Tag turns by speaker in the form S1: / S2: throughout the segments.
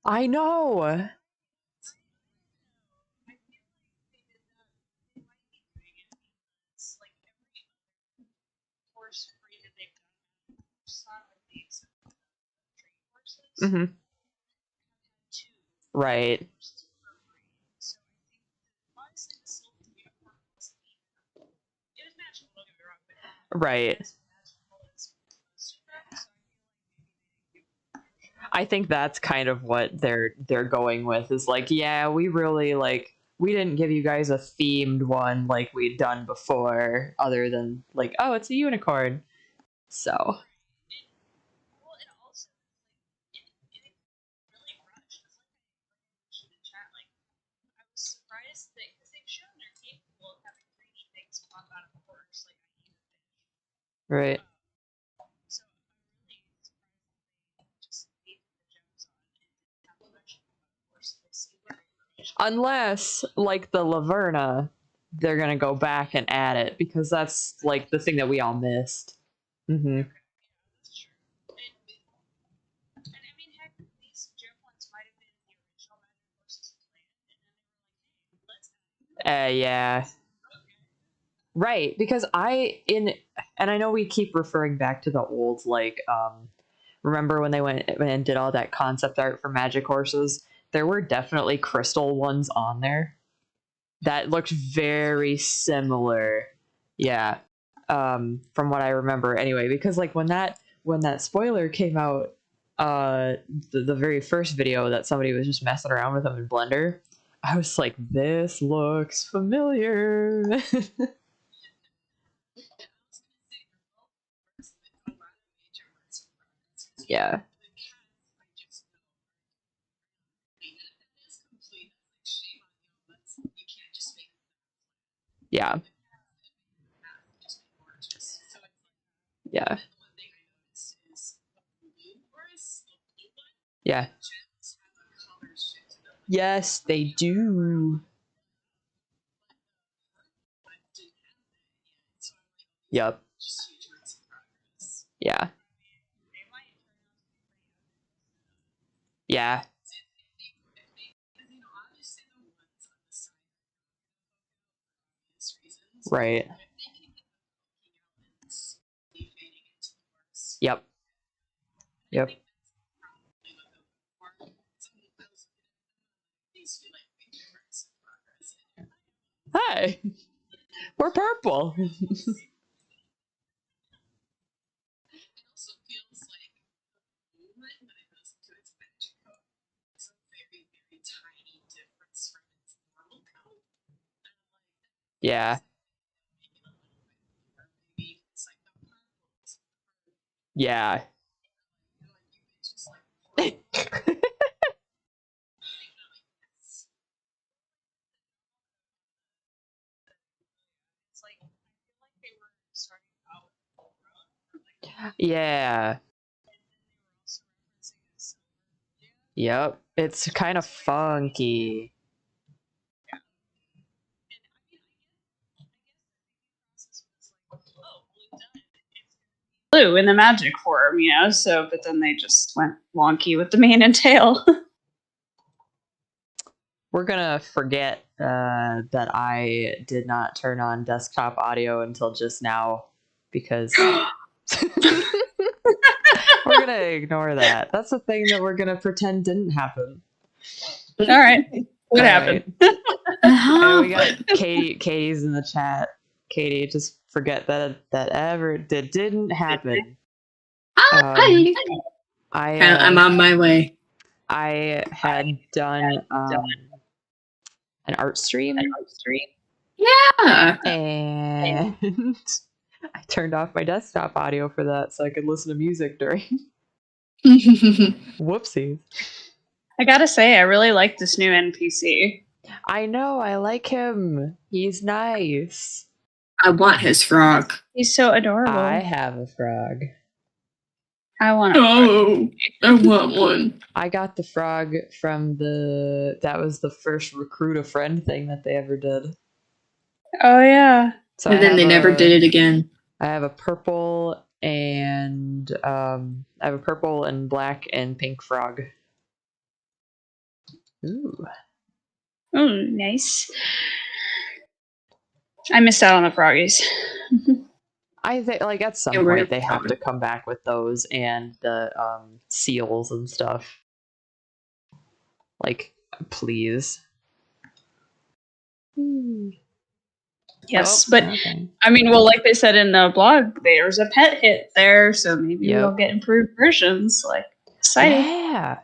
S1: I know. Hmm. Right. Right. I think that's kind of what they're going with is like, yeah, we really like we didn't give you guys a themed one like we'd done before, other than like, oh, it's a unicorn. So right. Unless like the Laverna, they're gonna go back and add it because that's like the thing that we all missed. Hmm. Yeah. Right, because and I know we keep referring back to the old like remember when they went and did all that concept art for Magic Horses? There were definitely crystal ones on there that looked very similar. Yeah. From what I remember anyway, because like when that spoiler came out, the very first video that somebody was just messing around with them in Blender, I was like, this looks familiar. Yeah. Yeah. Yeah. Yeah. Yes, they do. Yep. Yeah. Yeah. Right. Yep. Yep. Hi. We're purple. Yeah. Yeah. Yeah. Yep. It's kind of funky.
S2: Blue in the magic form, so but then they just went wonky with the mane and tail.
S1: We're gonna forget that I did not turn on desktop audio until just now because we're gonna ignore that. That's the thing that we're gonna pretend didn't happen.
S2: All right. What
S1: All
S2: happened?
S1: right. And we got
S3: happened?
S1: Katie. Katie's in the chat. Katie, just forget that didn't happen. Um,
S3: Hi.
S1: I
S3: I'm on my way.
S1: I had done an art stream
S3: Yeah.
S1: and I turned off my desktop audio for that so I could listen to music during. Whoopsies.
S2: I gotta say, I really like this new NPC.
S1: I know, I like him. He's nice.
S3: I want his frog.
S2: He's so adorable.
S1: I have a frog.
S2: I want a frog.
S3: Oh, I want one.
S1: I got the frog from that was the first recruit a friend thing that they ever did.
S2: Oh yeah.
S1: So
S3: And then they never did it again.
S1: I have a purple and black and pink frog. Ooh.
S2: Oh, nice. I missed out on the froggies.
S1: I think like at some
S3: Yeah, we're
S1: point they have
S3: fine.
S1: to come back with those and the seals and stuff. Like, please.
S2: Yes,
S1: Oh,
S2: but
S1: okay.
S2: I mean, well, like they said in the blog, there's a pet hit there, so maybe
S1: Yep.
S2: we'll get improved versions. Like, excited.
S1: Yeah.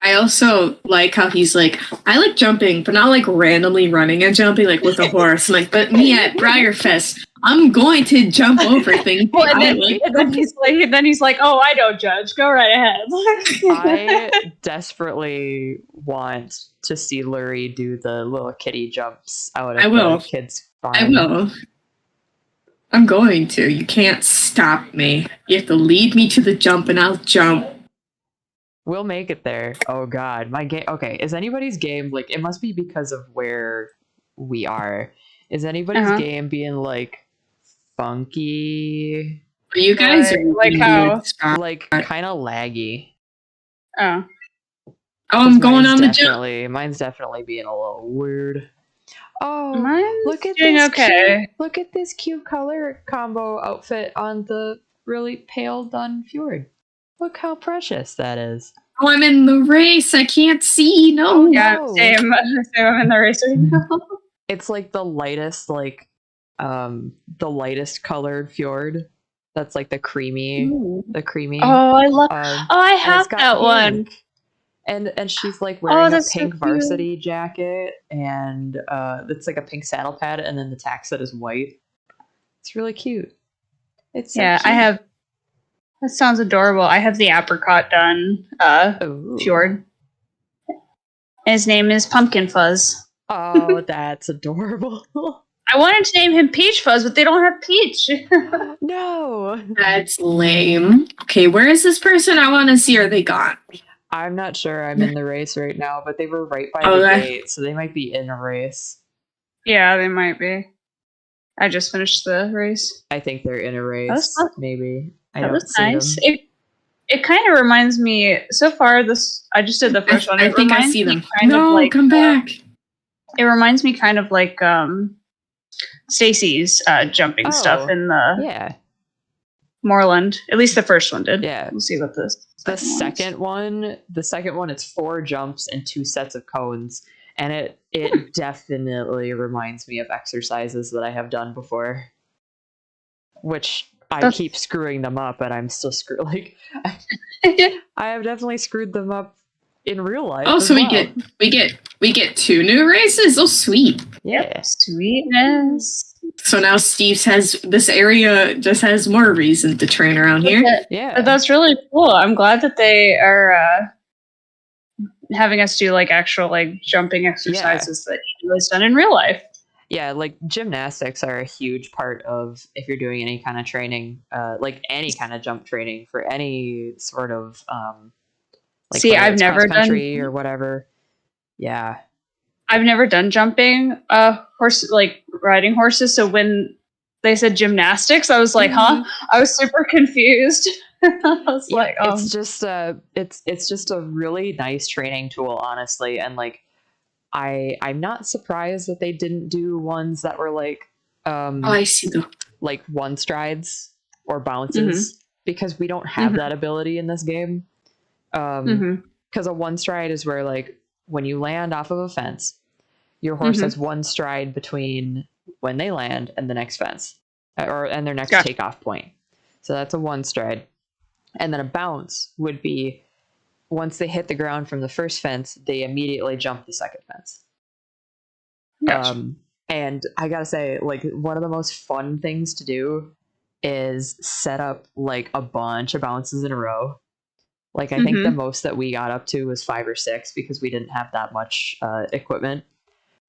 S3: I also like how he's like, I like jumping, but not like randomly running and jumping like with a horse. I'm like, but me at Briarfest, I'm going to jump over things.
S2: Well, and
S3: I
S2: then,
S3: like-
S2: and then he's like, "Oh, I don't judge. Go right ahead."
S1: I desperately want to see Lurie do the little kitty jumps out of
S3: I will.
S1: the kids' farm.
S3: I will. I'm going to. You can't stop me. You have to lead me to the jump and I'll jump.
S1: We'll make it there. Oh god, my game. Okay, is anybody's game like? It must be because of where we are. Is anybody's
S2: Uh-huh.
S1: game being like funky,
S3: But you guys are
S2: Like
S3: in a
S2: how?
S3: weird spot.
S1: like kind of laggy?
S2: Oh,
S3: Oh, I'm
S1: 'Cause
S3: going on the jump.
S1: Mine's definitely being a little weird. Oh,
S2: mine's
S1: look at
S2: doing
S1: this
S2: okay.
S1: cute, look at this cute color combo outfit on the really pale dun fjord. Look how precious that is.
S3: Oh, I'm in the race. I can't see. No.
S1: Oh,
S2: Yeah,
S1: no.
S2: same. I'm in the race right now.
S1: It's like the lightest colored fjord. That's like the creamy.
S2: Oh, I love.
S1: um,
S2: Oh, I
S1: and it's
S2: have
S1: got
S2: that one.
S1: pink. And she's like wearing a
S2: that's so
S1: pink
S2: cute.
S1: varsity jacket, and it's like a pink saddle pad, and then the tack set is white. It's really cute. It's so
S2: Yeah, I
S1: cute.
S2: have. That sounds adorable. I have the apricot done.
S1: Ooh.
S2: Fjord. His name is Pumpkin Fuzz.
S1: Oh, that's adorable.
S2: I wanted to name him Peach Fuzz, but they don't have Peach.
S1: No,
S3: That's lame. Okay, where is this person? I want to see. Are they gone?
S1: I'm not sure. I'm in the race right now, but they were right by
S3: Oh,
S1: the
S3: that-
S1: gate, so they might be in a race.
S2: Yeah, they might be. I just finished the race.
S1: I think they're in a race.
S2: was fun.
S1: Maybe. I
S2: That
S1: don't
S2: was
S1: see
S2: nice.
S1: them.
S2: It kind of reminds me. So far, this I just did the first one.
S3: I
S2: It
S3: think I
S2: reminds
S3: see
S2: me
S3: them.
S2: kind of
S3: No,
S2: like,
S3: come back.
S2: It reminds me kind of like Stacy's jumping
S1: Oh,
S2: stuff in the
S1: Yeah.
S2: Moorland. At least the first one did.
S1: Yeah.
S2: We'll see what this.
S1: The
S2: one is.
S1: second one, it's 4 jumps and 2 sets of cones, and it definitely reminds me of exercises that I have done before, which I
S2: That's-
S1: keep screwing them up, and I'm still like I have definitely screwed them up in real life.
S3: Oh,
S1: as
S3: so we
S1: well.
S3: get 2 new races. Oh, sweet.
S1: Yeah.
S2: Sweetness.
S3: So now Steve's has this area just has more reason to train around here.
S1: Yeah.
S2: But that's really cool. I'm glad that they are having us do like actual like jumping exercises that was done in real life.
S1: Yeah, like gymnastics are a huge part of if you're doing any kind of training, like any kind of jump training for any sort of like
S2: See,
S1: whether
S2: I've
S1: it's
S2: never
S1: cross-country
S2: done-
S1: or whatever. Yeah.
S2: I've never done jumping horse like riding horses, so when they said gymnastics, I was like, huh? I was super confused. I was
S1: Yeah,
S2: like,
S1: it's just it's just a really nice training tool, honestly, and like I'm not surprised that they didn't do ones that were like
S3: Oh, I see the.
S1: like one strides or bounces because we don't have
S2: Mhm.
S1: that ability in this game. Because a one stride is where like when you land off of a fence, your horse
S2: Mhm.
S1: has one stride between when they land and the next fence and their next
S2: Gotcha.
S1: takeoff point. So that's a one stride. And then a bounce would be once they hit the ground from the first fence, they immediately jump the second fence.
S2: Gotcha.
S1: And I gotta say, like, one of the most fun things to do is set up like a bunch of bounces in a row. Like, I think the most that we got up to was 5 or 6 because we didn't have that much equipment.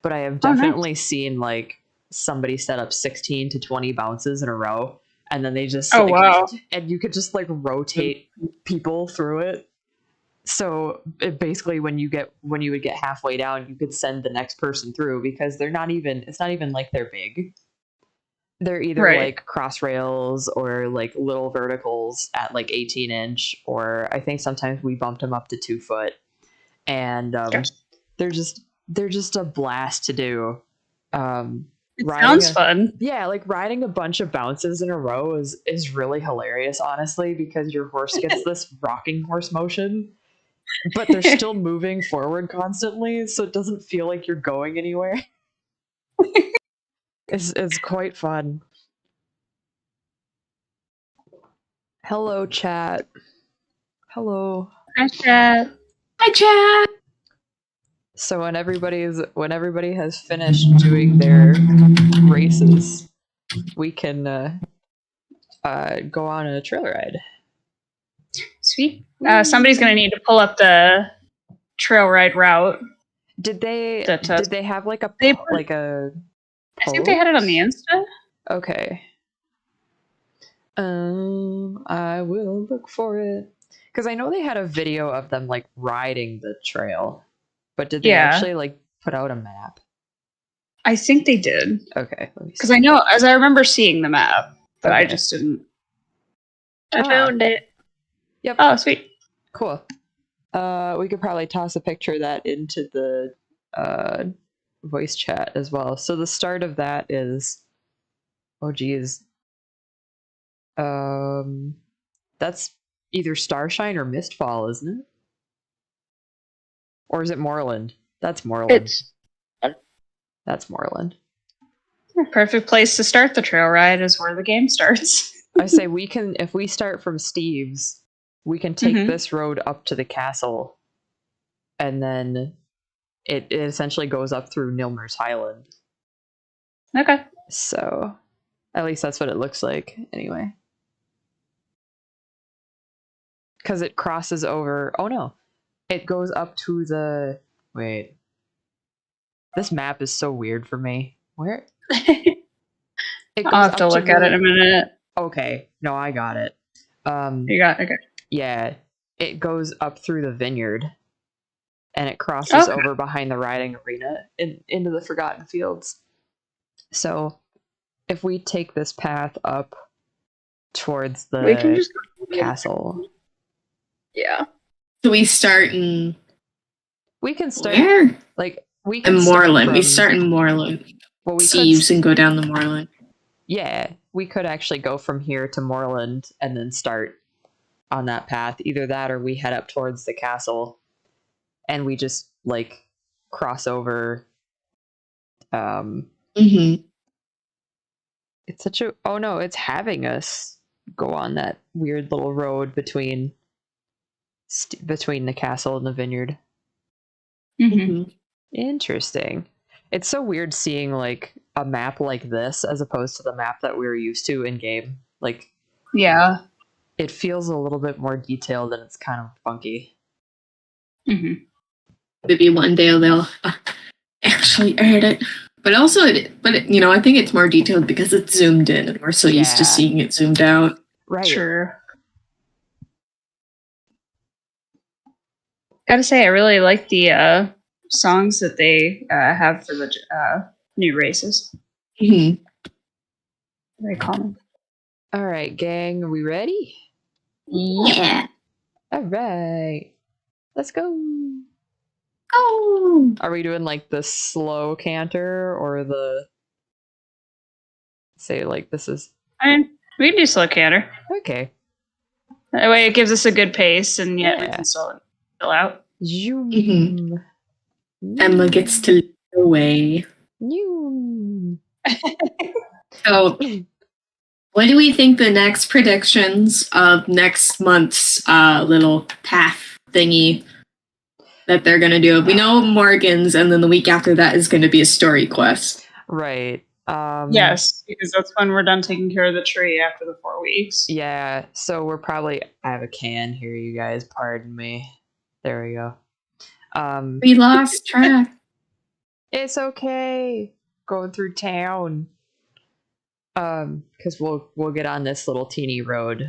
S1: But I have
S2: Oh, nice.
S1: definitely seen like somebody set up 16 to 20 bounces in a row, and then they just
S2: Oh,
S1: like,
S2: wow.
S1: and you could just like rotate people through it. So it basically, when you would get halfway down, you could send the next person through because it's not even like they're big. they're either
S2: Right.
S1: like cross rails or like little verticals at like 18-inch, or I think sometimes we bumped them up to 2 foot, and
S2: Gotcha.
S1: they're just a blast to do.
S2: It
S1: Riding
S2: sounds
S1: a-
S2: fun.
S1: Yeah, like riding a bunch of bounces in a row is really hilarious, honestly, because your horse gets this rocking horse motion, but they're still moving forward constantly, so it doesn't feel like you're going anywhere. It's quite fun. Hello, chat. Hello.
S2: Hi, chat.
S3: Hi, Chad.
S1: So when everybody has finished doing their races, we can go on a trail ride.
S2: Sweet. Somebody's gonna need to pull up the trail ride route.
S1: Did they
S2: That,
S1: have like a
S2: they-
S1: like a
S2: I think they had it on the Insta.
S1: Okay. I will look for it because I know they had a video of them like riding the trail, but did they
S2: Yeah.
S1: actually like put out a map?
S2: I think they did
S1: Okay, let me see.
S2: because I know, as I remember seeing the map, but I
S1: Okay.
S2: just didn't.
S1: I found
S2: it.
S1: Yep.
S2: Oh, sweet.
S1: Cool. We could probably toss a picture of that into the voice chat as well. So the start of that is, oh geez, that's either Starshine or Mistfall, isn't it? Or is it Moorland? That's Moorland. That's Moorland.
S2: Perfect place to start the trail ride is where the game starts.
S1: I say we can, if we start from Steve's, we can take
S2: Mhm.
S1: this road up to the castle, and then it essentially goes up through Nilmer's Highland.
S2: Okay.
S1: So, at least that's what it looks like, anyway. Because it crosses over. Oh no, it goes up to the. Wait. This map is so weird for me. Where? It goes
S2: I'll have to
S1: up
S2: look at it in a minute.
S1: Okay, no, I got it.
S2: You got okay.
S1: Yeah, it goes up through the vineyard, and it crosses
S2: Okay.
S1: over behind the riding arena into the Forgotten Fields. So, if we take this path up towards the
S2: We can just
S1: castle,
S2: yeah.
S3: So we start in
S1: we can start
S3: where?
S1: like we can
S3: In
S1: start
S3: Moorland. We
S1: from-
S3: start in Moorland.
S1: well, we could
S3: Steve's and go down the Moorland.
S1: Yeah, we could actually go from here to Moorland and then start on that path. Either that or we head up towards the castle and we just like cross over.
S3: Mm-hmm.
S1: It's such a oh no, it's having us go on that weird little road between the castle and the vineyard.
S2: Mm-hmm.
S3: Mm-hmm.
S1: Interesting. It's so weird seeing like a map like this as opposed to the map that we were used to in game. Like
S2: Yeah.
S1: it feels a little bit more detailed and it's kind of funky.
S2: Mm-hmm.
S3: Maybe one day they'll actually add it. But also, I think it's more detailed because it's zoomed in, and we're so used to
S1: Yeah.
S3: seeing it zoomed out.
S1: Right.
S2: Sure. Gotta say, I really like the songs that they have for the new races.
S3: Mm-hmm.
S2: Very calming.
S1: All right, gang, are we ready?
S3: Yeah.
S1: All right. Let's go.
S3: Oh.
S1: Are we doing like the slow canter or the say like this is
S2: We can do slow canter.
S1: okay.
S2: That way it gives us a good pace, and yet we
S1: Yeah.
S2: can still out.
S1: Zoom.
S3: Mhm. Emma gets to lead the way.
S1: Zoom.
S3: So, what do we think the next predictions of next month's little path thingy that they're going to do? We know Morgan's, and then the week after that is going to be a story quest.
S1: Right.
S2: Yes, because that's when we're done taking care of the tree after the 4 weeks.
S1: Yeah, so we're probably I have a can here, you guys. Pardon me. There we go.
S3: We lost track.
S1: It's okay. Going through town. Because we'll get on this little teeny road,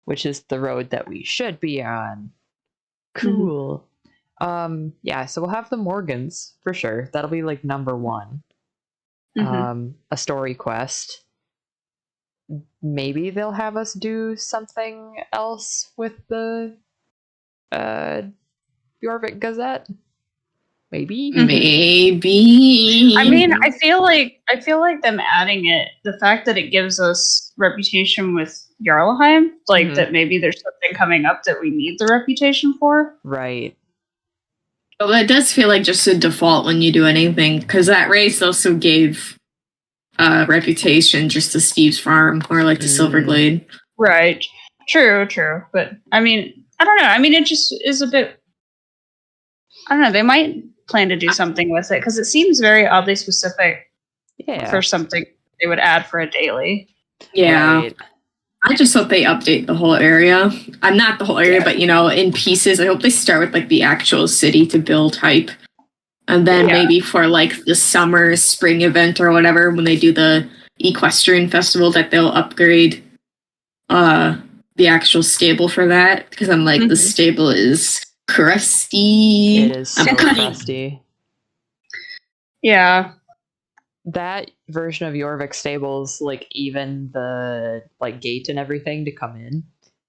S1: which is the road that we should be on. Cool. Yeah, so we'll have the Morgans for sure. That'll be like number one.
S2: Mhm.
S1: A story quest. maybe they'll have us do something else with the Jorvik Gazette. Maybe.
S3: Maybe.
S2: I mean, I feel like them adding it, the fact that it gives us reputation with Jarlheim, like
S1: Mhm.
S2: that maybe there's something coming up that we need the reputation for.
S1: Right.
S3: Well, that does feel like just a default when you do anything, because that race also gave reputation just to Steve's Farm or like to Silverglade.
S2: Right. True. But I mean, I don't know. I mean, it just is a bit. I don't know. They might plan to do something with it because it seems very oddly specific
S1: Yeah.
S2: for something they would add for a daily.
S3: Yeah.
S1: Right.
S3: I just hope they update the whole area. I'm not the whole area, but in pieces. I hope they start with like the actual city to build hype. And then maybe for like the summer, spring event or whatever, when they do the Equestrian Festival, that they'll upgrade the actual stable for that. Because I'm like, the stable is crusty.
S1: It is so crusty.
S2: Yeah.
S1: That version of Jorvik Stables, like even the like gate and everything to come in,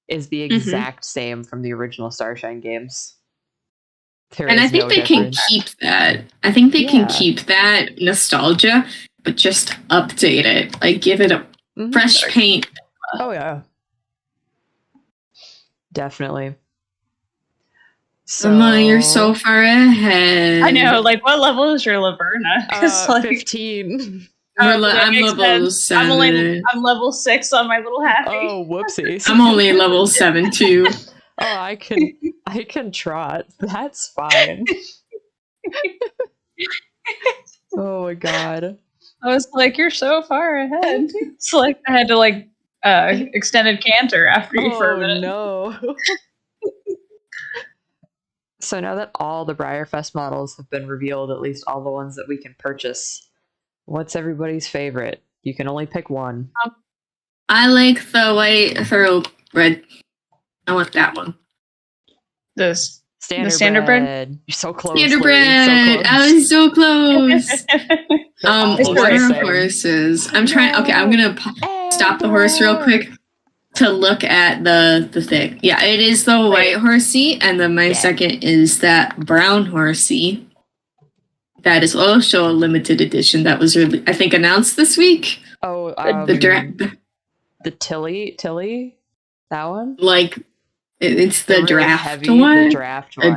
S1: is the exact same from the original Starshine games.
S3: And I think they can keep that. I think they can keep that nostalgia, but just update it. Like give it a fresh paint.
S1: Oh yeah. Definitely.
S3: So, you're so far ahead.
S2: I know. Like, what level is your Laverna?
S1: 15.
S3: I'm level 7.
S2: I'm level 6 on my little happy.
S1: Oh, whoopsies.
S3: I'm only level 7 too.
S1: Oh, I can trot. That's fine. Oh my god.
S2: I was like, you're so far ahead. It's like I had to like extended canter after you for a minute.
S1: No. So now that all the Briarfest models have been revealed, at least all the ones that we can purchase, what's everybody's favorite? You can only pick one.
S3: I like the white thoroughbred. I want that one.
S2: The
S1: Standardbred. You're so close.
S3: Standardbred. I was so close. What are horses? I'm trying. Okay, I'm gonna stop the horse real quick to look at the thing. Yeah, it is the white horsey, and then my second is that brown horsey. That is also a limited edition that was really, I think, announced this week.
S1: Oh, the Tilly, that one.
S3: Like, it's the
S1: really
S3: draft
S1: heavy,
S3: one.
S1: The draft one.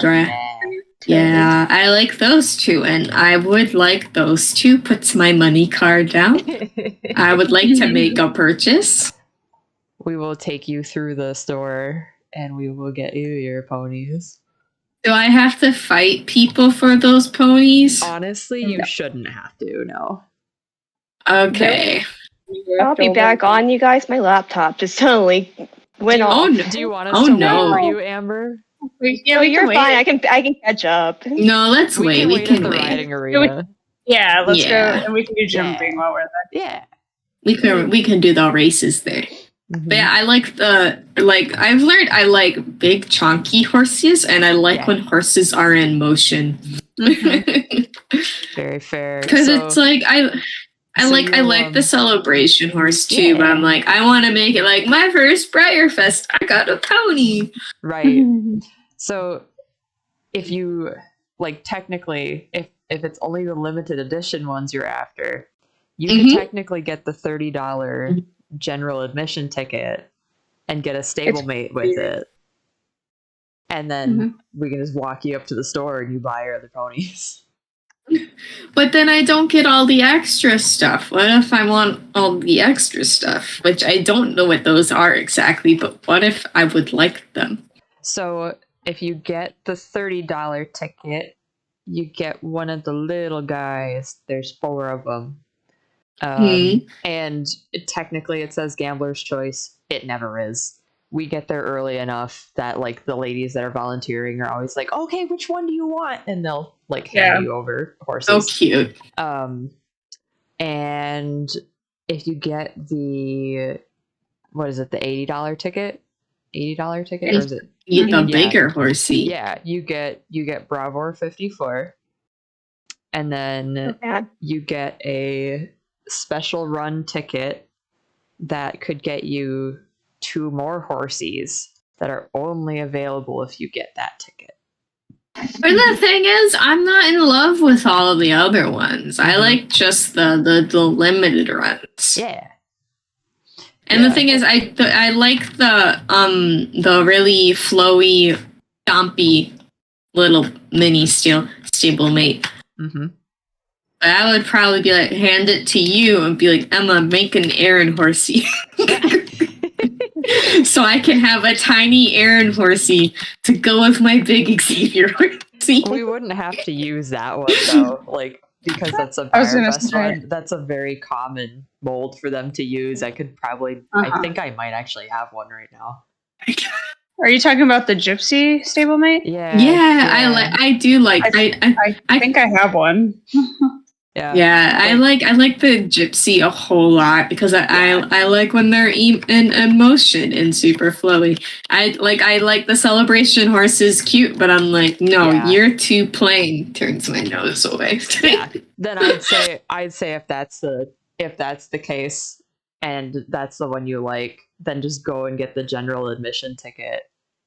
S3: Yeah, I like those two, and I would like those two. Puts my money card down. I would like to make a purchase.
S1: We will take you through the store, and we will get you your ponies.
S3: Do I have to fight people for those ponies?
S1: Honestly, you shouldn't have to, no.
S3: Okay.
S4: I'll be back on, you guys. My laptop just suddenly went off.
S1: Do you want us to wait for you, Amber?
S4: No, you're fine. I can catch up.
S3: No, let's wait. We can
S1: at the
S3: wait.
S1: riding arena.
S2: Yeah, let's go, and we can do jumping while we're there.
S1: Yeah.
S3: We can do the races there. But yeah, I like I've learned I like big chunky horses, and I like when horses are in motion.
S1: Very fair.
S3: Because it's like I like the celebration horse too, but I'm like, I want to make it like my first Briarfest. I got a pony.
S1: Right. So if you technically, if it's only the limited edition ones you're after, you can technically get the $30 general admission ticket and get a stablemate with it. And then we can just walk you up to the store and you buy your other ponies.
S3: But then I don't get all the extra stuff. What if I want all the extra stuff? Which I don't know what those are exactly, but what if I would like them?
S1: So if you get the $30 ticket, you get one of the little guys. There's 4 of them. And technically it says Gambler's Choice. It never is. We get there early enough that the ladies that are volunteering are always like, okay, which one do you want? And they'll hand you over horses.
S3: So cute.
S1: And if you get the the $80 ticket? $80 ticket? Or is it
S3: the bigger horsey?
S1: Yeah, you get Bravor 54. And then you get a special run ticket that could get you 2 more horsies that are only available if you get that ticket.
S3: But the thing is, I'm not in love with all of the other ones. I like just the limited runs.
S1: Yeah.
S3: And the thing is, I like the really flowy, stompy little mini stablemate.
S1: Mm-hmm.
S3: But I would probably be like, hand it to you and be like, Emma, make an Aaron horsey. So I can have a tiny Aaron horsey to go with my big Xavier horsey.
S1: We wouldn't have to use that one though, like because that's a
S2: I was gonna
S1: Firefest
S2: say-
S1: one. That's a very common mold for them to use. I could probably,
S2: Uh-huh.
S1: I think I might actually have one right now.
S2: Are you talking about the gypsy stablemate?
S1: Yeah,
S3: Yeah, I do like
S2: I think I have one.
S1: yeah.
S3: I like the gypsy a whole lot because I like when they're in motion and super flowy. I like the celebration horse is cute, but I'm like, no,
S1: Yeah.
S3: you're too plain. Turns my nose away.
S1: Yeah. Then I'd say if that's the case and that's the one you like, then just go and get the general admission ticket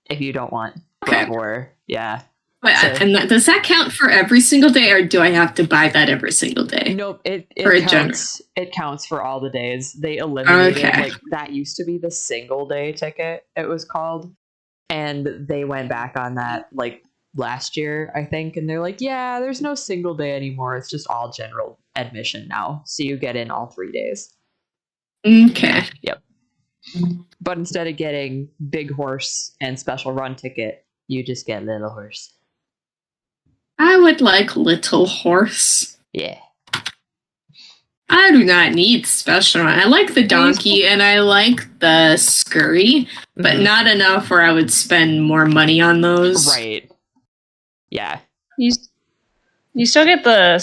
S1: if you don't want
S3: Okay.
S1: Bravor. Yeah.
S3: But,
S1: So-
S3: and does that count for every single day, or do I have to buy that every single day?
S1: Nope,
S3: For a
S1: it counts. It counts for all the days. They eliminated
S3: Okay.
S1: like that used to be the single day ticket. It was called, and they went back on that like last year, I think, and they're like, yeah, there's no single day anymore. It's just all general admission now, so you get in all 3 days.
S3: Okay.
S1: But instead of getting big horse and special run ticket, you just get little horse.
S3: I would like little horse.
S1: Yeah.
S3: I do not need special. I like the donkey and I like the scurry, but
S1: Mhm.
S3: not enough where I would spend more money on those.
S1: Right. Yeah.
S2: You still get the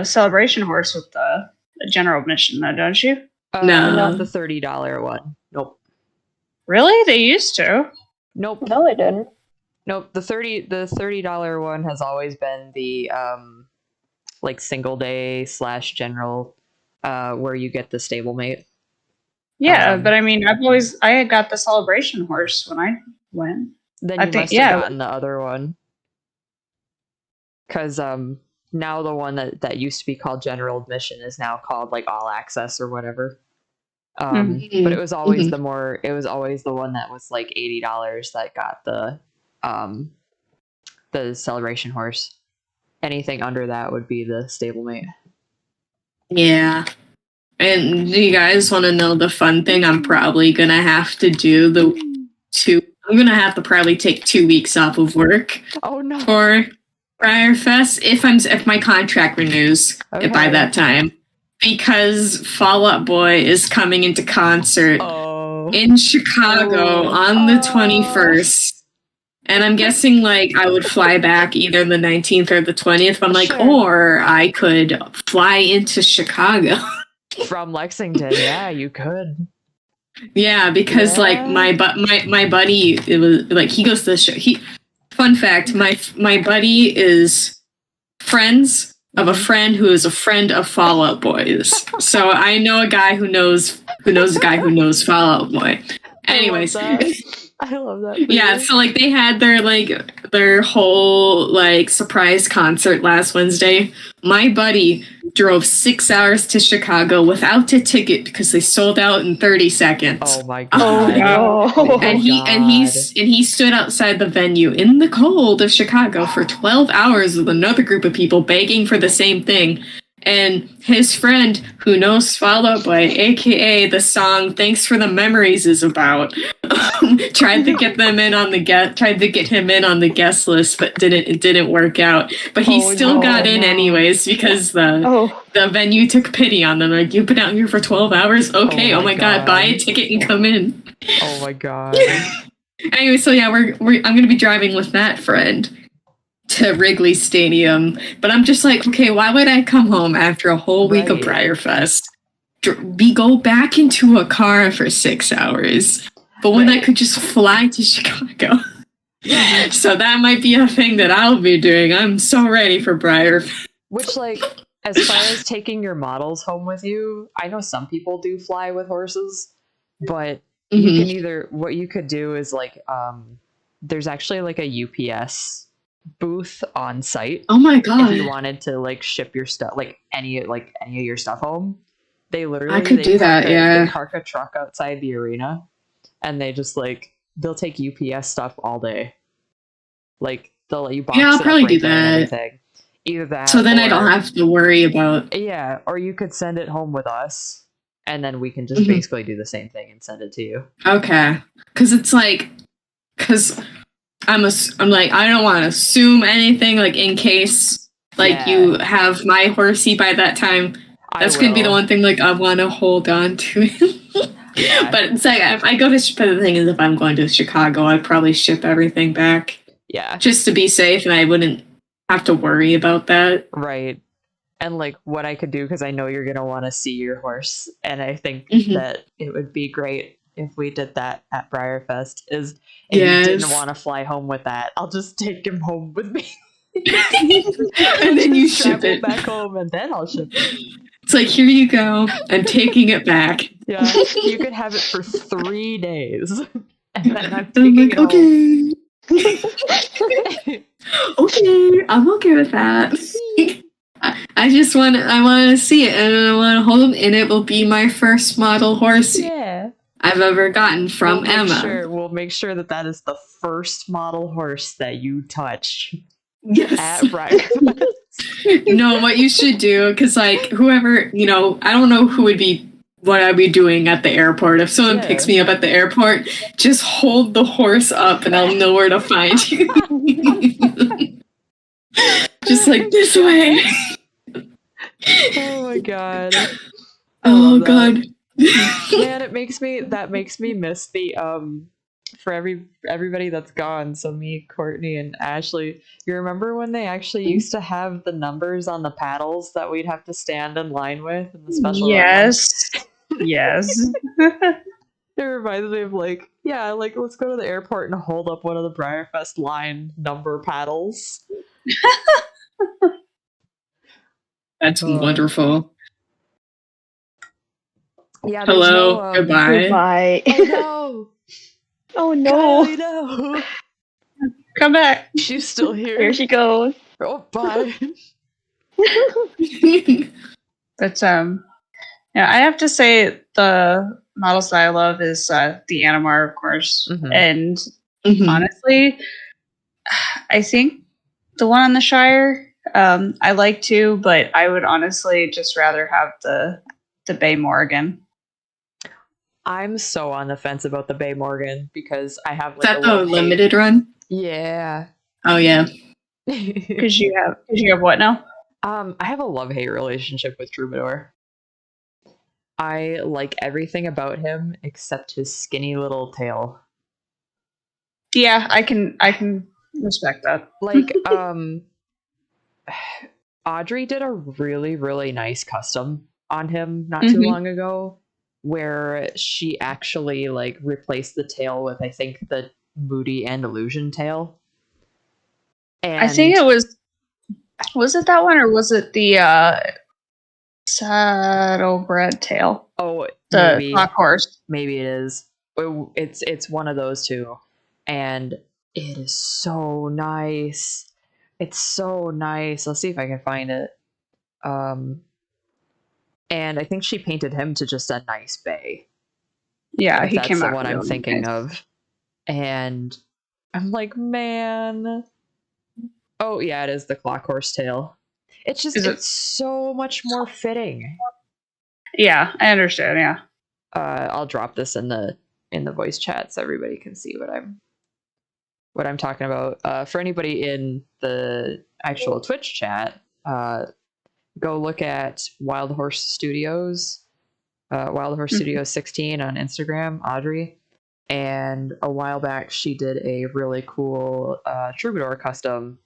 S2: celebration horse with the general admission, though, don't you?
S3: No.
S1: Not the $30 one. Nope.
S2: Really? They used to.
S1: Nope.
S4: No, I didn't.
S1: Nope, the $30 one has always been the like single day / general where you get the stablemate.
S2: Yeah,
S1: Um,
S2: but I mean, I had got the celebration horse when I went.
S1: Then
S2: I
S1: you
S2: think-
S1: must
S2: yeah.
S1: have gotten the other one. Cause now the one that used to be called general admission is now called like all access or whatever.
S3: Mhm.
S1: But it was always
S3: Mhm.
S1: it was always the one that was like $80 that got the celebration horse. Anything under that would be the stablemate.
S3: Yeah. And do you guys want to know the fun thing? I'm probably going to have to do I'm going to have to probably take 2 weeks off of work
S1: Oh no.
S3: for Briarfest if my contract renews by
S1: Okay.
S3: that time. Because Fall Out Boy is coming into concert
S1: Oh.
S3: in Chicago on the
S1: Oh.
S3: 21st. And I'm guessing like I would fly back either the 19th or the 20th. But I'm like,
S1: Sure.
S3: or I could fly into Chicago.
S1: From Lexington, yeah, you could.
S3: Yeah, because like
S1: Yeah.
S3: my buddy, it was like he goes to the show. Fun fact, my buddy is friends of a friend who is a friend of Fall Out Boys. So I know a guy who knows a guy who knows Fall Out Boy. Anyways,
S1: I love that.
S3: yeah, so like they had their whole like surprise concert last Wednesday. My buddy drove 6 hours to Chicago without a ticket because they sold out in 30 seconds.
S1: Oh my god.
S2: Oh, no.
S1: Oh
S3: And he stood outside the venue in the cold of Chicago for 12 hours with another group of people begging for the same thing. And his friend who knows Fall Out Boy, aka the song "Thanks for the Memories" is about, tried to get him in on the guest list, but it didn't work out. But he
S1: Oh,
S3: still
S1: no,
S3: got in
S1: no.
S3: anyways because the
S4: Oh,
S3: venue took pity on them. Like, you've been out here for 12 hours, okay?
S1: Oh
S3: Oh
S1: my
S3: my god,
S1: God.
S3: buy a ticket and come in.
S1: Oh my god.
S3: Anyway, so yeah, I'm gonna be driving with that friend to Wrigley Stadium, but I'm just like, okay, why would I come home after a whole week of
S1: Right.
S3: Briarfest? Go back into a car for 6 hours, but when I
S1: Right.
S3: could just fly to Chicago. So that might be a thing that I'll be doing. I'm so ready for Briarfest.
S1: Which, like, as far as taking your models home with you, I know some people do fly with horses. But
S3: Mhm.
S1: you can either, what you could do is like, there's actually like a UPS booth on site.
S3: Oh my
S1: If
S3: god.
S1: you wanted to like ship your stuff, like any of your stuff home, they literally
S3: I could do that, yeah.
S1: They park a truck outside the arena, and they just like they'll take UPS stuff all day. Like they'll let you box
S3: Yeah, I'll
S1: it up
S3: probably
S1: right
S3: do
S1: there and
S3: that.
S1: everything. Either that,
S3: So then I don't
S1: or-
S3: have to worry about.
S1: Yeah, or you could send it home with us, and then we can just
S3: Mhm.
S1: basically do the same thing and send it to you.
S3: Okay, because it's like, because I'm like I don't want to assume anything like in case like
S1: Yeah.
S3: you have my horsey by that time. That's gonna be the one thing like I want to hold on to.
S1: Yeah.
S3: But it's like if I go to but the thing is if I'm going to Chicago, I'd probably ship everything back
S1: Yeah,
S3: just to be safe, and I wouldn't have to worry about that.
S1: right. And like what I could do, because I know you're gonna want to see your horse, and I think
S3: Mhm.
S1: that it would be great if we did that at Briarfest. Is if you didn't
S3: Yes.
S1: want to fly home with that, I'll just take him home with me.
S3: And then you
S1: Just
S3: ship
S1: travel
S3: it.
S1: back home, and then I'll ship it.
S3: It's like here you go. I'm taking it back.
S1: Yeah, you could have it for 3 days, and then I'm
S3: And I'm
S1: taking
S3: like,
S1: it home.
S3: okay. Okay, I'm okay with that. I just want to see it, and I want to hold him, and it will be my first model horse
S1: Yeah.
S3: I've ever gotten from Emma.
S1: We'll make sure that is the first model horse that you touch
S3: Yes.
S1: at Briarfest.
S3: No, what you should do, because like whoever, I don't know who would be what I'd be doing at the airport. If someone
S1: Yeah.
S3: picks me up at the airport, just hold the horse up, and I'll know where to find you. Just like this way.
S1: Oh my god. I
S3: Oh
S1: love that.
S3: god.
S1: Man, that makes me miss the for everybody that's gone. So me, Courtney, and Ashley. You remember when they actually used to have the numbers on the paddles that we'd have to stand in line with in the special
S2: Yes. Yes.
S1: It reminds me of like, yeah, like let's go to the airport and hold up one of the Briarfest line number paddles.
S3: That's
S1: Oh.
S3: wonderful.
S1: Yeah. there's
S3: Hello.
S1: no,
S3: Goodbye.
S4: Goodbye.
S1: Oh
S4: Oh
S1: no!
S4: no.
S1: Kylie, no!
S2: Come back.
S1: She's still here.
S4: Here she goes.
S1: Oh, bye.
S2: But yeah, I have to say the models that I love is the Animar, of course,
S1: Mhm.
S2: and
S3: Mhm.
S2: honestly, I think the one on the Shire I like too, but I would honestly just rather have the Bay Morgan.
S1: I'm so on the fence about the Bay Morgan because I have
S3: Is
S1: like
S3: that
S1: a
S3: the
S1: love-hate-
S3: limited run?
S1: Yeah.
S3: Oh yeah.
S2: Because you have what now?
S1: I have a love-hate relationship with Troubadour. I like everything about him except his skinny little tail.
S2: Yeah, I can respect that.
S1: Like, Audrey did a really, really nice custom on him not too
S2: Mhm.
S1: long ago, where she actually like replaced the tail with, I think, the Moody and Illusion tail. And
S2: I think it was it that one or was it the Saddlebred tail?
S1: oh
S2: The
S1: maybe
S2: clock horse.
S1: maybe it is. It's one of those two, and it is so nice. It's so nice. Let's see if I can find it. And I think she painted him to just a nice bay.
S2: Yeah,
S1: if
S2: he
S1: that's
S2: came
S1: the
S2: out
S1: one I'm
S2: really
S1: thinking
S2: nice.
S1: of. And I'm like, man. Oh yeah, it is the clock horse tail. It's just
S2: Is it-
S1: it's so much more fitting.
S2: Yeah, I understand. Yeah.
S1: I'll drop this in the voice chat so everybody can see what I'm talking about. For anybody in the actual Twitch chat, go look at Wild Horse Studios, Wild Horse
S2: Mhm.
S1: Studios 16 on Instagram, Audrey. And a while back, she did a really cool Troubadour custom,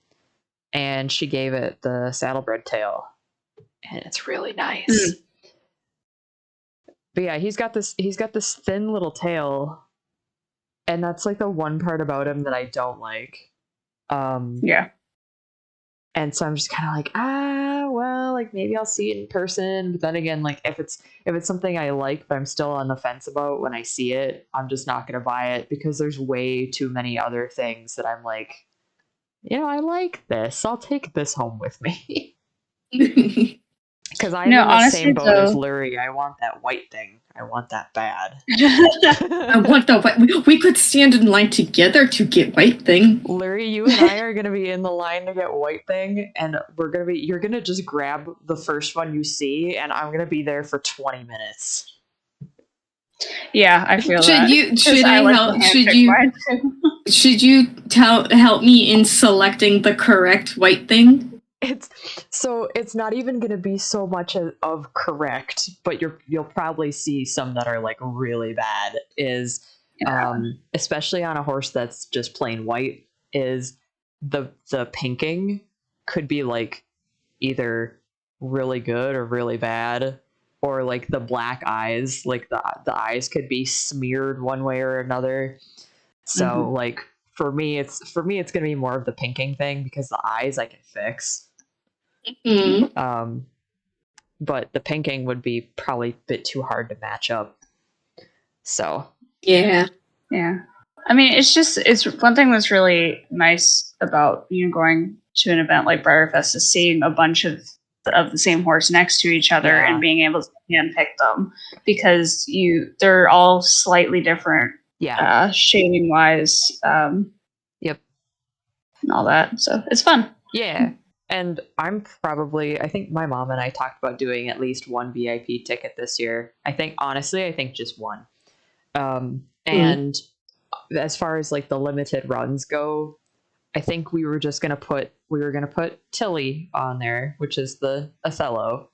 S1: and she gave it the Saddlebred tail, and it's really nice.
S2: Mm.
S1: But yeah, he's got this thin little tail, and that's like the one part about him that I don't like.
S2: Yeah.
S1: And so I'm just kind of like, well, like maybe I'll see it in person. But then again, like if it's something I like, but I'm still on the fence about when I see it, I'm just not gonna buy it because there's way too many other things that I'm like, I like this. I'll take this home with me. Because I'm in the
S2: honestly,
S1: same boat as
S2: though-
S1: Lurie. I want that white thing. I want that bad.
S3: I want the white. We could stand in line together to get white thing.
S1: Lurie, you and I are gonna be in the line to get white thing, and you're gonna just grab the first one you see, and I'm gonna be there for 20 minutes.
S2: Yeah, I feel that.
S3: Should you help me in selecting the correct white thing?
S1: It's not even gonna be so much of correct, but you'll probably see some that are like really bad. Especially on a horse that's just plain white, is the pinking could be like either really good or really bad, or like the black eyes, like the eyes could be smeared one way or another. So like for me it's gonna be more of the pinking thing, because the eyes I can fix. But the pinking would be probably a bit too hard to match up. So
S2: yeah. I mean, it's one thing that's really nice about going to an event like Briarfest is seeing a bunch of the same horse next to each other and being able to handpick them, because they're all slightly different. Yeah. Shading wise.
S1: Yep.
S2: And all that. So it's fun.
S1: Yeah. And I think my mom and I talked about doing at least one VIP ticket this year. I think just one. And as far as like the limited runs go, I think we were going to put Tilly on there, which is the Othello,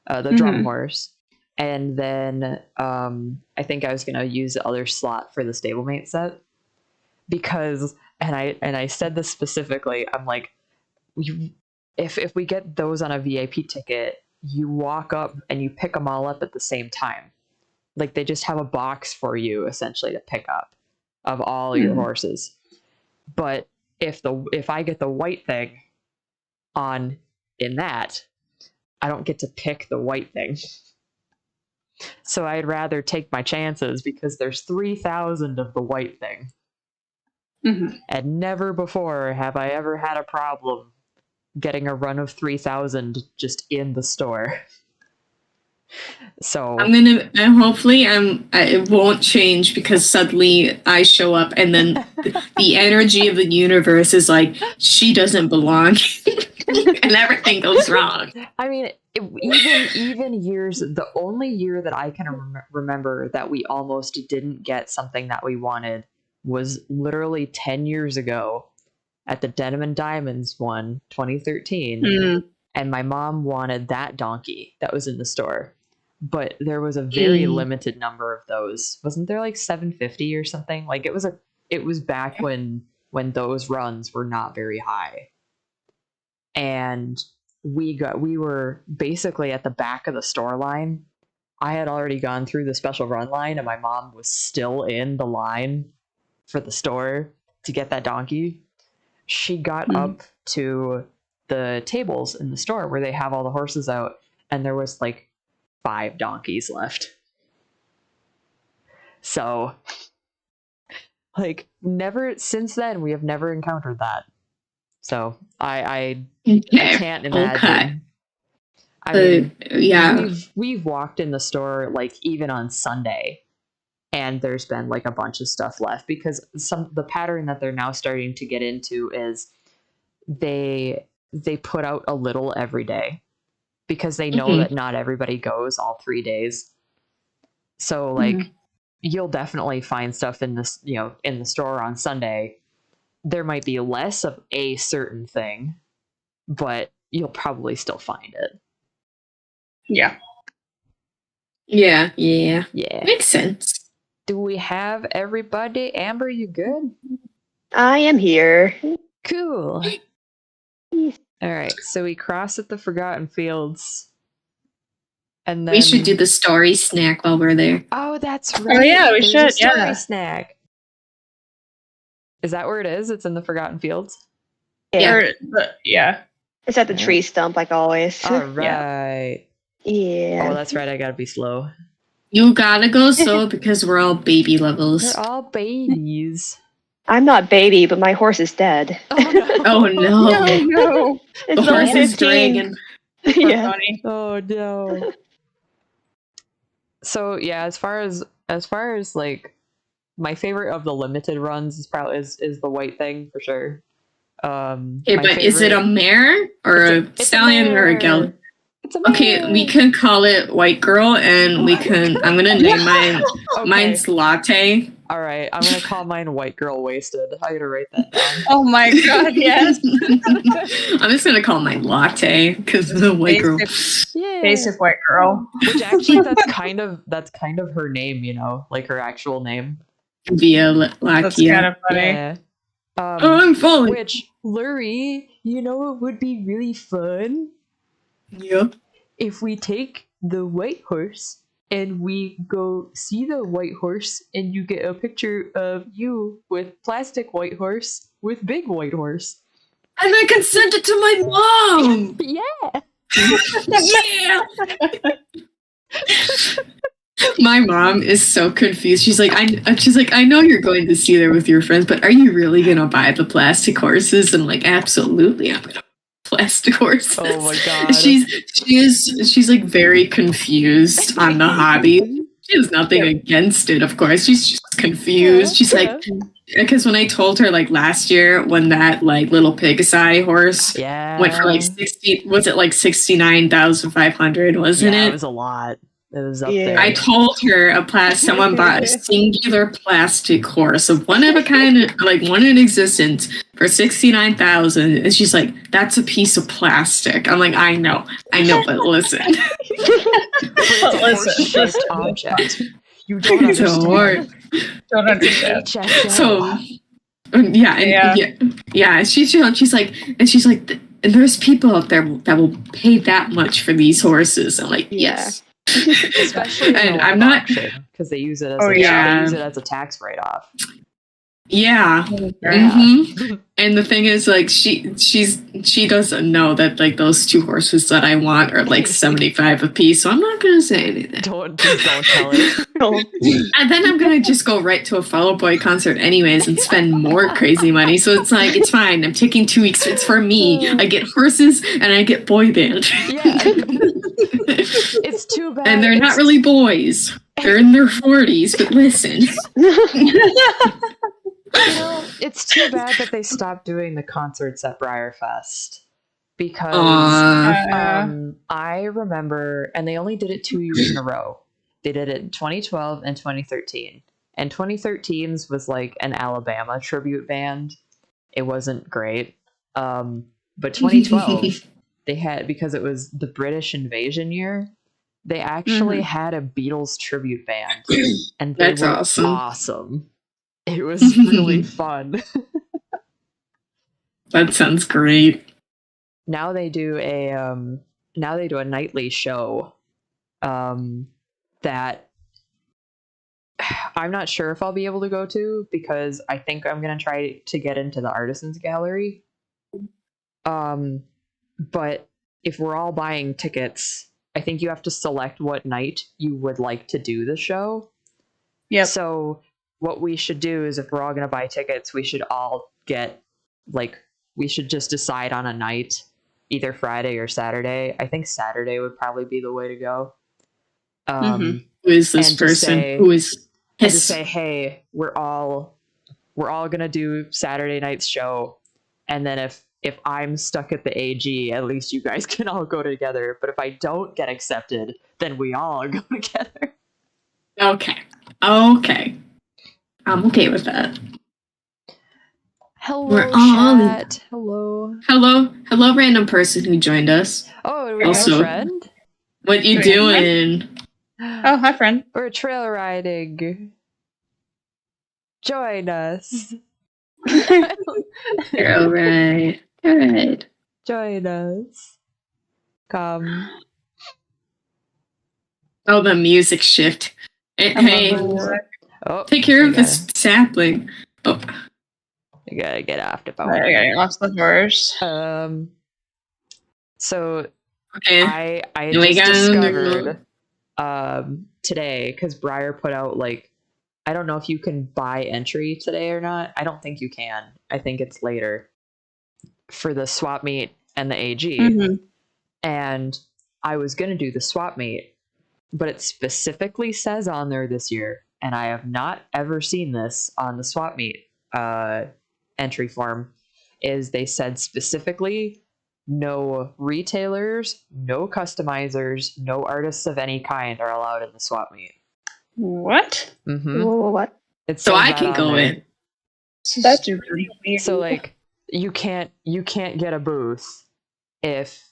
S1: the drum horse. And then I think I was going to use the other slot for the stablemate set, because, and I said this specifically, I'm like, if we get those on a VIP ticket, you walk up and you pick them all up at the same time. Like they just have a box for you essentially to pick up of all your horses. But if I get the white thing in that, I don't get to pick the white thing. So I'd rather take my chances, because there's 3,000 of the white thing. And never before have I ever had a problem getting a run of 3,000 just in the store. So
S3: hopefully it won't change, because suddenly I show up and then the energy of the universe is like, she doesn't belong. And everything goes wrong.
S1: I mean, even years, the only year that I can remember that we almost didn't get something that we wanted was literally 10 years ago at the Denim and Diamonds one, 2013. And my mom wanted that donkey that was in the store, but there was a very limited number of those. Wasn't there like 750 or something? Like it was back when those runs were not very high. And we were basically at the back of the store line. I had already gone through the special run line, and my mom was still in the line for the store to get that donkey. She got up to the tables in the store where they have all the horses out, and there was like 5 donkeys left. So like never since then, we have never encountered that. So I can't imagine. I mean, we've walked in the store like even on Sunday, and there's been like a bunch of stuff left, because the pattern that they're now starting to get into is they put out a little every day, because they know that not everybody goes all 3 days. So like you'll definitely find stuff in this, in the store on Sunday. There might be less of a certain thing, but you'll probably still find it.
S2: Yeah.
S3: Makes sense.
S1: Do we have everybody? Amber, you good?
S4: I am here.
S1: Cool. All right, so we cross at the Forgotten Fields, and then
S3: we should do the story snack while we're there.
S1: Oh, that's right.
S2: Oh yeah, we
S1: There's
S2: should.
S1: a story snack. Is that where it is? It's in the Forgotten Fields?
S4: Yeah.
S2: Yeah.
S4: It's at the tree stump, like always.
S1: All right.
S4: Yeah.
S1: Oh, that's right. I gotta be slow.
S3: You gotta go slow because we're all baby levels.
S1: They're all babies.
S4: I'm not baby, but my horse is dead.
S1: Oh no.
S3: Oh no.
S2: no.
S4: It's
S3: The
S4: only
S3: horse is
S4: 15.
S3: dragging.
S4: Yeah.
S2: Funny.
S1: Oh no. So yeah, as far as like my favorite of the limited runs is probably is the white thing for sure.
S3: Okay,
S1: My
S3: but is it a
S1: favorite-
S3: mare or
S1: It's
S3: a stallion or a
S1: mare.
S3: gal?
S1: It's a
S3: Okay, we
S1: mare.
S3: can call it White Girl, and we can. I'm gonna name mine.
S1: Okay.
S3: Mine's Latte.
S1: All right, I'm gonna call mine White Girl Wasted. I gotta write that down.
S2: Oh my god, yes.
S3: I'm just gonna call mine Latte because the White Girl.
S1: Yeah.
S2: Basic white girl.
S1: Which actually, that's kind of her name, you know, like her actual name.
S3: Via
S2: That's
S3: Lakia.
S2: kind of funny.
S1: Yeah.
S3: Oh, I'm falling.
S1: Which Lurie, you know, it would be really fun
S3: Yep.
S1: if we take the white horse and we go see the white horse and you get a picture of you with plastic white horse with big white horse.
S3: And I can send it to my mom.
S1: Yeah.
S3: Yeah. My mom is so confused. She's like, I know you're going to see there with your friends, but are you really gonna buy the plastic horses? And I'm like, absolutely, I'm gonna buy plastic horses.
S1: Oh my god.
S3: She's like very confused on the hobby. She has nothing against it, of course. She's just confused. She's like, because when I told her like last year when that like little Pegasi horse
S1: yeah.
S3: went for like 69,500, wasn't
S1: yeah,
S3: it?
S1: It was a lot. It was up
S4: Yeah.
S1: there.
S3: I told her someone bought a singular plastic horse, a one of a kind, like one in existence, for 69,000, and she's like, "That's a piece of plastic." I'm like, I know, but listen,
S1: It's a horse-shaped object. You don't
S3: It's a
S1: understand.
S3: horse.
S2: Don't understand.
S1: HSL.
S3: So yeah, and yeah. She's like, and there's people out there that will pay that much for these horses. I'm like,
S4: Yeah.
S3: yes.
S1: Especially in
S3: And
S1: the
S3: I'm
S1: live
S3: not-
S1: auction, because they use it as
S2: Oh,
S1: they
S3: yeah.
S1: use it as a tax write-off.
S3: Yeah.
S1: Yeah.
S3: hmm And the thing is, like, she doesn't know that like those two horses that I want are like 75 a piece, so I'm not gonna say anything.
S1: Please don't tell it.
S3: And then I'm gonna just go right to a Fall Out Boy concert anyways and spend more crazy money. So it's like, it's fine. I'm taking 2 weeks. It's for me. I get horses and I get boy band.
S1: Yeah. It's too bad.
S3: And they're not really boys. They're in their 40s, but listen.
S1: You know, it's too bad that they stopped doing the concerts at Briarfest. Because I remember, and they only did it 2 years in a row. They did it in 2012 and 2013. And 2013's was like an Alabama tribute band. It wasn't great. But 2012, they had, because it was the British invasion year, they actually had a Beatles tribute band. And they
S3: That's
S1: were
S3: awesome.
S1: It was really fun.
S3: That sounds great.
S1: Now they do a nightly show that I'm not sure if I'll be able to go to, because I think I'm gonna try to get into the Artisans Gallery. But if we're all buying tickets, I think you have to select what night you would like to do the show.
S2: Yep.
S1: So what we should do is, if we're all gonna buy tickets, we should all get, like, we should just decide on a night, either Friday or Saturday. I think Saturday would probably be the way to go.
S3: Who is this
S1: and to
S3: person?
S1: say-
S3: Who is
S1: And to say, hey, we're all gonna do Saturday night's show, and then if I'm stuck at the AG, at least you guys can all go together. But if I don't get accepted, then we all go together.
S3: Okay. I'm okay with that.
S1: Hello,
S3: We're all-
S1: chat. Hello.
S3: Hello, random person who joined us.
S1: Oh, we
S3: Also-
S1: have a friend.
S3: What you doing?
S2: Oh, hi, friend.
S1: We're trail riding. Join us.
S3: You're all right. All right.
S1: Join us. Come.
S3: Oh, the music shift. Hey,
S1: Oh,
S3: take care
S1: we
S3: of this sapling. Oh,
S1: You gotta get off the phone.
S2: I got lost the horse.
S1: So
S3: Okay.
S1: I
S3: We
S1: just
S3: gotta
S1: discovered today, because Briar put out, like, I don't know if you can buy entry today or not. I don't think you can. I think it's later for the swap meet and the AG.
S2: Mm-hmm.
S1: And I was going to do the swap meet, but it specifically says on there this year, and I have not ever seen this on the swap meet entry form, is they said specifically no retailers, no customizers, no artists of any kind are allowed in the swap meet.
S2: What?
S1: Mm-hmm.
S4: What?
S1: It
S3: So
S1: says
S3: I
S1: that
S3: can
S1: on
S3: go
S1: there.
S3: in.
S2: That's stupid.
S1: So like you can't get a booth if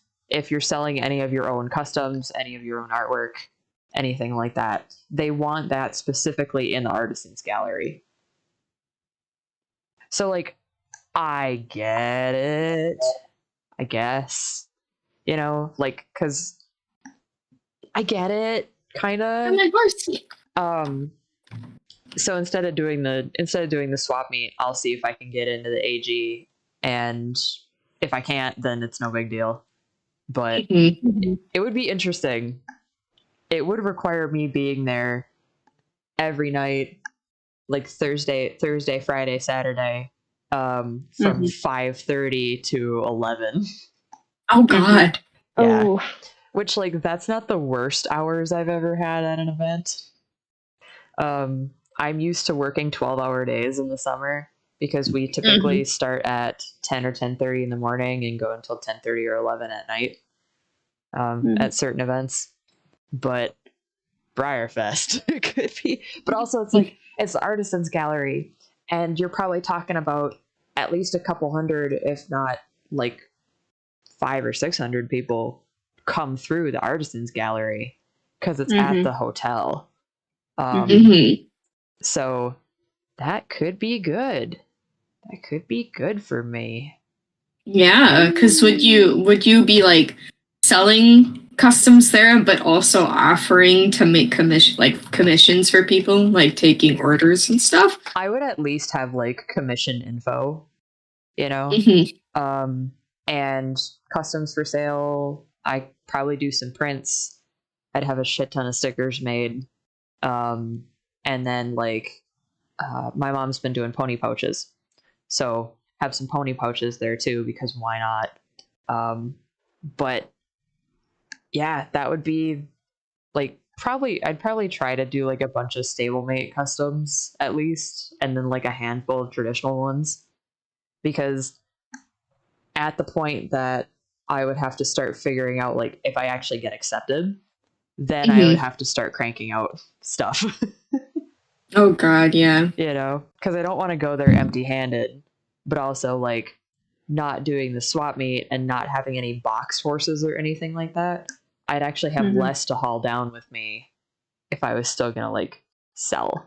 S1: you're selling any of your own customs, any of your own artwork, anything like that. They want that specifically in the artisans gallery. So like I get it, I guess. You know, like, cuz I get it kind of.
S3: I'm like, varsity.
S1: So instead of doing the swap meet, I'll see if I can get into the AG, and if I can't, then it's no big deal. But it would be interesting. It would require me being there every night, like Thursday, Friday, Saturday, from 5:30 to 11.
S3: Oh God.
S1: Yeah.
S4: Oh,
S1: Which, like, that's not the worst hours I've ever had at an event. I'm used to working 12-hour days in the summer, because we typically start at 10 or 10:30 in the morning and go until 10:30 or 11 at night at certain events. But Briarfest could be, but also it's like, it's the Artisans Gallery, and you're probably talking about at least a couple hundred, if not like 500 or 600 people come through the Artisans Gallery, because it's at the hotel. So that could be good. That could be good for me.
S3: Yeah, because would you be like selling customs there, but also offering to make commissions for people, like taking orders and stuff?
S1: I would at least have like commission info, you know, and customs for sale. I probably do some prints. I'd have a shit ton of stickers made, and then like my mom's been doing pony pouches, so have some pony pouches there too, because why not? But yeah, that would be like, I'd probably try to do like a bunch of stablemate customs at least, and then like a handful of traditional ones, because at the point that I would have to start figuring out, like, if I actually get accepted, then I would have to start cranking out stuff.
S3: Oh God, yeah.
S1: You know, because I don't want to go there empty-handed, but also like not doing the swap meet and not having any box horses or anything like that. I'd actually have less to haul down with me if I was still gonna like sell.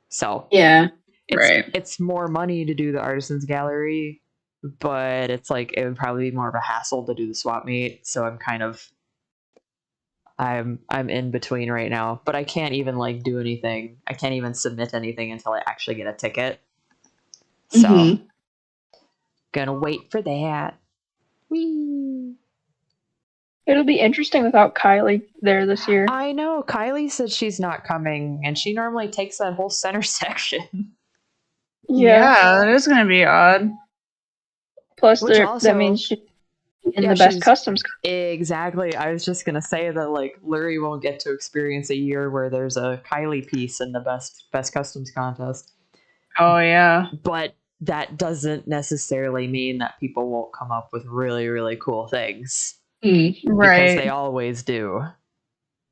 S1: So
S3: Yeah.
S1: it's more money to do the Artisans Gallery, but it's like it would probably be more of a hassle to do the swap meet. So I'm in between right now, but I can't even like do anything. I can't even submit anything until I actually get a ticket. So gonna wait for that. Whee!
S4: it'll be interesting without Kylie there this year.
S1: I know. Kylie said she's not coming, and she normally takes that whole center section.
S2: Yeah, that is going to be odd.
S4: Plus,
S1: Which also,
S4: that means she's in the best customs.
S1: Exactly. I was just gonna say that like Lurie won't get to experience a year where there's a Kylie piece in the best customs contest.
S2: Oh yeah.
S1: But that doesn't necessarily mean that people won't come up with really, really cool things.
S2: Right.
S1: Because they always do.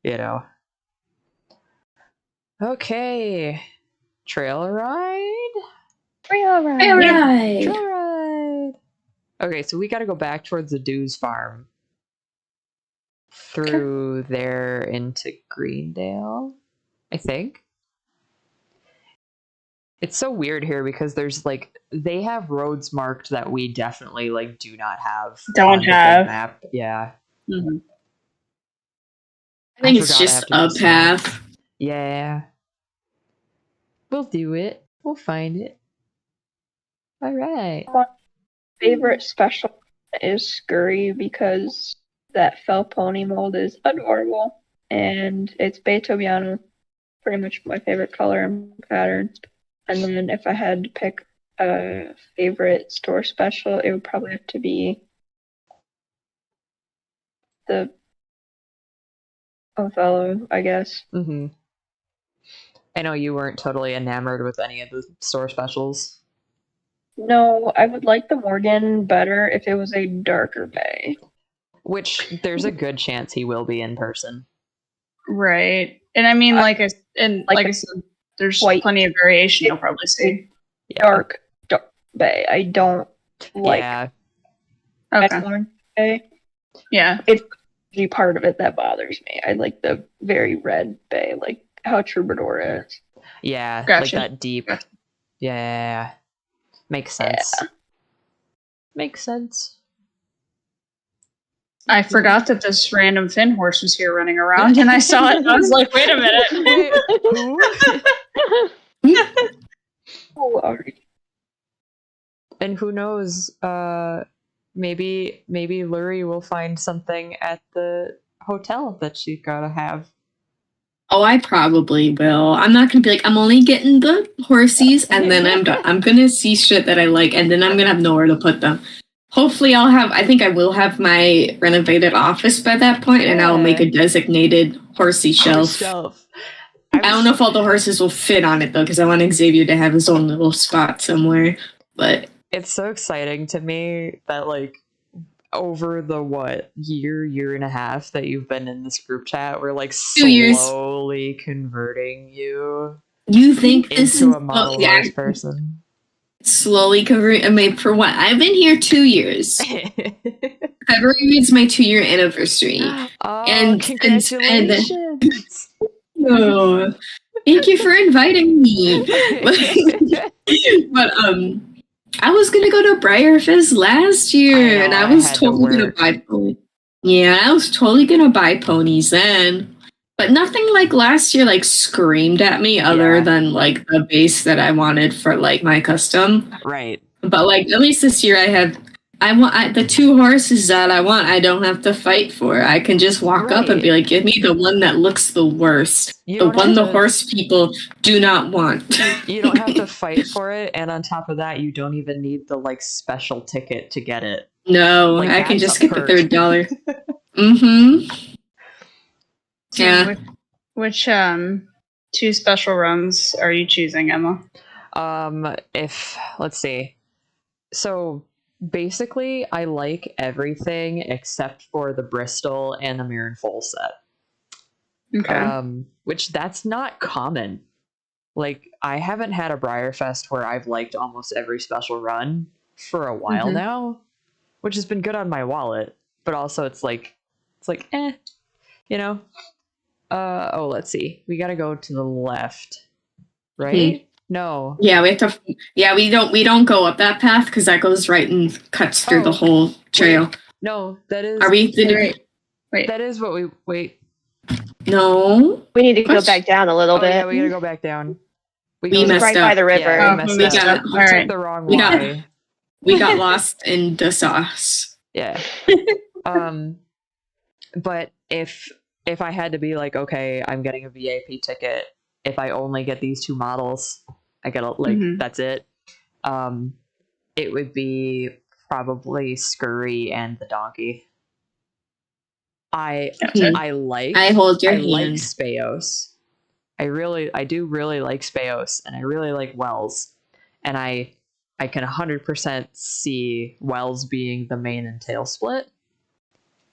S1: You know. Okay. Trail ride?
S4: Trail ride.
S1: Trail ride. Okay, so we gotta go back towards the Dews farm. Through there into Greendale, I think. It's so weird here because there's like, they have roads marked that we definitely like do not have.
S2: Don't have.
S1: Map. Yeah.
S3: I think it's just a path.
S1: Yeah. We'll do it. We'll find it. All right.
S4: Favorite special is Scurry because that fell pony mold is adorable, and it's Beethoviano, pretty much my favorite color and pattern. And then if I had to pick a favorite store special, it would probably have to be the Othello, I guess.
S1: Mm-hmm. I know you weren't totally enamored with any of the store specials.
S4: No, I would like the Morgan better if it was a darker bay.
S1: Which there's a good chance he will be in person.
S2: Right. And I mean, like I said, there's
S4: white-
S2: plenty of variation you'll probably see.
S4: Dark bay. I don't like
S1: Yeah.
S2: Okay.
S4: orange bay.
S2: Yeah.
S4: The part of it that bothers me. I like the very red bay, like how Troubadour is.
S1: Yeah.
S2: Gotcha.
S1: Like that deep.
S2: Gotcha.
S1: Yeah. Makes sense.
S4: Yeah.
S1: Makes sense.
S2: I forgot that this random Finn horse was here running around, and I saw it, and I was like, wait a minute.
S1: Who?
S4: Oh, alright.
S1: And who knows, maybe Lurie will find something at the hotel that she gotta have.
S3: Oh, I probably will. I'm not gonna be like, I'm only getting the horsies, and then I'm done. I'm gonna see shit that I like, and then I'm gonna have nowhere to put them. Hopefully, I think I will have my renovated office by that point, and I'll make a designated horsey shelf. I don't know if all the horses will fit on it, though, because I want Xavier to have his own little spot somewhere. But
S1: it's so exciting to me that, like, over the year and a half that you've been in this group chat, we're like
S3: 2 years.
S1: slowly converting you
S3: you think this
S1: into
S3: is
S1: a model horse person.
S3: slowly converting? I mean, for what? I've been here 2 years. February is my 2-year anniversary.
S1: Oh,
S3: And-
S1: congratulations!
S3: Oh, thank you for inviting me. But I was gonna go to Briarfest last year, and I was
S1: had to
S3: totally gonna
S1: work.
S3: buy ponies. Yeah, I was totally gonna buy ponies then, but nothing like last year like screamed at me other
S1: Yeah.
S3: than like the base that I wanted for like my custom.
S1: Right.
S3: But like at least this year I want the 2 horses that I want. I don't have to fight for. I can just walk up and be like, give me the one that looks the worst,
S1: You
S3: the
S1: don't
S3: one
S1: have
S3: the
S1: to-
S3: horse people do not want.
S1: You don't have to fight for it, and on top of that, you don't even need the like special ticket to get it.
S3: No,
S1: Like,
S3: I can
S1: that's
S3: just
S1: a
S3: get the
S1: perk.
S3: $3. Mm-hmm. Yeah.
S2: Which 2 special runs are you choosing, Emma?
S1: Let's see. So basically, I like everything except for the Bristol and the Mirren Foal set.
S2: Okay.
S1: Which that's not common. Like, I haven't had a Briarfest where I've liked almost every special run for a while
S2: Mhm.
S1: now, which has been good on my wallet, but also it's like you know. Let's see. We gotta go to the left, right? No.
S3: Yeah, we have to. Yeah, we don't go up that path because that goes right and cuts through
S1: Oh,
S3: the whole trail.
S1: No, that is.
S3: Are we?
S2: Wait.
S1: That is what we wait.
S3: No.
S4: We need to go
S3: What?
S4: back down a little
S1: Oh
S4: bit.
S1: yeah, we gotta go back down.
S3: We
S1: goes-
S3: messed
S4: right
S3: up.
S4: by the river.
S1: Yeah,
S2: Oh,
S1: we
S2: we
S1: messed
S2: got
S1: up.
S2: it.
S1: We
S2: All
S1: took
S2: right.
S1: the wrong
S3: We got-
S1: way.
S3: We got lost in the sauce.
S1: Yeah. But if I had to be like, okay, I'm getting a VIP ticket. If I only get these 2 models, I get
S2: Mhm.
S1: that's it. It would be probably Scurry and the donkey. I like
S3: I hold your
S1: I like
S3: hand.
S1: Speos. I do really like Speos, and I really like Wells, and I can 100% see Wells being the mane and tail split,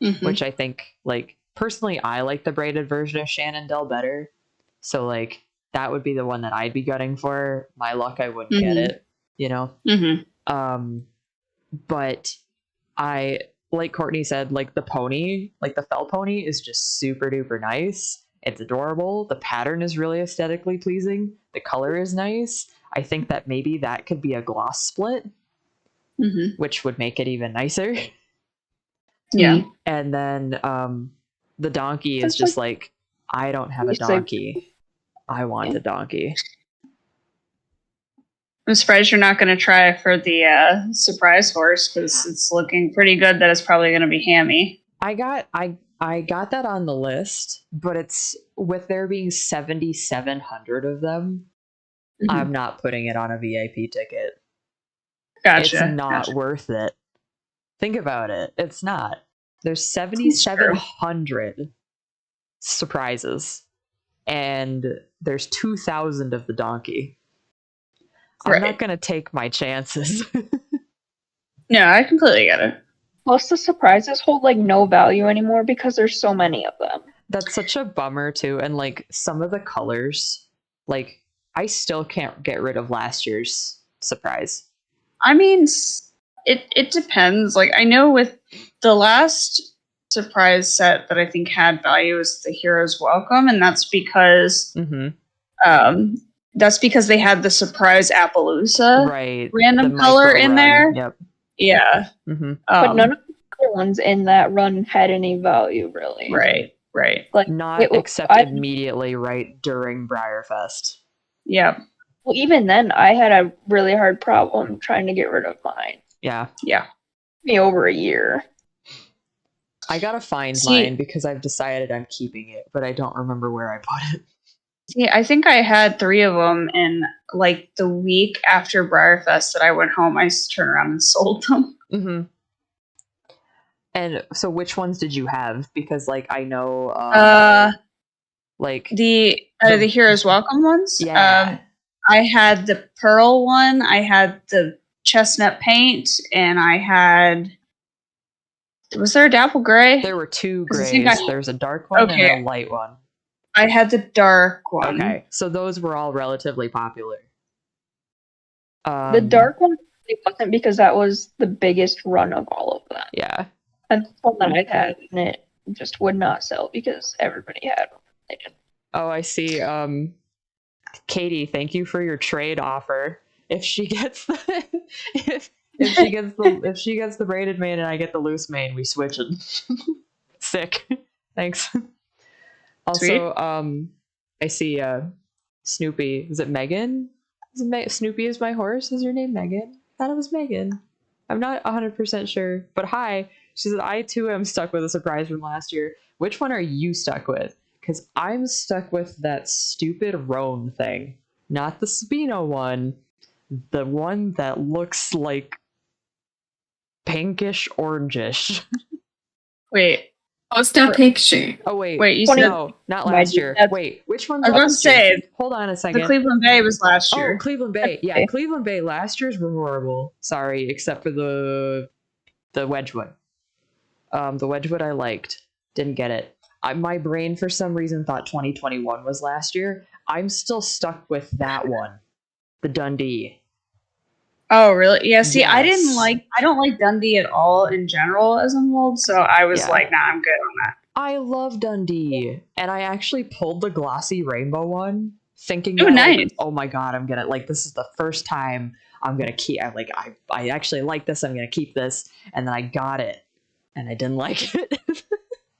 S2: Mhm.
S1: which I think, like, personally, I like the braided version of Shannondale better. So, like, that would be the one that I'd be gutting for. My luck, I wouldn't get
S2: Mhm.
S1: it, you know?
S2: Mhm.
S1: But I, like Courtney said, like the pony, like the fell pony is just super duper nice. It's adorable. The pattern is really aesthetically pleasing. The color is nice. I think that maybe that could be a gloss split,
S2: Mhm.
S1: which would make it even nicer.
S2: Yeah.
S1: And then the donkey is
S4: That's
S1: just like, I don't have a
S4: You say-
S1: donkey. I want a donkey.
S2: I'm surprised you're not going to try for the surprise horse because it's looking pretty good that it's probably going to be Hammy.
S1: I got that on the list, but it's with there being 7,700 of them.
S2: Mhm.
S1: I'm not putting it on a VIP ticket.
S2: Gotcha.
S1: It's not
S2: Gotcha.
S1: worth it. Think about it. It's not. There's 7,700 surprises, and there's 2,000 of the donkey. I'm
S2: Right.
S1: not gonna take my chances.
S2: No, I completely get it.
S4: Plus, the surprises hold like no value anymore because there's so many of them.
S1: That's such a bummer too. And like some of the colors, like I still can't get rid of last year's surprise.
S2: I mean, it depends. Like, I know with the last surprise set that I think had value is the Hero's Welcome, and that's because they had the surprise Appaloosa
S1: Right.
S2: random
S1: The
S2: color
S1: micro
S2: in
S1: run.
S2: there.
S1: Yep.
S2: Yeah.
S4: But none of the other ones in that run had any value, really.
S2: Right.
S4: Like,
S1: Not except immediately right during Briarfest.
S2: Yeah.
S4: Well, even then, I had a really hard problem trying to get rid of mine.
S1: Yeah.
S2: Yeah.
S4: Me over a year.
S1: I gotta find mine because I've decided I'm keeping it, but I don't remember where I put it.
S2: See, I think I had 3 of them, and like the week after Briarfest that I went home, I just turned around and sold them.
S1: Mm-hmm. And so, which ones did you have? Because, like, I know, like
S2: the Hero's Welcome ones.
S1: Yeah.
S2: I had the pearl one. I had the chestnut paint, and I had. Was there a dapple gray?
S1: There were 2
S2: 'Cause I
S1: grays.
S2: think
S1: There's a dark one and a light one.
S2: I had the dark one.
S1: Okay, so those were all relatively popular.
S4: The dark one it wasn't because that was the biggest run of all of them.
S1: Yeah.
S4: And the one that I had, and it just would not sell because everybody had one. They didn't.
S1: Oh, I see. Katie, thank you for your trade offer. If she gets the if she gets the braided mane and I get the loose mane, we switch it. Sick. Thanks. Also, I see Snoopy. Is it Megan? Snoopy is my horse. Is your name Megan? I thought it was Megan. I'm not 100% sure. But hi. She said, I too am stuck with a surprise from last year. Which one are you stuck with? Because I'm stuck with that stupid Roan thing. Not the Sabino one. The one that looks like pinkish orangish.
S2: Wait.
S3: Post a picture.
S1: Oh wait,
S2: you
S1: said
S2: said
S1: no, not last year. Wait, which one?
S2: I was going to say.
S1: Hold on a second.
S2: The Cleveland Bay was last year.
S1: Oh, Cleveland Bay. Yeah, Cleveland Bay last year's were horrible. Sorry, except for the Wedgwood. The Wedgwood I liked. Didn't get it. My brain for some reason thought 2021 was last year. I'm still stuck with that one. The Dundee.
S2: Oh, really? Yeah, see,
S1: Yes.
S2: I don't like Dundee at all in general as a mold, so I was like, nah, I'm good on that.
S1: I love Dundee, and I actually pulled the glossy rainbow one, thinking,
S2: nice.
S1: Oh my god, I'm gonna this is the first time I'm gonna keep. I actually like this. I'm gonna keep this, and then I got it, and I didn't like it.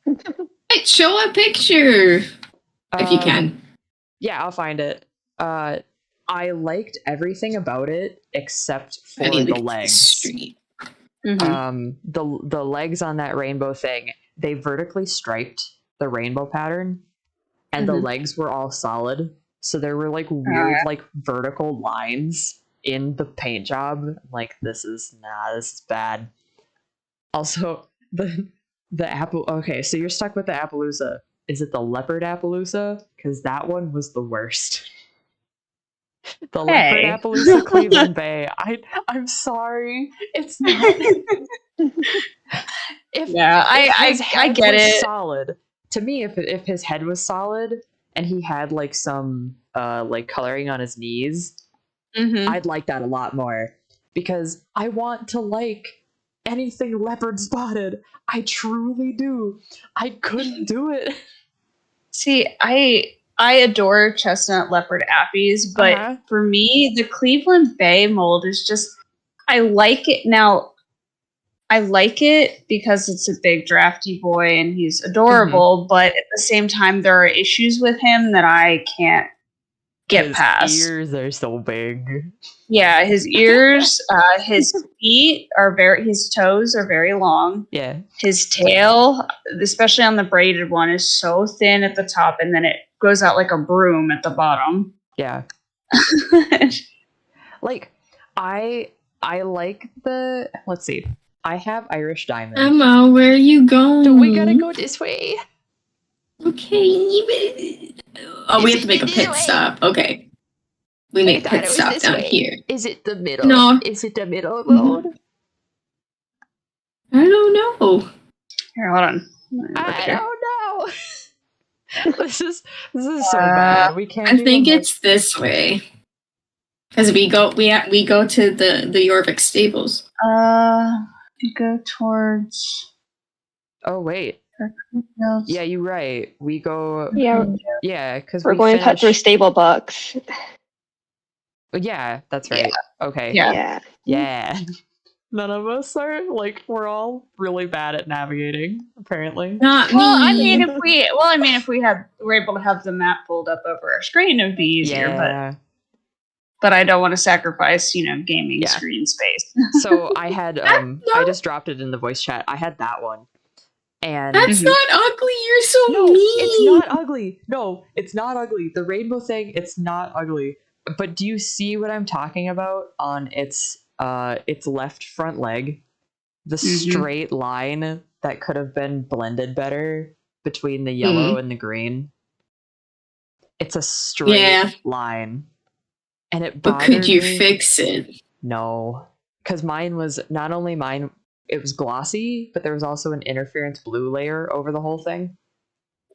S3: Hey, show a picture if you can.
S1: Yeah, I'll find it. I liked everything about it except for the legs.
S2: Mm-hmm.
S1: The legs on that rainbow thing, they vertically striped the rainbow pattern, and the legs were all solid. So there were like weird like vertical lines in the paint job. Like, this is bad. Also, the apple. Okay, so you're stuck with the Appaloosa. Is it the leopard Appaloosa? Because that one was the worst. The leopard Appaloosa Cleveland Bay. I'm sorry. It's not.
S2: I get it.
S1: Solid to me. If his head was solid and he had like some like coloring on his knees, I'd like that a lot more, because I want to like anything leopard spotted. I truly do. I couldn't do it.
S2: See, I adore chestnut leopard appies, but for me, the Cleveland Bay mold is just, I like it now. I like it because it's a big drafty boy and he's adorable, but at the same time, there are issues with him that I can't get
S1: His
S2: past.
S1: ears are so big.
S2: Yeah, his ears, his feet are his toes are very long.
S1: Yeah.
S2: His tail, especially on the braided one, is so thin at the top, and then it goes out like a broom at the bottom.
S1: Yeah. Like, I like the. Let's see. I have Irish Diamond.
S3: Emma, where are you going?
S1: So we gotta go this way.
S3: Okay. Oh, we have to make a pit stop. Okay. We make pit stop down here.
S1: Is it the middle?
S3: No.
S1: Is it the middle road?
S3: I don't know.
S2: Here, hold on.
S1: I don't know. This is so bad. We can't.
S3: I think it's this way. Because we go to the Jorvik stables.
S2: We go towards.
S1: Oh wait. Yeah, you're right. We go.
S4: Yeah,
S1: because
S4: we're going to cut through stable bucks.
S1: Yeah, that's right.
S2: Yeah.
S1: Okay.
S2: Yeah.
S1: None of us are like we're all really bad at navigating. Apparently.
S3: Not
S2: Well, I
S3: me.
S2: mean, if we're able to have the map pulled up over our screen, it would be easier.
S1: Yeah.
S2: But I don't want to sacrifice, gaming
S1: Yeah.
S2: screen space.
S1: So I had I just dropped it in the voice chat. I had that one. And
S3: That's not ugly. You're so
S1: no,
S3: mean.
S1: it's not ugly. No, it's not ugly. The rainbow thing, it's not ugly. But do you see what I'm talking about on its left front leg? The straight line that could have been blended better between the yellow and the green. It's a straight line. And it
S3: But
S1: bothered
S3: could you
S1: me.
S3: fix it?
S1: No. Because mine was not only mine, it was glossy, but there was also an interference blue layer over the whole thing.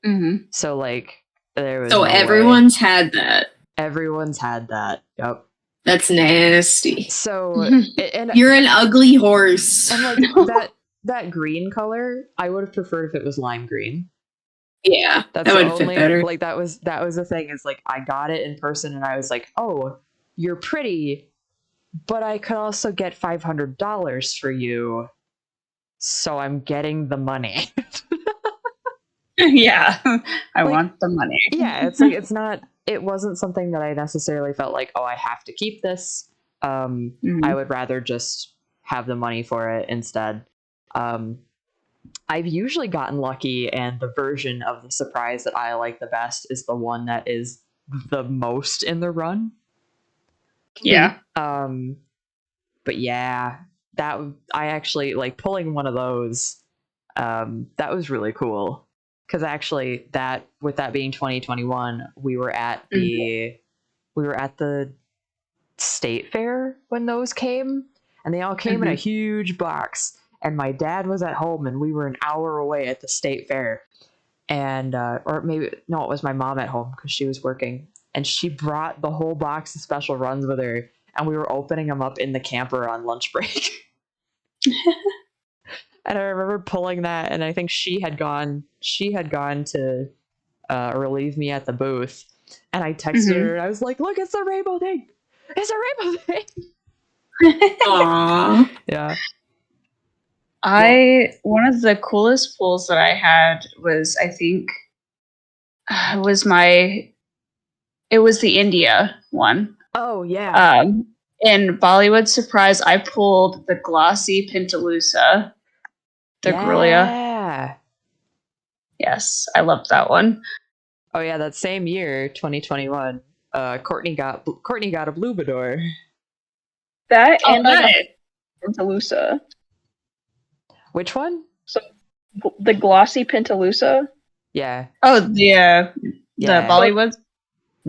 S2: Mm-hmm.
S1: So like there was
S3: So
S1: no way.
S3: everyone's had that.
S1: Everyone's had that. Yep.
S3: That's nasty.
S1: So and
S3: You're an ugly horse.
S1: and like that green color, I would have preferred if it was lime green.
S3: Yeah,
S1: That's
S3: that
S1: the
S3: would fit
S1: only,
S3: better.
S1: like that was the thing is like I got it in person and I was like, oh, you're pretty, but I could also get $500 for you. So I'm getting the money.
S2: Yeah, I
S1: Like,
S2: want the money.
S1: Yeah, it's like it wasn't something that I necessarily felt like, oh, I have to keep this. I would rather just have the money for it instead. I've usually gotten lucky, and the version of the surprise that I like the best is the one that is the most in the run.
S2: Yeah.
S1: But yeah, that I actually like pulling one of those. That was really cool. Because actually, with that being 2021, we were at the state fair when those came, and they all came in a huge box. And my dad was at home, and we were an hour away at the state fair, and or maybe no, it was my mom at home because she was working, and she brought the whole box of special runs with her, and we were opening them up in the camper on lunch break. And I remember pulling that, and I think she had gone to relieve me at the booth, and I texted her, and I was like, "Look, it's a rainbow thing! It's a rainbow thing!"
S3: Aww.
S1: Yeah.
S2: One of the coolest pulls that I had was, I think, it was the India one.
S1: Oh yeah.
S2: In Bollywood Surprise, I pulled the glossy Pintalusa. The Grilla.
S1: Yeah.
S2: Yes, I loved that one.
S1: Oh yeah, that same year, 2021. Courtney got a Blubador.
S4: That
S2: Oh,
S4: and
S2: nice.
S4: Pintalusa.
S1: Which one?
S4: So the glossy Pintalusa.
S1: Yeah.
S2: Oh, the Bollywood.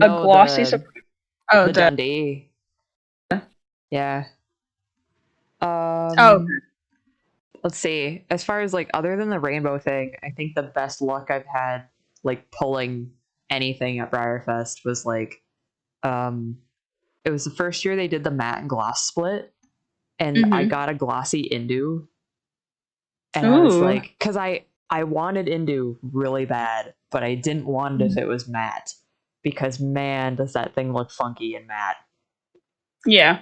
S4: A glossy.
S1: the Dundee. Yeah. Let's see. As far as like other than the rainbow thing, I think the best luck I've had like pulling anything at Briarfest was like it was the first year they did the matte and gloss split, and I got a glossy Indu. And I was like, because I wanted Indu really bad, but I didn't want it if it was matte, because man, does that thing look funky and matte.
S2: Yeah.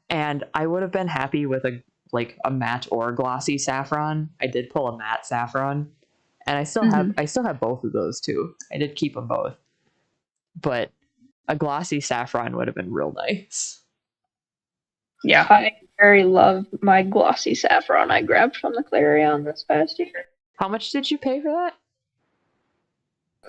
S1: And I would have been happy with a matte or glossy saffron. I did pull a matte saffron, and I still have both of those too. I did keep them both, but a glossy saffron would have been real nice.
S2: Yeah.
S4: I very love my glossy saffron I grabbed from the Clarion this past year.
S1: How much did you pay for that?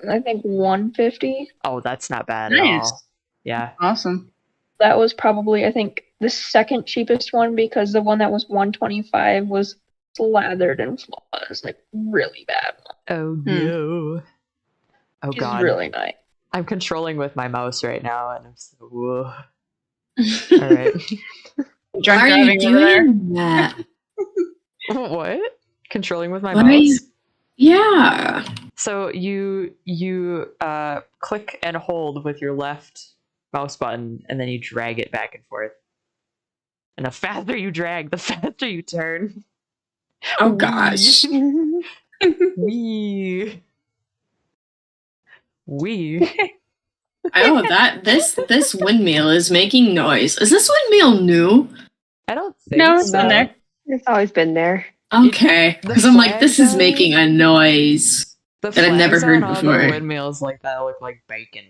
S4: I think $150.
S1: Oh, that's not bad at
S2: Nice.
S1: all. Yeah.
S2: Awesome.
S4: That was probably, I think, the second cheapest one because the one that was $125 was slathered in flaws, like really bad.
S1: Oh no. Oh
S4: It's
S1: god.
S4: really nice.
S1: I'm controlling with my mouse right now, and I'm so. Whoa. All right.
S2: Drunk
S3: Why are you
S2: driving over there.
S3: doing that?
S1: What? Controlling with my
S3: What are
S1: mouse.
S3: you- Yeah.
S1: So you click and hold with your left mouse button, and then you drag it back and forth. And the faster you drag, the faster you turn.
S3: Oh gosh.
S1: Wee. Wee.
S3: Oh, this windmill is making noise. Is this windmill new?
S1: I don't think
S2: No, it's
S1: so.
S2: in there.
S5: It's always been there.
S3: Okay,
S1: The
S3: because I'm like, this is
S1: flags
S3: making a noise.
S1: The
S3: that I've never
S1: flags
S3: heard
S1: on all
S3: before.
S1: The windmills like that look like bacon.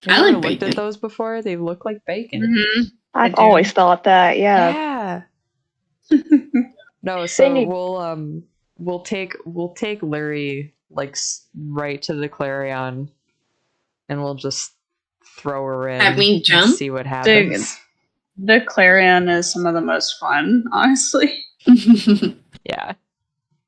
S3: I
S1: You
S3: like
S1: ever looked
S3: bacon.
S1: at those before? They look like bacon.
S2: Mm-hmm.
S5: I've
S2: do.
S5: always thought that, yeah.
S1: No, so
S4: need-
S1: we'll take Larry like right to the Clarion, and we'll just throw her in.
S3: Have me
S1: and
S3: jump?
S1: see what happens.
S2: The Clarion is some of the most fun, honestly.
S1: Yeah,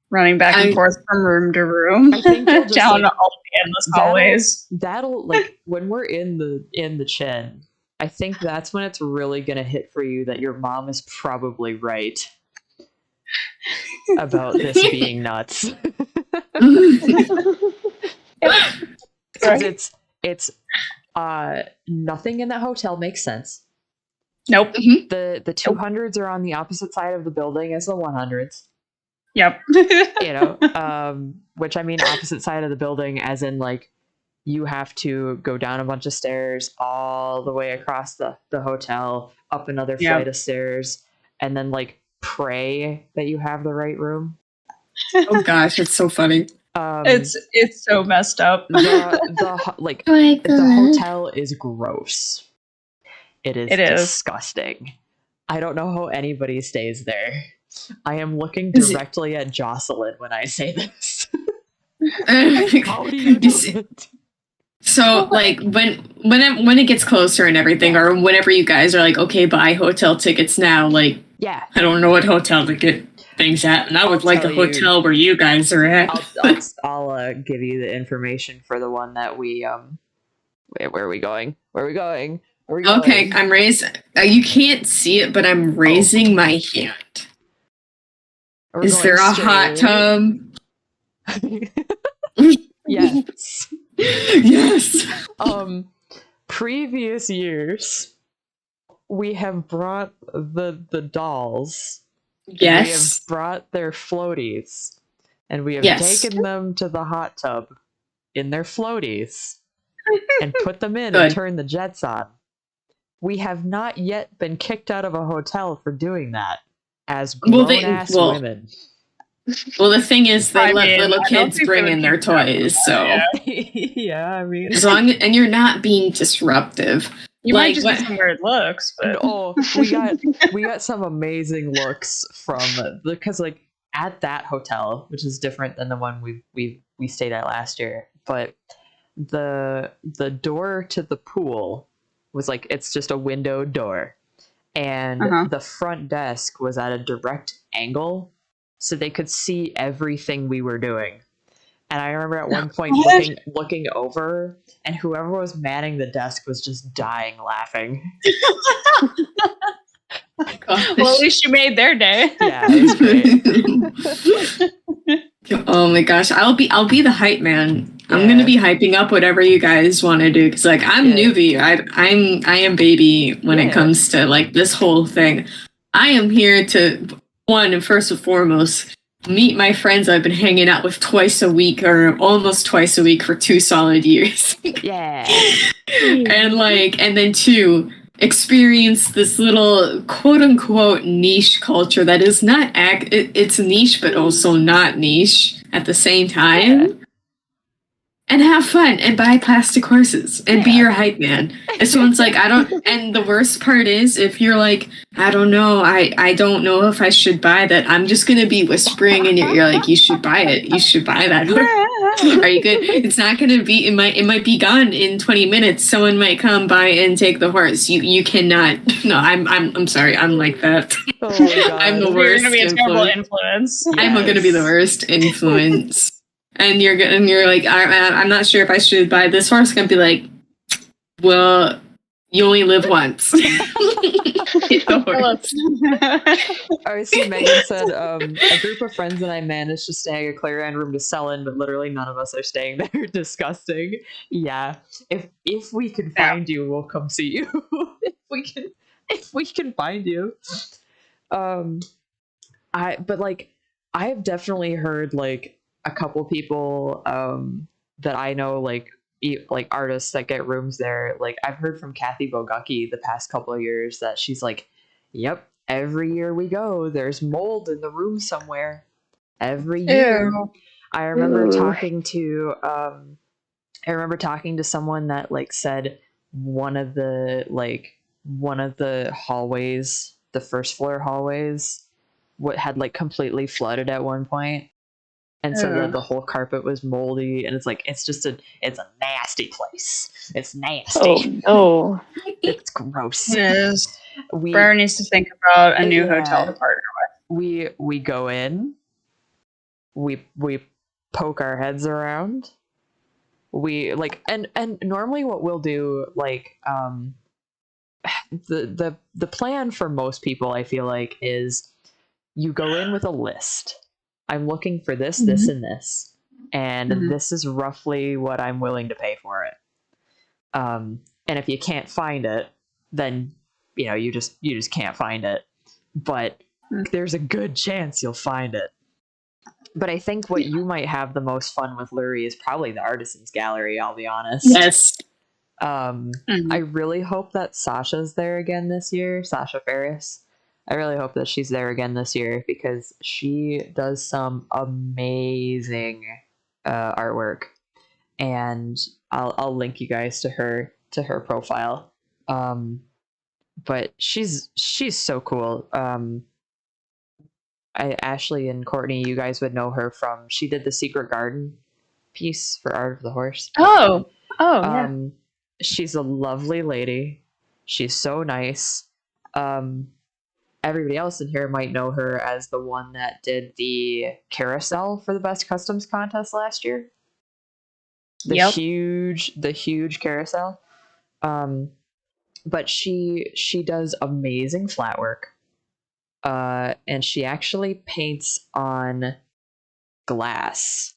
S2: Running back and
S3: I-
S2: forth from room to room,
S1: I think you'll just,
S2: down
S1: like,
S2: all the endless
S1: that'll-
S2: hallways.
S1: that'll like when we're in the chin. I think that's when it's really gonna hit for you that your mom is probably right about this being nuts. Because it's nothing in that hotel makes sense.
S2: Nope.
S1: The 200s are on the opposite side of the building as the 100s.
S2: Yep.
S1: You know, which I mean opposite side of the building as in like you have to go down a bunch of stairs all the way across the hotel, up another
S2: Yep.
S1: flight of stairs, and then like pray that you have the right room.
S3: Oh gosh, it's so funny.
S2: It's so messed up.
S1: The hotel is gross. It is
S2: It is.
S1: disgusting. I don't know how anybody stays there. I am looking
S3: Is it-
S1: directly at Jocelyn when I say this.
S3: How
S1: How do you do it?
S3: So, like, when it gets closer and everything, or whenever you guys are like, okay, buy hotel tickets now, like,
S1: Yeah,
S3: I don't know what hotel to get things at, and I would like the
S1: tell you.
S3: hotel where you guys are at.
S1: I'll give you the information for the one that we wait, where are we going? Where are we going? Where are we going?
S3: Okay, I'm raising. You can't see it, but I'm raising my hand.
S1: We're
S3: Is
S1: going
S3: there a hot
S1: straight.
S3: tub?
S1: Yes.
S3: Yes.
S1: Previous years we have brought the dolls. We have
S3: Yes.
S1: brought their floaties, and we have
S3: Yes.
S1: taken them to the hot tub in their floaties and put them in
S3: Good.
S1: and turned the jets on. We have not yet been kicked out of a hotel for doing that as
S3: Well,
S1: grown-ass
S3: well,
S1: women.
S3: Well, the thing is, they
S2: I
S3: let
S2: mean,
S3: little
S2: I don't
S3: kids
S2: think
S3: bring
S2: they
S3: in
S2: would
S3: their
S2: keep track of
S3: toys,
S2: that,
S3: so
S2: yeah.
S1: Yeah, I mean,
S3: as long and you're not being disruptive.
S2: You
S3: Like,
S2: might just
S3: what-
S2: get some weird looks, but
S1: oh, we got some amazing looks from because like at that hotel, which is different than the one we stayed at last year, but the door to the pool was like it's just a window door, and
S2: Uh-huh.
S1: the front desk was at a direct angle, so they could see everything we were doing. And I remember at one point looking over, and whoever was manning the desk was just dying laughing.
S2: well, at least you made their day.
S1: Yeah, it was great.
S3: Oh my gosh, I'll be the hype man. I'm
S1: Yeah.
S3: gonna be hyping up whatever you guys want to do because like I'm
S1: Yeah.
S3: newbie. I am baby when
S1: Yeah.
S3: it comes to like this whole thing. I am here to one and first and foremost meet my friends I've been hanging out with twice a week or almost twice a week for 2 solid years.
S1: Yeah.
S3: and then 2, experience this little quote unquote niche culture that is not it's niche but also not niche at the same time. and have fun and buy plastic horses and be your hype man. And someone's like, I don't, and the worst part is if you're like, I don't know, I don't know if I should buy that. I'm just going to be whispering in your ear like, you should buy it. You should buy that. Are you good? It's not going to be, it might be gone in 20 minutes. Someone might come by and take the horse. You cannot. No, I'm sorry. I'm like that.
S1: Oh my God.
S3: I'm the
S2: You're
S3: worst
S2: gonna be a terrible
S3: influence.
S2: influence.
S3: I'm going to be the worst influence. And you're like, I'm not sure if I should buy this horse. I'm going to be like, well, you only live once. The horse.
S1: I see Megan said, a group of friends and I managed to snag a Clarion room to sell in, but literally none of us are staying there. Disgusting. Yeah. If we can find you, we'll come see you. if we can find you. I have definitely heard like a couple people that I know, like artists that get rooms there. Like I've heard from Kathy Bogucki the past couple of years that she's like, yep, every year we go, there's mold in the room somewhere. Every year.
S2: Ew.
S1: I remember talking to someone that like said one of the hallways, the first floor hallways, had like completely flooded at one point. And so that the whole carpet was moldy, and it's like it's a nasty place. It's nasty.
S5: Oh,
S1: It's gross.
S2: It is. Briar needs to think about a new hotel to partner with.
S1: We go in, we poke our heads around. We like and normally what we'll do, like the plan for most people, I feel like, is you go in with a list. I'm looking for this, this, and this. And this is roughly what I'm willing to pay for it. And if you can't find it, then you just can't find it. But there's a good chance you'll find it. But I think what you might have the most fun with, Lurie, is probably the Artisans Gallery, I'll be honest.
S3: Yes.
S1: I really hope that Sasha's there again this year, Sasha Ferris. I really hope that she's there again this year because she does some amazing artwork, and I'll link you guys to her profile. But she's so cool. Ashley and Courtney, you guys would know her from, she did the Secret Garden piece for Art of the Horse.
S2: Oh, yeah.
S1: She's a lovely lady. She's so nice. Everybody else in here might know her as the one that did the carousel for the best customs contest last year. The huge carousel. But she does amazing flat work. And she actually paints on glass.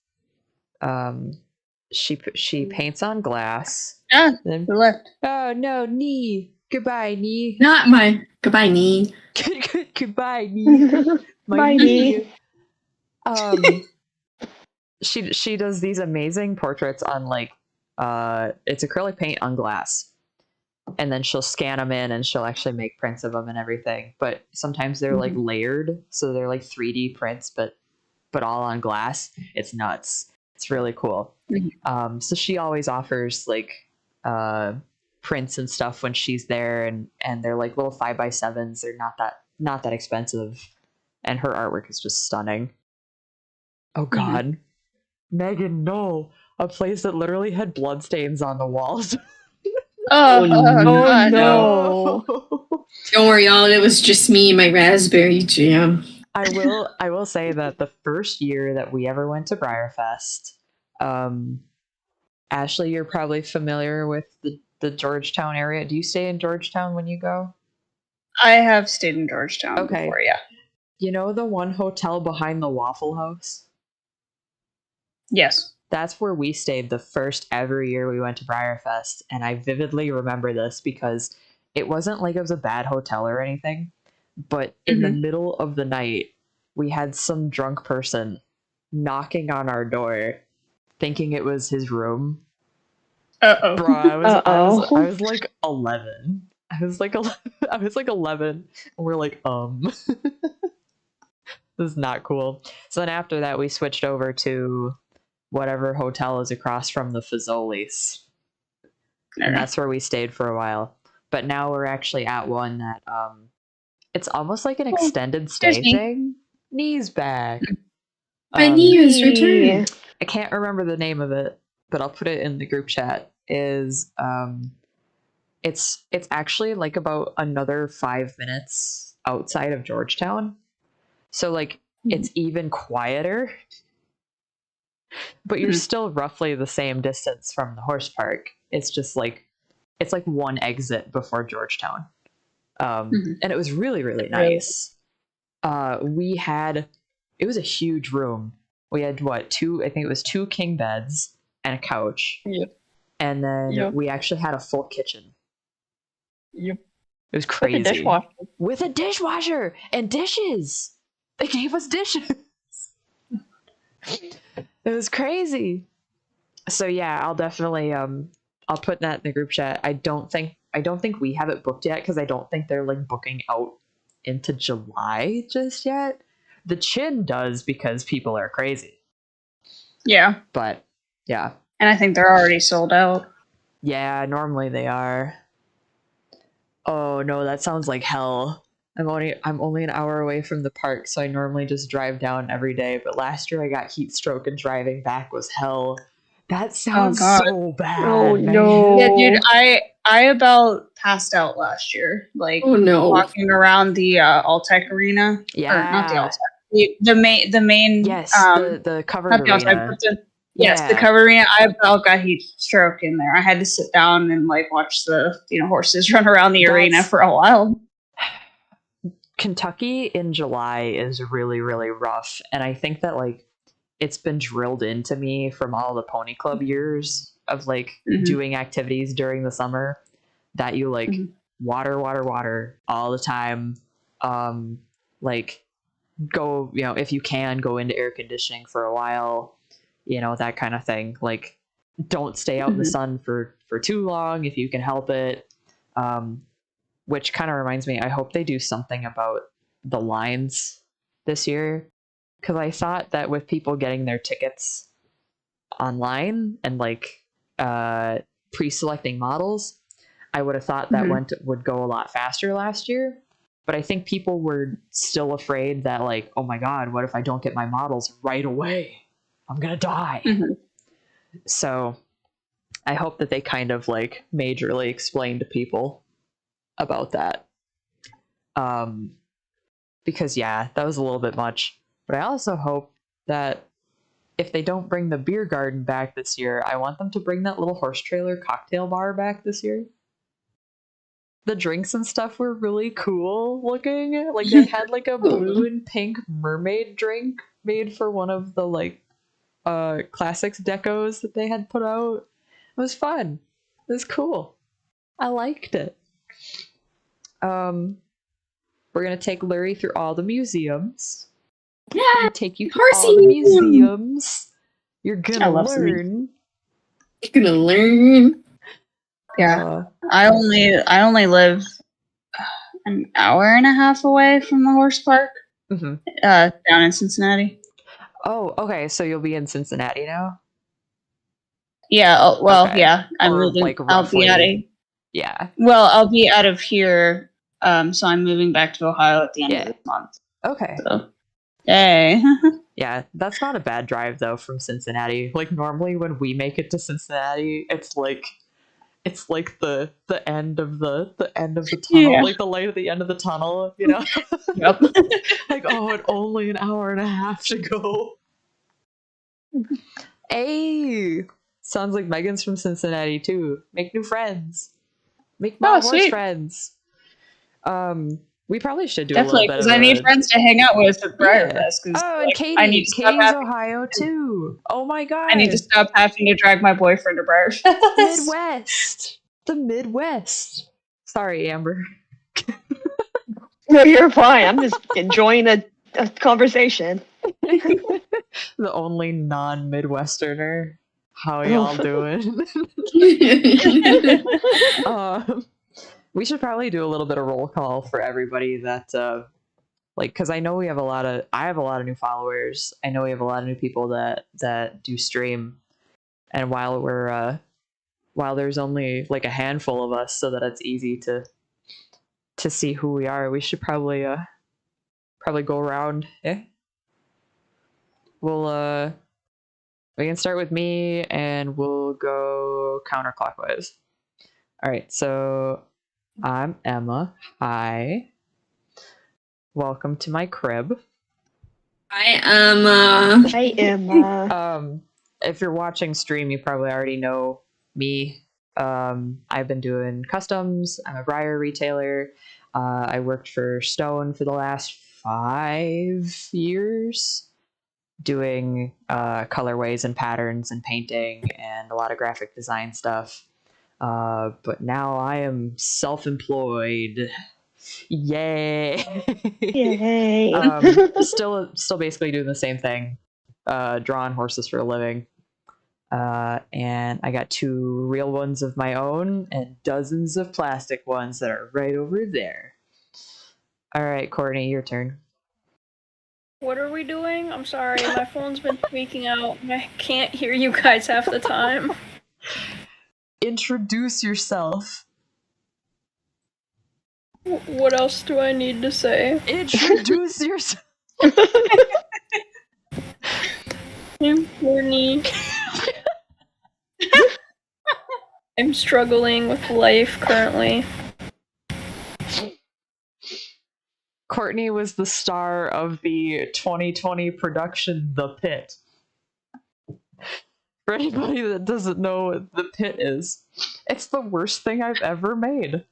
S1: She paints on glass.
S2: Then, who left?
S1: Oh no, knee. Goodbye, knee.
S3: Not my goodbye, knee.
S1: Goodbye, knee.
S5: My knee.
S1: She does these amazing portraits on like it's acrylic paint on glass, and then she'll scan them in and she'll actually make prints of them and everything. But sometimes they're like layered, so they're like 3D prints, but all on glass. It's nuts. It's really cool. So she always offers like prints and stuff when she's there, and they're like little 5x7s. They're not that expensive, and her artwork is just stunning. Oh God, Megan, no, a place that literally had bloodstains on the walls.
S2: Oh
S5: no.
S3: Don't worry, y'all. It was just me, my raspberry jam.
S1: I will say that the first year that we ever went to Briarfest, Ashley, you're probably familiar with the Georgetown area. Do you stay in Georgetown when you go?
S2: I have stayed in Georgetown before, yeah.
S1: You know the one hotel behind the Waffle House?
S2: Yes.
S1: That's where we stayed the first ever year we went to Briarfest, and I vividly remember this because it wasn't like it was a bad hotel or anything, but in the middle of the night, we had some drunk person knocking on our door, thinking it was his room.
S2: Uh-oh.
S1: Bro, I was like 11. I was like 11, and we're like, this is not cool. So then after that, we switched over to whatever hotel is across from the Fazoli's. And that's where we stayed for a while. But now we're actually at one that it's almost like an extended stay
S2: Disney.
S1: thing. Knee's back.
S3: My knee has returned.
S1: I can't remember the name of it, but I'll put it in the group chat. Is it's actually like about another 5 minutes outside of Georgetown. So like it's even quieter. But you're still roughly the same distance from the horse park. It's just like it's like one exit before Georgetown. And it was really, really nice. It was a huge room. We had I think it was 2 king beds and a couch.
S4: Yep.
S1: And then
S4: Yep.
S1: we actually had a full kitchen.
S4: Yep.
S1: It was
S4: With
S1: crazy.
S4: a dishwasher.
S1: With a dishwasher and dishes. They gave us dishes. It was crazy. So yeah, I'll definitely I'll put that in the group chat. I don't think we have it booked yet because I don't think they're like booking out into July just yet. The Chin does because people are crazy.
S2: Yeah.
S1: But yeah.
S2: And I think they're already sold out.
S1: Yeah, normally they are. Oh no, that sounds like hell. I'm only an hour away from the park, so I normally just drive down every day. But last year I got heat stroke and driving back was hell. That sounds
S2: God.
S1: so bad.
S4: Oh,
S1: man.
S4: no.
S2: Yeah, dude, I about passed out last year. Like
S3: Oh no.
S2: walking around the Alltech arena.
S1: Yeah.
S2: Or not the Alltech. The main
S1: Yes, the covered
S2: not the Alltech,
S1: arena.
S2: but yes, the
S1: Yeah.
S2: cover arena. I about got heat stroke in there. I had to sit down and like watch the horses run around the arena
S1: That's-
S2: for a while.
S1: Kentucky in July is really, really rough. And I think that like it's been drilled into me from all the pony club years of like doing activities during the summer that you like water all the time. Like go, if you can go into air conditioning for a while, that kind of thing. Like don't stay out in the sun for too long if you can help it. Which kind of reminds me, I hope they do something about the lines this year. Because I thought that with people getting their tickets online and like pre-selecting models, I would have thought that would go a lot faster last year. But I think people were still afraid that like, oh my God, what if I don't get my models right away? I'm going to die. So I hope that they kind of like majorly explain to people about that. Because yeah, that was a little bit much. But I also hope that if they don't bring the beer garden back this year, I want them to bring that little horse trailer cocktail bar back this year. The drinks and stuff were really cool looking. Like they had like a blue and pink mermaid drink made for one of the like classics decos that they had put out. It was fun. It was cool. I liked it. We're gonna take Lurie through all the museums.
S3: Yeah.
S1: Take you through all the museums. You're
S2: I
S1: gonna
S2: love
S1: learn.
S3: You're gonna learn.
S2: Yeah. I only live an hour and a half away from the horse park.
S1: Mhm.
S2: Down in Cincinnati.
S1: Oh, okay. So you'll be in Cincinnati now.
S2: Yeah. Well,
S1: Okay.
S2: yeah. I'm
S1: Or,
S2: moving.
S1: like,
S2: I'll be out of.
S1: roughly- Yeah.
S2: Well, I'll be out of here. So I'm moving back to Ohio at the end
S1: Yeah.
S2: of this month.
S1: Okay.
S2: So, yay.
S1: Yeah, that's not a bad drive though from Cincinnati. Like normally when we make it to Cincinnati, it's like the end of the end of the tunnel,
S2: Yeah.
S1: like the light at the end of the tunnel,
S2: Yep.
S1: Like, oh, it's only an hour and a half to go. Hey, sounds like Megan's from Cincinnati too. Make new friends. Make more horse
S2: sweet.
S1: friends. We probably should do
S2: Definitely,
S1: a little
S2: because
S1: bit
S2: I
S1: of
S2: need
S1: a-
S2: friends to hang out with at
S1: Yeah.
S2: Briarfest. 'Cause,
S1: Oh, and
S2: like,
S1: Katie.
S2: I need to stop
S1: Katie's
S2: having,
S1: Ohio too. Oh my god.
S2: I need to stop having to drag my boyfriend to Briarfest.
S1: Midwest. The Midwest. Sorry, Amber.
S5: No, you're fine. I'm just enjoying a conversation.
S1: The only non-Midwesterner. How y'all doing? We should probably do a little bit of roll call for everybody that like, because I know I have a lot of new followers. I know we have a lot of new people that do stream, and while there's only like a handful of us, so that it's easy to see who we are, we should probably go around. We can start with me, and we'll go counterclockwise. All right, so I'm Emma. Hi. Welcome to my crib.
S3: I am.
S5: Hi, Emma.
S1: If you're watching stream, you probably already know me. I've been doing customs. I'm a Briar retailer. I worked for Stone for the last 5 years, doing colorways and patterns and painting and a lot of graphic design stuff. But now I am self-employed. Yay!
S5: Yay!
S1: Still basically doing the same thing, drawing horses for a living. And I got 2 real ones of my own and dozens of plastic ones that are right over there. All right, Courtney, your turn.
S4: What are we doing? I'm sorry, my phone's been tweaking out. I can't hear you guys half the time.
S1: Introduce yourself.
S4: What else do I need to say?
S1: Introduce yourself.
S4: I'm Courtney. I'm struggling with life currently.
S1: Courtney was the star of the 2020 production The Pit. For anybody that doesn't know what The Pit is, it's the worst thing I've ever made.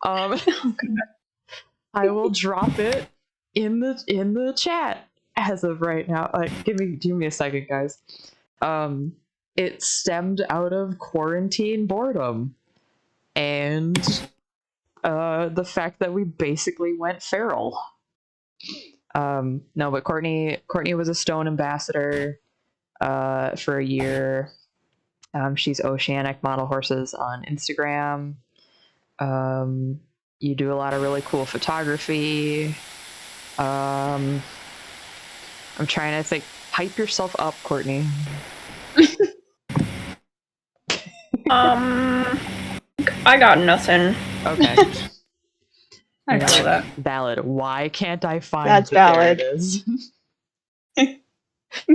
S1: I will drop it in the chat as of right now. Give me a second, guys. It stemmed out of quarantine boredom and the fact that we basically went feral. No, but Courtney was a Stone ambassador for a year. She's Oceanic Model Horses on Instagram. You do a lot of really cool photography. I'm trying to think. Hype yourself up, Courtney.
S4: I got nothing.
S1: Okay.
S2: I feel that.
S1: Valid. Why can't I find
S5: That's
S1: the, there
S5: valid.
S1: it is. I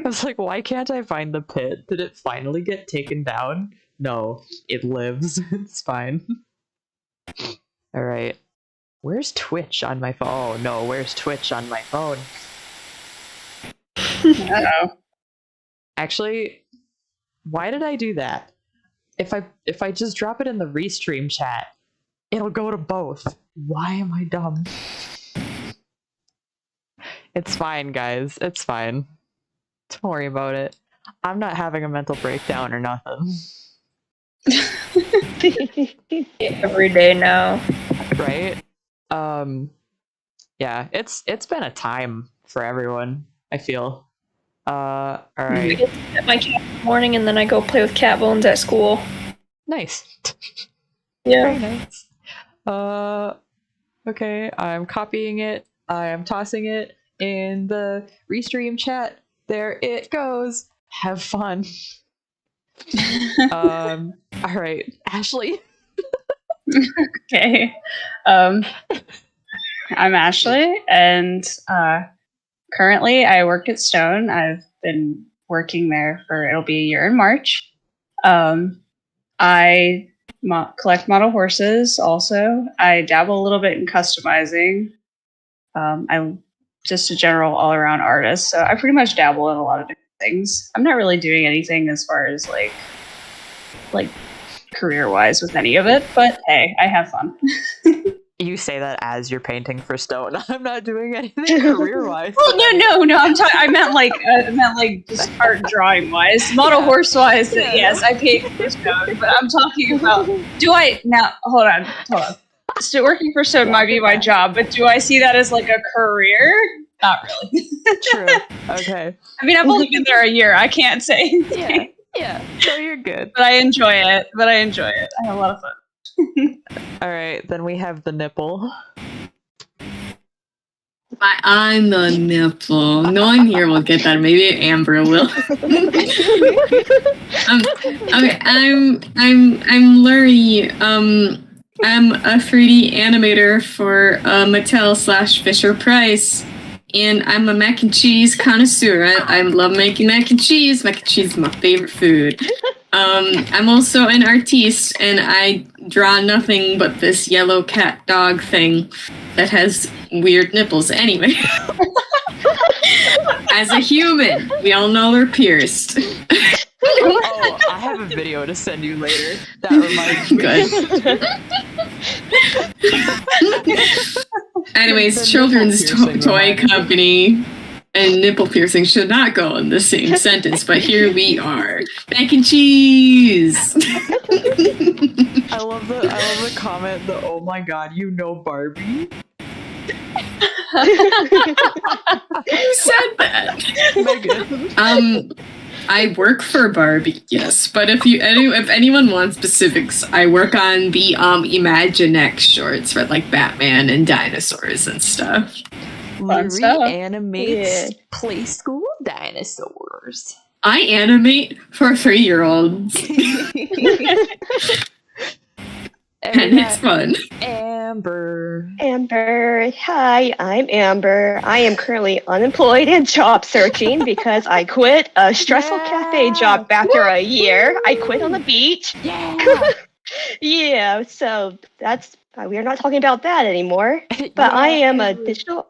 S1: was like, why can't I find the pit? Did it finally get taken down? No, it lives. It's fine. All right. Where's Twitch on my phone? Oh no, where's Twitch on my phone?
S2: Uh-oh.
S1: Actually, why did I do that? If I just drop it in the restream chat, it'll go to both. Why am I dumb? It's fine, guys. It's fine. Don't worry about it. I'm not having a mental breakdown or nothing.
S4: Every day now.
S1: Right? Yeah, it's been a time for everyone, I feel. All
S4: I
S1: right.
S4: get to pet my cat in the morning and then I go play with cat bones at school.
S1: Nice.
S4: Yeah.
S1: Very nice. Okay, I'm copying it. I am tossing it in the restream chat. There it goes. Have fun. All right, Ashley.
S2: Okay. I'm Ashley, and currently I work at Stone. I've been working there it'll be a year in March. I collect model horses also. I dabble a little bit in customizing. I'm just a general all-around artist, so I pretty much dabble in a lot of different things. I'm not really doing anything as far as like career-wise with any of it, but hey, I have fun.
S1: You say that as you're painting for Stone. I'm not doing anything career-wise.
S2: Well, no. I meant like just art drawing wise, model horse wise.
S1: Yeah.
S2: Yes, I paid for Stone, but I'm talking about. Do I now? Hold on. So working for Stone might be my job, but do I see that as like a career? Not really.
S1: True. Okay.
S2: I mean, I've only been there a year. I can't say. anything,
S1: Yeah. So you're good.
S2: but I enjoy it. I have a lot of fun.
S1: All right, then we have the nipple.
S3: I'm the nipple. No one here will get that. Maybe Amber will. Okay, I'm Lurie. I'm a 3D animator for Mattel / Fisher Price, and I'm a mac and cheese connoisseur. I love making mac and cheese. Mac and cheese is my favorite food. I'm also an artiste, and I draw nothing but this yellow cat dog thing that has weird nipples. Anyway, as a human, we all know they're pierced.
S1: Oh, I have a video to send you later. That reminds me.
S3: Good. Anyways,
S1: The
S3: children's
S1: nipple piercing
S3: toy
S1: reminds me.
S3: company and nipple piercing should not go in the same sentence, but here we are. Mac and cheese!
S1: I love the comment, the oh my god, you know Barbie?
S3: Who said that?
S1: Megan.
S3: I work for Barbie, yes, but if anyone wants specifics, I work on the Imaginext shorts for like Batman and dinosaurs and stuff.
S1: Lurie
S2: stuff.
S1: animates play school dinosaurs.
S3: I animate for 3-year-olds, and it's fun.
S1: Amber.
S5: Amber, hi, I'm Amber. I am currently unemployed and job searching because I quit a stressful cafe job after a year. I quit on the beach.
S1: Yeah.
S5: Yeah, so that's we are not talking about that anymore. But I am a digital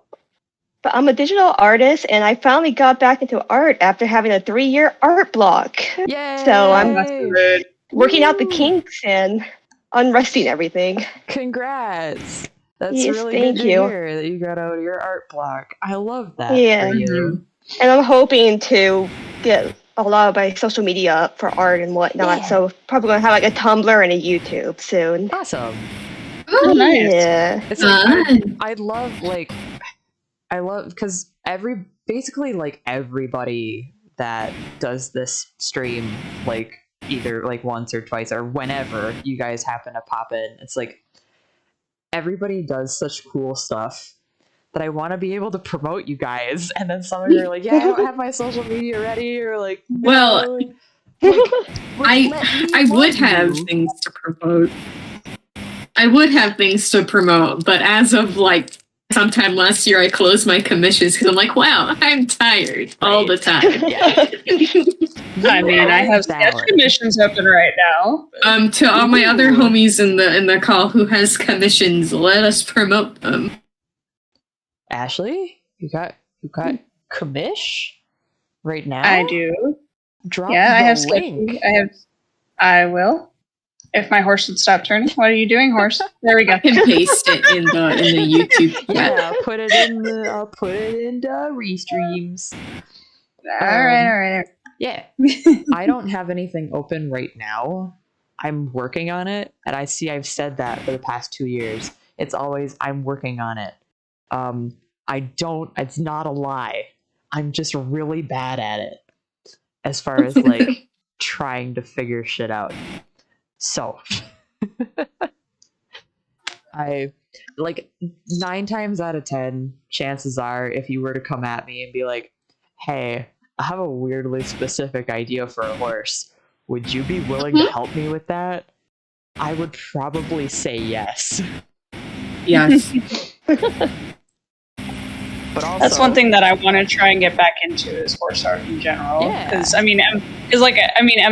S5: artist, and I finally got back into art after having a 3-year art block.
S1: Yay.
S5: So I'm
S2: Good.
S5: working out the kinks and unresting everything.
S1: Congrats. That's
S5: Yes,
S1: really
S5: thank
S1: good to
S5: you.
S1: hear that you got out of your art block. I love that
S5: Yeah.
S1: for you.
S5: And I'm hoping to get a lot of my social media up for art and whatnot.
S1: Yeah.
S5: So probably gonna have like a Tumblr and a YouTube soon.
S1: Awesome.
S2: Oh, nice.
S5: Yeah.
S1: It's like,
S3: Fun.
S1: I love because basically everybody that does this stream, like either like once or twice or whenever you guys happen to pop in, it's like everybody does such cool stuff that I want to be able to promote you guys, and then some of you are like, yeah, I don't have my social media ready, or like,
S3: Well,
S1: no.
S3: I would have things to promote. I would have things to promote, but as of like sometime last year, I closed my commissions because I'm like, wow, I'm tired all the time.
S2: I mean, I have sketch
S1: Valid.
S2: commissions open right now.
S3: To all my other homies in the call who has commissions, let us promote them.
S1: Ashley, you got commish right now.
S2: I do.
S1: Drop
S2: Yeah, I
S1: the
S2: have sketch.
S1: link.
S2: I will. If my horse would stop turning. What are you doing, horse? There we go.
S3: I can paste it in the YouTube.
S1: Yeah, I'll put it in the restreams.
S2: All right.
S1: Yeah. I don't have anything open right now. I'm working on it, and I've said that for the past 2 years. It's always I'm working on it. It's not a lie. I'm just really bad at it as far as like trying to figure shit out. So I like 9 times out of 10, chances are if you were to come at me and be like, hey, I have a weirdly specific idea for a horse. Would you be willing to help me with that? I would probably say yes.
S3: Yes.
S1: But also,
S2: That's one thing that I want to try and get back into is horse art in general.
S1: Yeah.
S2: Because Emma,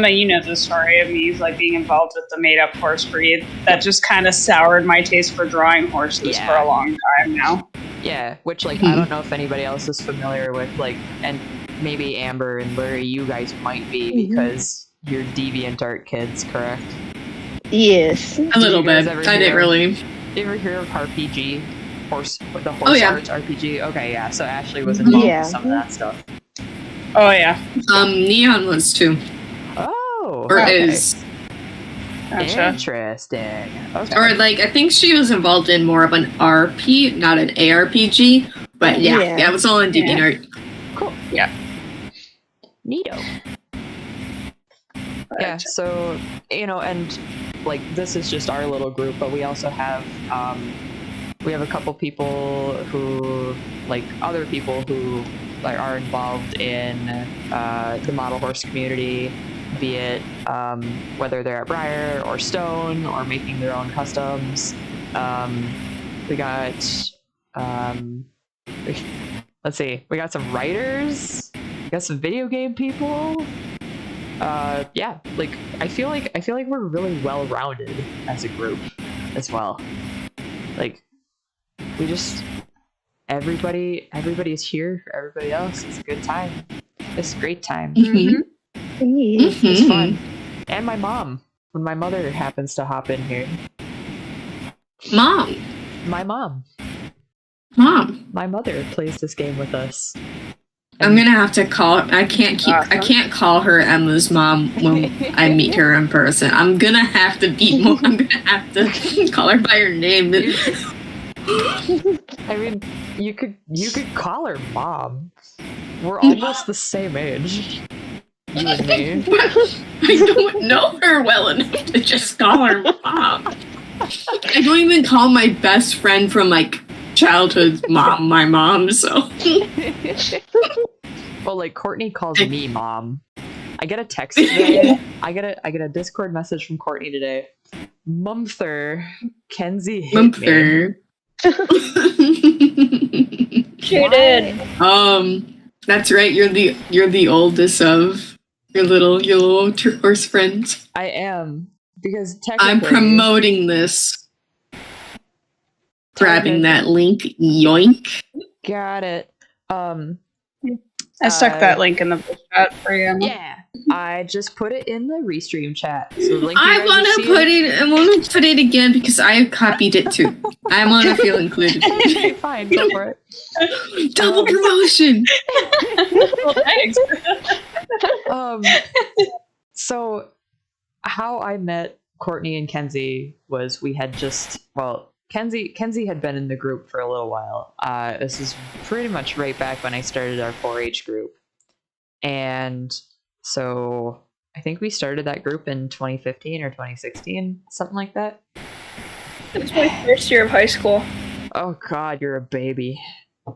S2: you know the story of me like being involved with the made-up horse breed. That just kind of soured my taste for drawing horses
S1: Yeah.
S2: for a long time now.
S1: Yeah, which like I don't know if anybody else is familiar with and maybe Amber and Larry, you guys might be because you're DeviantArt kids, correct?
S5: Yes.
S3: A little
S1: you guys
S3: bit.
S1: ever
S3: I didn't
S1: hear-
S3: really.
S1: You ever hear of RPG? The horse
S3: yeah.
S1: arts RPG? Okay, yeah. So Ashley was involved
S5: Yeah.
S1: with some of that stuff.
S2: Oh yeah.
S3: Neon was too,
S1: Oh,
S3: or
S1: okay.
S3: is,
S2: Gotcha.
S1: Interesting. Okay.
S3: or like I think she was involved in more of an RP, not an ARPG. But yeah,
S5: Yeah.
S3: it was all in DeviantArt.
S1: Cool.
S2: Yeah.
S1: Neato. Yeah, so, and like this is just our little group, but we also have we have a couple people who, like other people who like are involved in the model horse community, be it whether they're at Briar or Stone or making their own customs. We got let's see, we got some writers, we got some video game people. Yeah, like I feel like we're really well rounded as a group as well. Like we just everybody's here for everybody else. It's a good time. It's a great time.
S3: Mhm.
S1: It's fun. And my mom, when my mother happens to hop in here.
S3: Mom.
S1: My mom. My mother plays this game with us.
S3: I'm gonna have to call. I can't call her Emma's mom when I meet her in person. I'm gonna have to I'm gonna have to call her by her name.
S1: I mean, you could call her mom. We're almost the same age. You and me.
S3: I don't know her well enough to just call her mom. I don't even call my best friend from like childhood mom my mom, so.
S1: Well, like Courtney calls me mom. I get a text today. I get a Discord message from Courtney today. Mumther, Kenzie hit me.
S4: She did.
S3: That's right. You're the oldest of your little horse friends.
S1: I am, because technically
S3: I'm promoting this. Grabbing that link, yoink.
S1: Got it.
S2: I stuck that link in the chat for you.
S1: Yeah, I just put it in the Restream chat. So the link
S3: I want to put it again because I copied it too. I want to feel included.
S1: Okay, fine, go for it.
S3: Double promotion.
S2: Well, thanks.
S1: So how I met Courtney and Kenzie was Kenzie had been in the group for a little while. This is pretty much right back when I started our 4-H group. And so I think we started that group in 2015 or 2016, something like that.
S4: It was my first year of high school.
S1: Oh God, you're a baby.
S4: It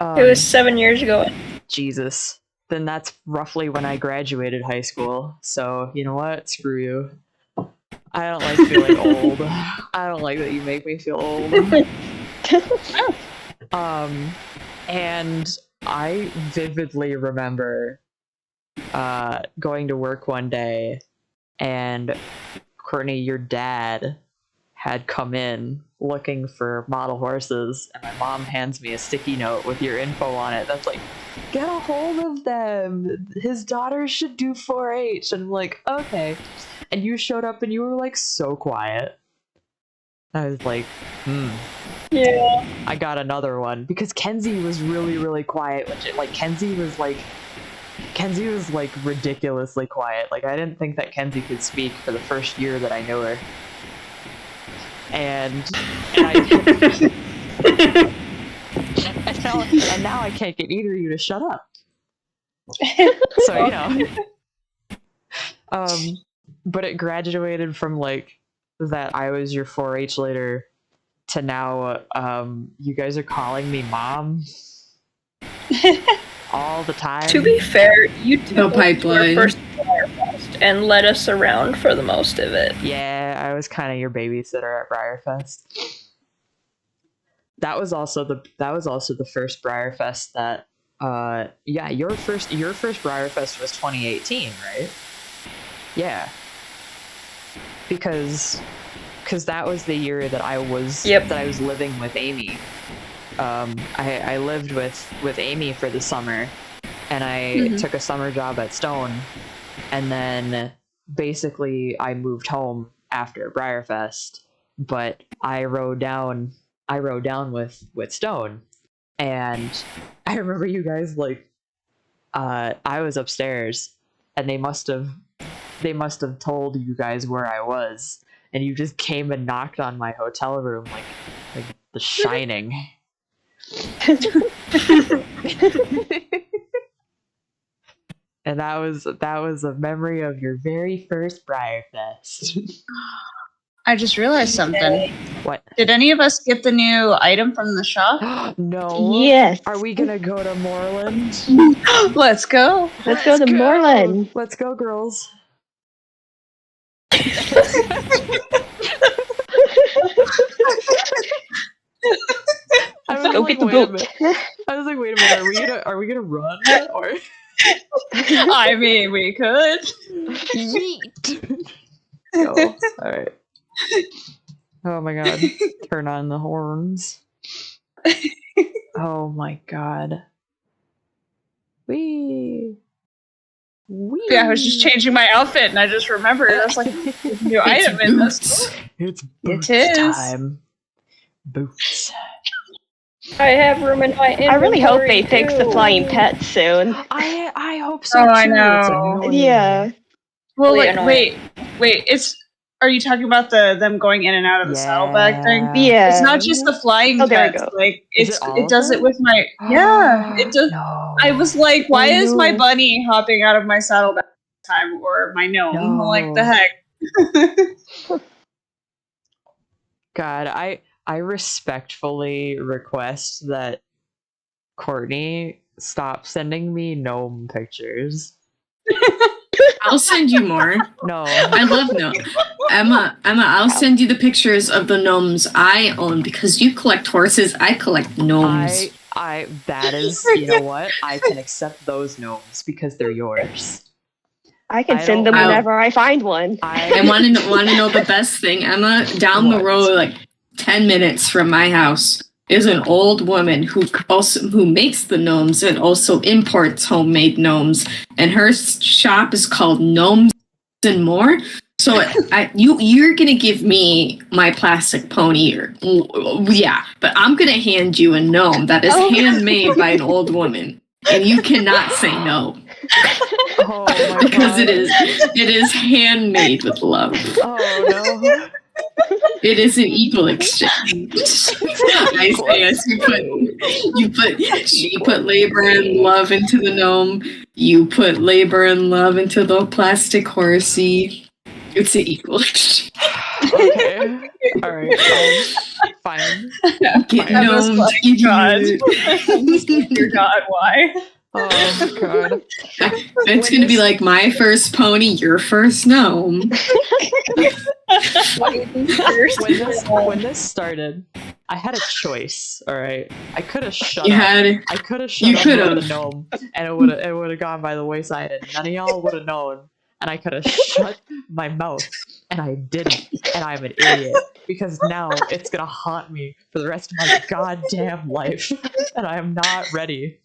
S4: was 7 years ago.
S1: Jesus. Then that's roughly when I graduated high school. So you know what? Screw you. I don't like feeling old. I don't like that you make me feel old. And I vividly remember going to work one day, and Courtney, your dad, had come in looking for model horses, and my mom hands me a sticky note with your info on it that's like, get a hold of them, his daughter should do 4-H. And I'm like, okay. And you showed up and you were like so quiet. I was like,
S4: Yeah.
S1: I got another one, because Kenzie was really, really quiet. Kenzie was like ridiculously quiet. Like, I didn't think that Kenzie could speak for the first year that I knew her. And now I can't get either of you to shut up. So, you know. But it graduated from like that I was your 4-H leader to now you guys are calling me mom all the time.
S4: To be fair, you took
S3: pipeline.
S4: our first Briarfest and led us around for the most of it.
S1: Yeah, I was kind of your babysitter at Briarfest. That was also the first Briarfest that your first Briarfest was 2018, right? Yeah. Because that was the year that I was living with Amy. I lived with Amy for the summer, and I took a summer job at Stone, and then basically I moved home after Briarfest. But I rode down with Stone, and I remember you guys I was upstairs, and they must have told you guys where I was, and you just came and knocked on my hotel room like The Shining. And that was a memory of your very first Briarfest.
S2: I just realized something.
S1: What?
S2: Did any of us get the new item from the shop?
S1: No.
S5: Yes.
S1: Are we gonna go to Moreland?
S2: Let's go.
S5: Let's go to Moreland.
S1: Let's go, girls.
S5: Let's go get the
S1: wait a
S5: boot.
S1: minute. I was like, wait a minute, are we gonna run? Or
S2: I mean, we could.
S1: yeet? Go. Alright. Oh my god. Turn on the horns. Oh my god. Wee. Wee.
S2: Yeah, I was just changing my outfit and I just remembered. I was like, new item in this.
S1: It's boots
S2: is.
S1: time. Boots.
S4: I have room in my inventory.
S5: I really hope they fix the
S4: too.
S5: flying pets soon.
S1: I hope so
S2: Oh,
S1: too.
S2: I
S1: It's
S2: know.
S1: annoying.
S5: Yeah.
S2: Well,
S4: Really
S2: like,
S4: annoying.
S2: wait. Are you talking about them going in and out of the saddlebag thing?
S5: Yeah.
S2: It's not just the flying
S5: Oh, there we
S2: pets.
S5: go.
S2: Like
S1: Is
S2: it's
S1: it all
S2: it
S1: of
S2: does
S1: them?
S2: it with my yeah. It does.
S1: No.
S2: I was like, why
S5: Oh,
S2: is my
S5: no.
S2: bunny hopping out of my saddlebag time or my gnome?
S1: No.
S2: Like the heck.
S1: God, I respectfully request that Courtney stop sending me gnome pictures.
S3: I'll send you more.
S1: No.
S3: I love gnomes. Emma, I'll send you the pictures of the gnomes I own because you collect horses. I collect gnomes.
S1: That is, you know what? I can accept those gnomes because they're yours.
S5: I can
S1: I
S5: send them
S3: don't-
S5: whenever I find one.
S3: I want to know the best thing, Emma. Down the
S1: What?
S3: road, like 10 minutes from my house, is an old woman who makes the gnomes and also imports homemade gnomes, and her shop is called Gnomes and More. So you're gonna give me my plastic pony, yeah, but I'm gonna hand you a gnome that is handmade by an old woman, and you cannot say no
S1: Oh my
S3: because
S1: God.
S3: it is handmade with love.
S1: Oh no.
S3: It is an equal exchange. I say yes. You put labor and love into the gnome. You put labor and love into the plastic horsey. It's an equal exchange.
S1: Okay. All right. Fine.
S3: Get
S2: Emma's
S3: gnomed.
S2: like,
S3: You
S2: God.
S3: do it.
S2: Dear God, why?
S1: Oh god.
S3: It's gonna be like my first pony, your first gnome.
S1: When this started, I had a choice. All right. I could have shut
S3: You
S1: up.
S3: had
S1: I could have shut
S3: You
S1: up
S3: could've.
S1: about the gnome, and it would have gone by the wayside, and none of y'all would have known. And I could have shut my mouth, and I didn't. And I'm an idiot because now it's gonna haunt me for the rest of my goddamn life, and I am not ready.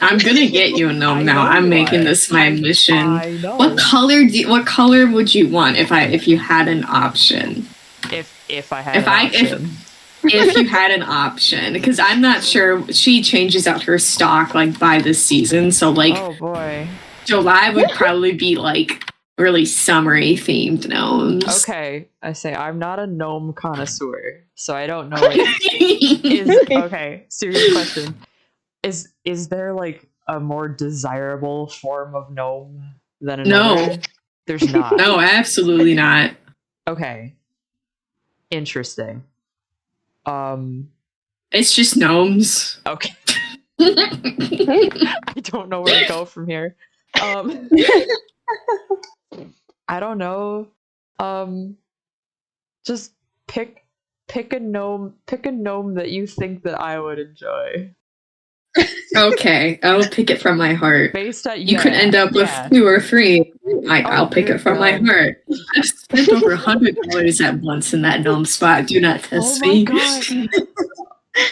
S3: I'm gonna get you a gnome
S1: I
S3: now.
S1: know
S3: I'm
S1: you
S3: making
S1: are.
S3: this my mission.
S1: I know.
S3: What color would you want if you had an option?
S1: If I had
S3: If
S1: an
S3: I- if-
S1: option.
S3: If you had an option, because I'm not sure, she changes out her stock like by the season. So like
S1: Oh boy.
S3: July would probably be like really summery themed gnomes.
S1: Okay, I say I'm not a gnome connoisseur, so I don't know. Is okay. Serious question: Is there like a more desirable form of gnome than another?
S3: No.
S1: There's not.
S3: No, absolutely not.
S1: Okay. Interesting.
S3: It's just gnomes.
S1: Okay. I don't know where to go from here. I don't know. Just pick a gnome that you think that I would enjoy.
S3: Okay, I will pick it from my heart.
S1: Based on
S3: You could end up with
S1: yeah.
S3: 2 or 3. I'll pick
S1: dear
S3: it from my
S1: God.
S3: heart. I've spent over $100 at once in that gnome spot. Do not test
S1: Oh my
S3: me.
S1: god.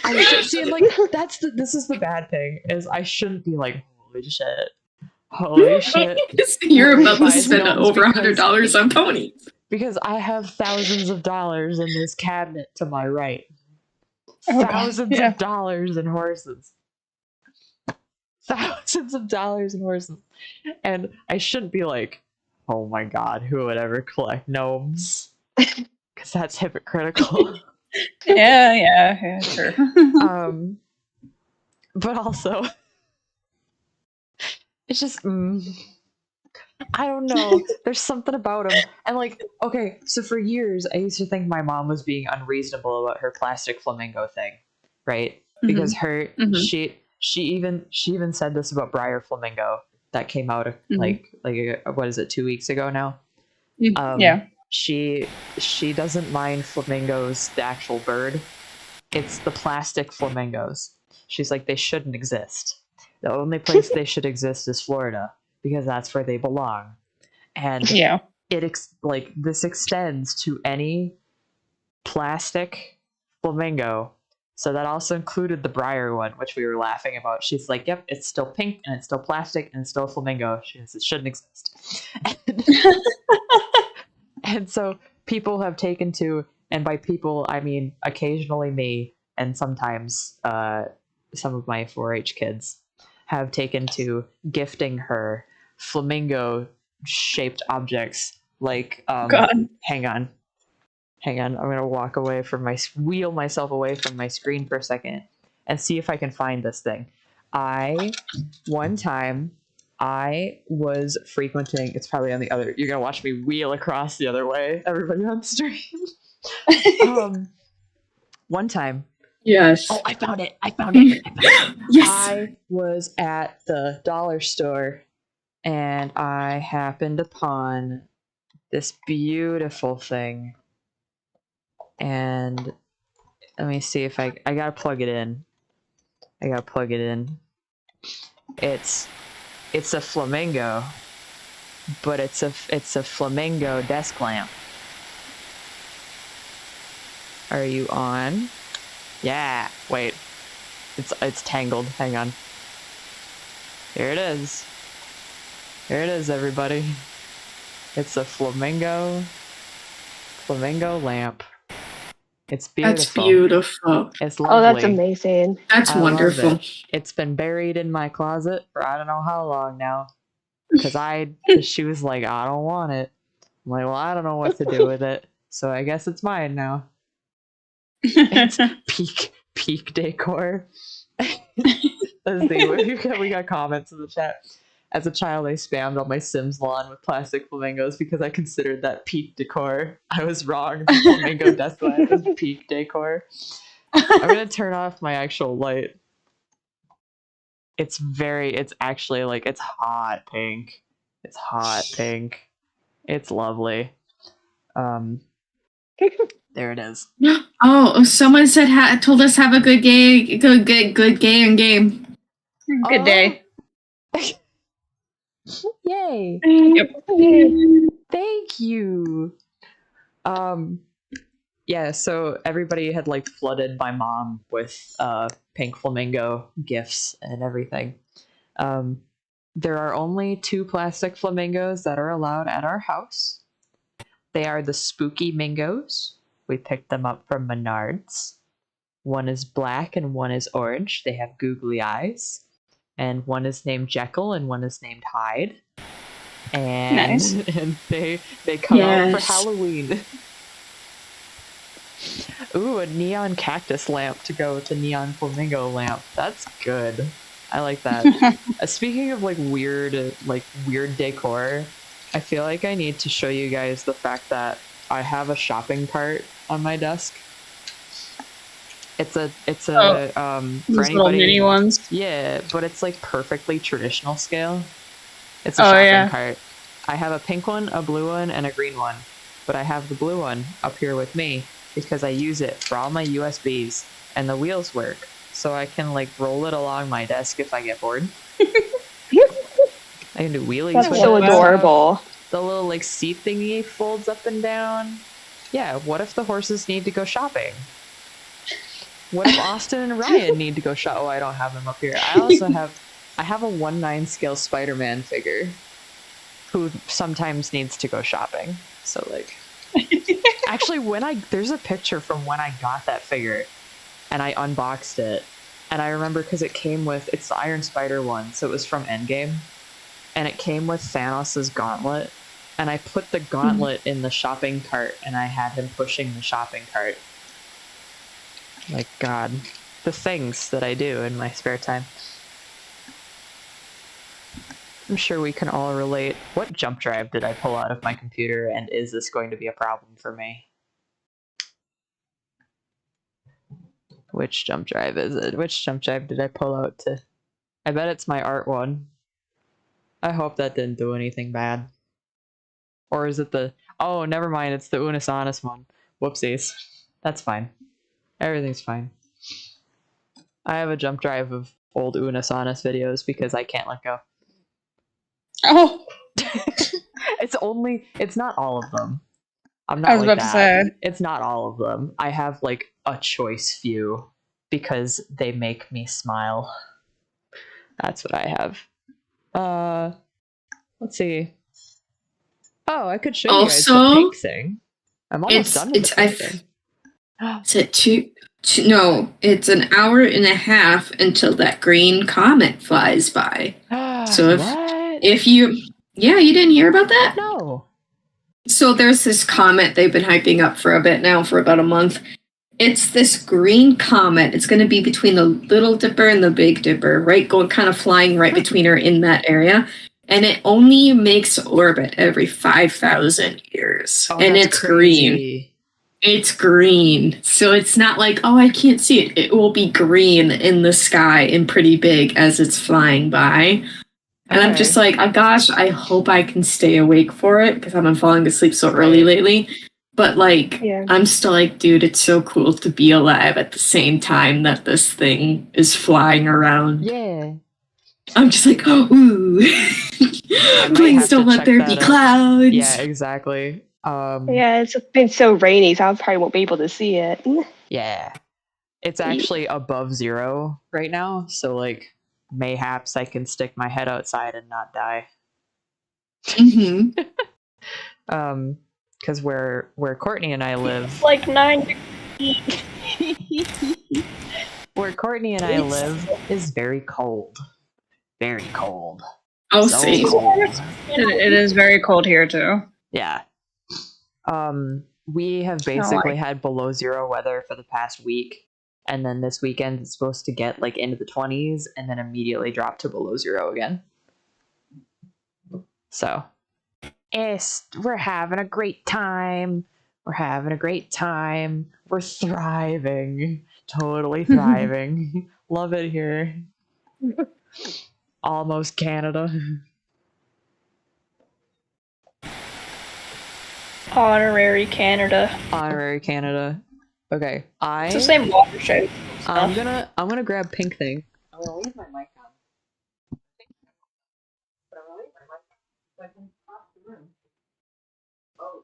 S1: I see, like this is the bad thing is I shouldn't be like holy shit
S3: You're about to
S1: Buys
S3: spend
S1: gnomes
S3: over
S1: because-
S3: $100 on ponies.
S1: because I have thousands of dollars in this cabinet to my right.
S2: Oh, God,
S1: Thousands
S2: yeah.
S1: of dollars in horses. Thousands of dollars in horses. And I shouldn't be like, oh my god, who would ever collect gnomes? Because that's hypocritical.
S2: Yeah, sure.
S1: But also, it's just I don't know. There's something about them. And like, okay, so for years I used to think my mom was being unreasonable about her plastic flamingo thing, right? Because her
S3: Mhm.
S1: she even said this about Briar Flamingo that came out like what is it, 2 weeks ago now?
S2: Yeah.
S1: She doesn't mind flamingos, the actual bird. It's the plastic flamingos. She's like, they shouldn't exist. The only place they should exist is Florida because that's where they belong. And
S2: Yeah.
S1: like this extends to any plastic flamingo. So that also included the Briar one, which we were laughing about. She's like, "Yep, it's still pink and it's still plastic and it's still a flamingo." She says it shouldn't exist. And so people have taken to, and by people I mean occasionally me, and sometimes some of my 4-H kids have taken to gifting her flamingo shaped objects like
S2: God.
S1: hang on, I'm gonna walk away from wheel myself away from my screen for a second and see if I can find this thing. One time I was frequenting, it's probably on the other, you're gonna watch me wheel across the other way, everybody on stream. One time,
S3: Yes.
S1: I found it.
S3: Yes.
S1: I was at the dollar store and I happened upon this beautiful thing. And let me see if I gotta plug it in. It's a flamingo, but it's a flamingo desk lamp. Are you on? Yeah. Wait. It's tangled. Hang on. Here it is. Here it is, everybody. It's a flamingo lamp. It's beautiful.
S3: That's beautiful.
S1: It's lovely.
S5: Oh, that's amazing.
S3: That's
S1: I love
S3: wonderful.
S1: it. It's been buried in my closet for I don't know how long now. Because she was like, I don't want it. I'm like, well, I don't know what to do with it. So I guess it's mine now. It's peak decor. Let's see, we got comments in the chat. As a child, I spammed on my Sims lawn with plastic flamingos because I considered that peak decor. I was wrong. The flamingo desk lamp is peak decor. I'm gonna turn off my actual light. It's actually like, it's hot pink. It's hot pink. It's lovely. There it is.
S3: Oh, someone said told us have a good game, good game game.
S2: Good day.
S1: Yay!
S2: Yep.
S1: Thank you. Yeah, so everybody had like flooded my mom with pink flamingo gifts and everything. There are only 2 plastic flamingos that are allowed at our house. They are the Spooky Mingos. We picked them up from Menards. One is black and one is orange. They have googly eyes. And one is named Jekyll and one is named Hyde. And,
S2: Nice.
S1: And they come out for Halloween. Ooh, a neon cactus lamp to go with the neon flamingo lamp. That's good. I like that. Speaking of like weird decor, I feel like I need to show you guys the fact that I have a shopping cart on my desk. It's a for
S2: Those little
S1: anybody,
S2: mini ones.
S1: Yeah, but it's like perfectly traditional scale. It's a shopping cart. I have a pink one, a blue one, and a green one. But I have the blue one up here with me because I use it for all my USBs and the wheels work. So I can like roll it along my desk if I get bored. I can do wheelies.
S5: That's
S1: with
S5: so
S1: it.
S5: adorable.
S1: The little like seat thingy folds up and down. Yeah, what if the horses need to go shopping? What if Austin and Ryan need to go shop? Oh, I don't have them up here. I have a 1/9 scale Spider-Man figure who sometimes needs to go shopping. So like, actually, there's a picture from when I got that figure, and I unboxed it, and I remember because it's the Iron Spider one, so it was from Endgame, and it came with Thanos' gauntlet, and I put the gauntlet in the shopping cart, and I had him pushing the shopping cart. Like, God, the things that I do in my spare time. I'm sure we can all relate. What jump drive did I pull out of my computer, and is this going to be a problem for me? Which jump drive is it? Which jump drive did I pull out to... I bet it's my art one. I hope that didn't do anything bad. Or is it the... Oh, never mind, it's the Unus Annus one. Whoopsies. That's fine. Everything's fine. I have a jump drive of old Unus Annus videos because I can't let go.
S2: Oh,
S1: It's not all of them. I'm not
S2: I was
S1: like
S2: about to
S1: that.
S2: say.
S1: It's not all of them. I have like a choice few because they make me smile. That's what I have. Let's see. Oh, I could show you guys the
S3: Also,
S1: pink thing. I'm almost done with the pink thing.
S3: Is it no, it's an hour and a half until that green comet flies by. So
S1: What?
S3: if you didn't hear about that?
S1: No.
S3: So there's this comet they've been hyping up for a bit now, for about a month. It's this green comet. It's going to be between the Little Dipper and the Big Dipper, right? Going kind of flying right between her in that area. And it only makes orbit every 5,000 years.
S1: Oh,
S3: and
S1: that's
S3: it's green.
S1: crazy.
S3: It's green. So it's not like, oh, I can't see it. It will be green in the sky and pretty big as it's flying by. And I'm just like, oh, gosh, I hope I can stay awake for it because I've been falling asleep so early lately. But like,
S5: Yeah.
S3: I'm still like, dude, it's so cool to be alive at the same time that this thing is flying around.
S1: Yeah.
S3: I'm just like, oh, ooh.
S1: might
S3: Please
S1: have to
S3: don't let
S1: check
S3: there
S1: that
S3: be
S1: out.
S3: clouds.
S1: Yeah, exactly.
S5: Yeah, it's been so rainy, so I probably won't be able to see it.
S1: Yeah. It's actually above 0 right now, so like mayhaps I can stick my head outside and not die.
S3: Mm-hmm.
S1: Because where Courtney and I live,
S4: It's like 9 degrees.
S1: where Courtney and I live is very cold. Very cold.
S3: I'll
S1: So
S3: see.
S1: cold.
S2: it is very cold here too.
S1: Yeah. We have basically had below 0 weather for the past week, and then this weekend it's supposed to get like into the 20s and then immediately drop to below 0 again. So, we're having a great time. We're having a great time. We're thriving. Totally thriving. Love it here. Almost Canada.
S4: Honorary Canada.
S1: Honorary Canada. Okay,
S4: It's the same watershed.
S1: I'm gonna grab pink thing. I'm gonna leave my mic on. But I'm gonna leave my mic on so I can pop the room. Oh.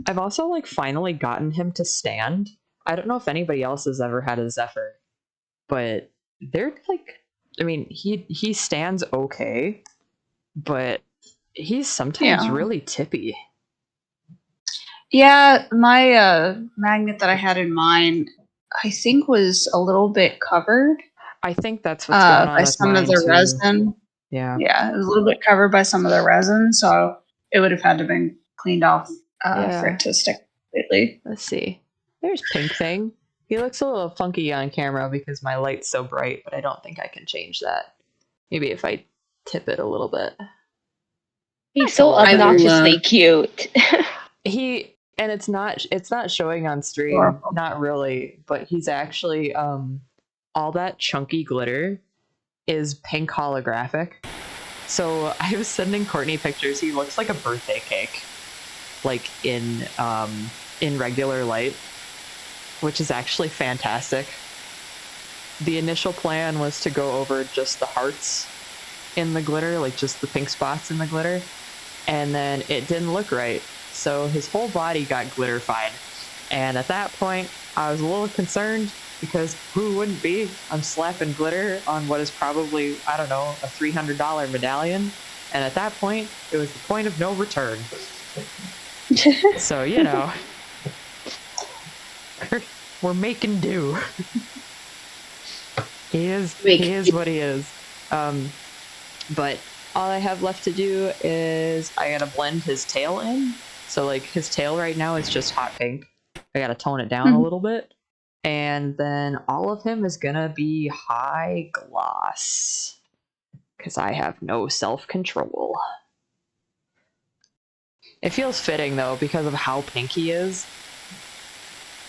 S1: I've also like finally gotten him to stand. I don't know if anybody else has ever had a Zephyr, but they're like, I mean, he stands okay, but he's sometimes really tippy.
S2: Yeah, my magnet that I had in mind, I think was a little bit covered
S1: I think that's what's going on
S2: by
S1: with
S2: some of
S1: mine,
S2: the
S1: too.
S2: resin.
S1: Yeah.
S2: Yeah, it was a little bit covered by some of the resin, so it would have had to been cleaned off for it to stick completely.
S1: Let's see. There's Pink Thing. He looks a little funky on camera because my light's so bright, but I don't think I can change that. Maybe if I tip it a little bit.
S5: He's so obnoxiously cute.
S1: And it's not showing on stream, not really, but he's actually all that chunky glitter is pink holographic. So I was sending Courtney pictures. He looks like a birthday cake, like in regular light, which is actually fantastic. The initial plan was to go over just the hearts in the glitter, like just the pink spots in the glitter, and then it didn't look right. So his whole body got glitterified. And at that point, I was a little concerned because who wouldn't be? I'm slapping glitter on what is probably, I don't know, a $300 medallion. And at that point, it was the point of no return. So, you know, we're making do. He is what he is. But all I have left to do is I gotta blend his tail in. So like his tail right now is just hot pink. I gotta tone it down a little bit. And then all of him is gonna be high gloss. Because I have no self-control. It feels fitting though, because of how pink he is,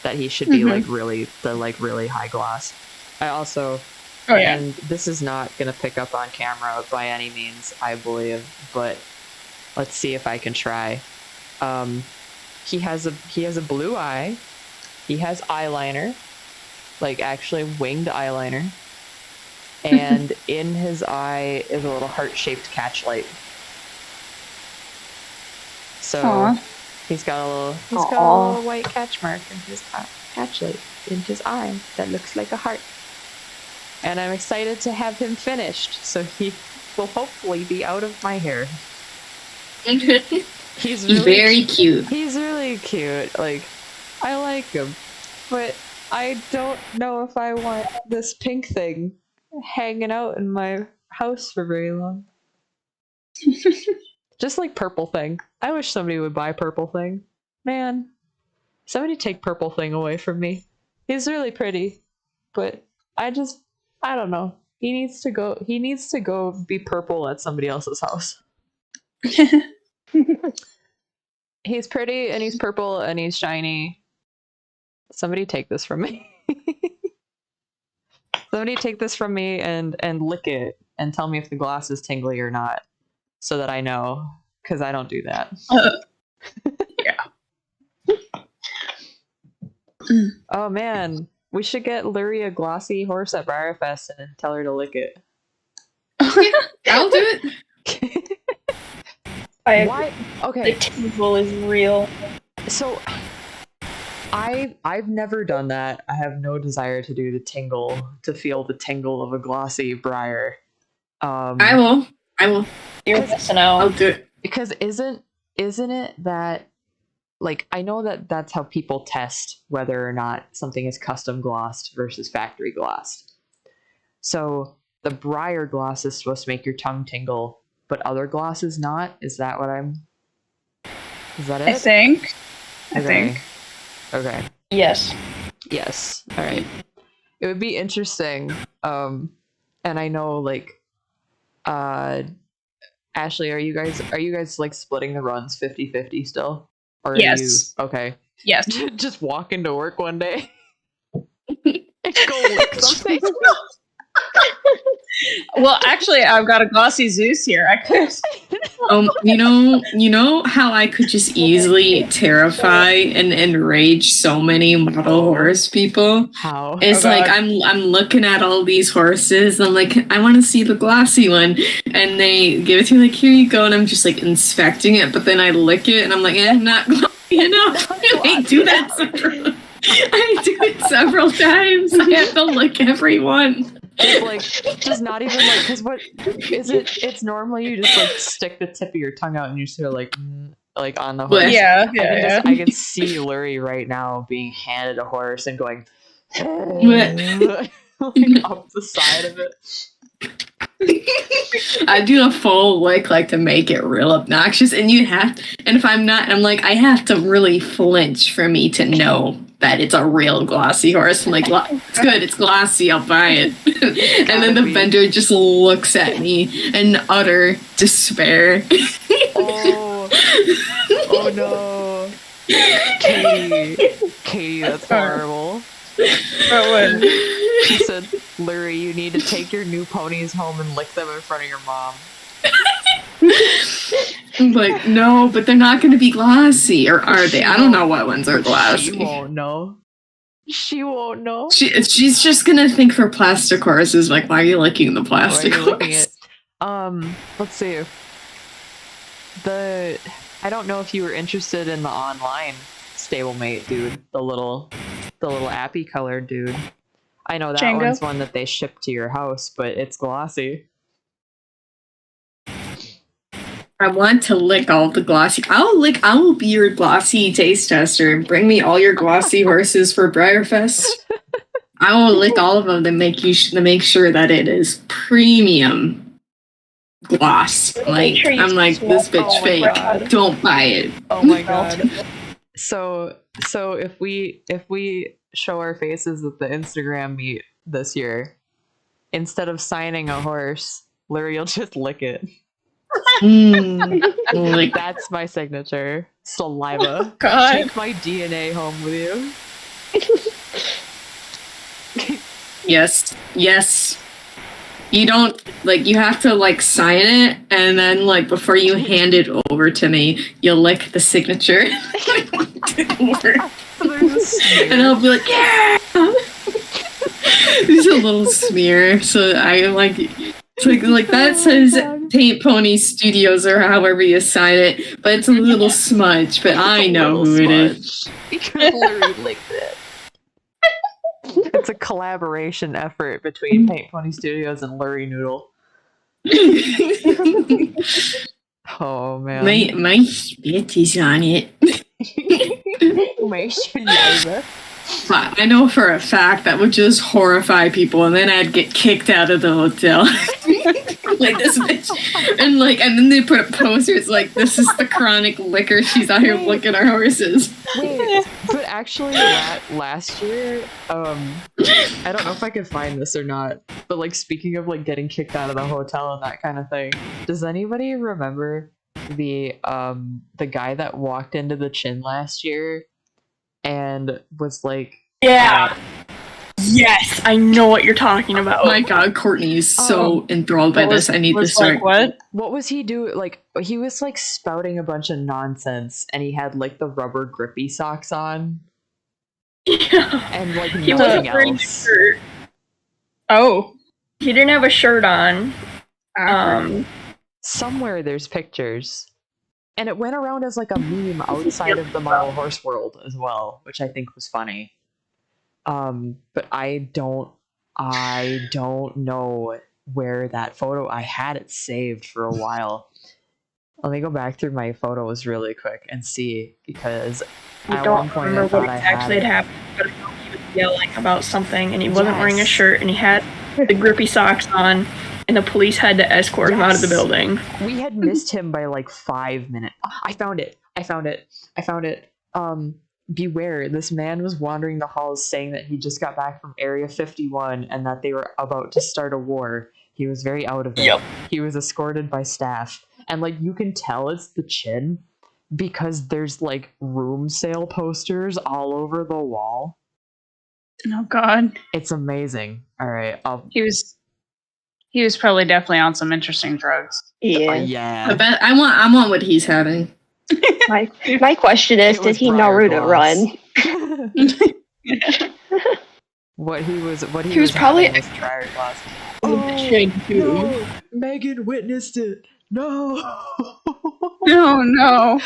S1: that he should be like really high gloss. I also, and this is not gonna pick up on camera by any means, I believe, but let's see if I can try. He has a blue eye. He has eyeliner, like actually winged eyeliner, and in his eye is a little heart-shaped catch light. So he's got a little white catch mark in his catch light in his eye that looks like a heart. And I'm excited to have him finished, so he will hopefully be out of my hair. He's really
S3: very cute.
S1: He's really cute. Like, I like him, but I don't know if I want this pink thing hanging out in my house for very long. Just like Purple Thing. I wish somebody would buy Purple Thing. Man, somebody take Purple Thing away from me. He's really pretty, but I don't know. He needs to go be purple at somebody else's house. He's pretty and he's purple and he's shiny. Somebody take this from me. Somebody take this from me and lick it and tell me if the gloss is tingly or not, so that I know, because I don't do that.
S2: Yeah.
S1: Oh man, we should get Lurie a glossy horse at Briarfest and tell her to lick it.
S3: I'll do it.
S1: Why? Okay.
S4: The tingle is real.
S1: So I've never done that. I have no desire to do the tingle, to feel the tingle of a glossy briar.
S3: I will.
S4: You're missing out.
S3: I'll do it.
S1: Because isn't it that, like, I know that that's how people test whether or not something is custom glossed versus factory glossed. So the briar gloss is supposed to make your tongue tingle, but other gloss is not? Is that it?
S2: I think.
S1: Okay.
S4: Yes.
S1: Yes. All right. It would be interesting. And I know, like, Ashley, are you guys like splitting the runs 50-50 still? Or
S2: Yes.
S1: Okay.
S2: Yes.
S1: Just walk into work one day and go lick something.
S2: Well, actually, I've got a glossy Zeus here. I could.
S3: You know how I could just easily terrify and enrage so many model horse people?
S1: How?
S3: It's like I'm looking at all these horses. I'm like, I want to see the glossy one, and they give it to me like, here you go, and I'm just like inspecting it, but then I lick it, and I'm like, not glossy enough. I do that several times. I have to lick every one.
S1: Just not even like, because what is it? It's normally you just like stick the tip of your tongue out and you sort of like on the horse.
S2: Yeah.
S1: I can see Lurie right now being handed a horse and going like up the side of it.
S3: I do a full lick, like to make it real obnoxious, and if I'm not, I'm like, I have to really flinch for me to know that it's a real glossy horse. I'm like, it's good, it's glossy, I'll buy it. And then the vendor just looks at me in utter despair.
S1: Oh no. Katie, that's horrible. She said, Lurie, you need to take your new ponies home and lick them in front of your mom.
S3: I'm like, no, but they're not going to be glossy, or are they? I don't know what ones are glossy.
S1: She won't know.
S3: She's just going to think for plastic horses, like, why are you licking the plastic horse?
S1: Let's see. I don't know if you were interested in the online stablemate dude, the little appy colored dude. I know that
S2: Django?
S1: one's one that they ship to your house, but it's glossy.
S3: I want to lick all the glossy. I will be your glossy taste tester. Bring me all your glossy horses for Briarfest. I will lick all of them to make sure that it is premium. gloss. Like,
S4: sure you
S3: I'm like, this
S4: smell-
S3: bitch
S4: oh my
S3: fake.
S4: God.
S3: Don't buy it.
S1: Oh my god. So if we show our faces at the Instagram meet this year, instead of signing a horse, Larry will just lick it.
S3: Like,
S1: That's my signature. Saliva.
S2: God.
S1: Take my DNA home with you.
S3: yes. You don't, like, you have to, like, sign it, and then, like, before you hand it over to me, you'll lick the signature. And I'll be like, yeah! There's a little smear, so I, like, it's like that says Paint Pony Studios, or however you sign it, but it's a little smudge, but I know who it is.
S1: Because Larry licked it. It's a collaboration effort between Paint Pony Studios and Lurie Noodle. Oh man.
S3: My spit is on it.
S1: My saliva.
S3: But I know for a fact that would just horrify people, and then I'd get kicked out of the hotel. Like this bitch, and then they put up posters like, "This is the chronic licker. She's out here licking our horses."
S1: Wait, but actually, last year, I don't know if I could find this or not. But like, speaking of like getting kicked out of the hotel and that kind of thing, does anybody remember the guy that walked into the Chin last year and was like,
S4: Yeah. Yes, I know what you're talking about.
S3: Oh my god, Courtney is so enthralled by this. I need to start.
S2: Like, what?
S1: what was he doing? Like, he was like spouting a bunch of nonsense, and he had like the rubber grippy socks on,
S4: Yeah.
S1: and like
S4: He
S1: nothing
S4: wasn't wearing a
S1: else.
S4: shirt.
S2: Oh.
S4: He didn't have a shirt on.
S1: Somewhere there's pictures, and it went around as like a meme outside of the Marvel Horse world as well, which I think was funny. But I don't know where that photo. I had it saved for a while. Let me go back through my photos really quick and see, because
S4: I
S1: at
S4: don't
S1: one point
S4: remember
S1: I
S4: what
S1: thought I
S4: exactly
S1: had
S4: had
S1: it.
S4: happened, but I know he was yelling about something, and he wasn't wearing a
S1: Yes.
S4: shirt, and he had the grippy socks on, and the police had to escort him out of the
S1: Yes.
S4: building.
S1: We had missed him by like 5 minutes. I found it. Beware, this man was wandering the halls saying that he just got back from Area 51 and that they were about to start a war. He was very out of it.
S4: Yep.
S1: He was escorted by staff. And like, you can tell it's the Chin because there's like room sale posters all over the wall.
S2: Oh God.
S1: It's amazing. All right.
S2: He was probably definitely on some interesting drugs.
S5: Yeah.
S1: Yeah.
S3: I bet I want what he's having.
S5: My question is,
S1: It
S5: did
S1: was
S5: he
S1: Briar
S5: Naruto
S1: Gloss.
S5: run?
S1: What he was
S4: probably-
S1: having was Briar Gloss.
S4: No.
S1: Megan witnessed it. No.
S2: No, no.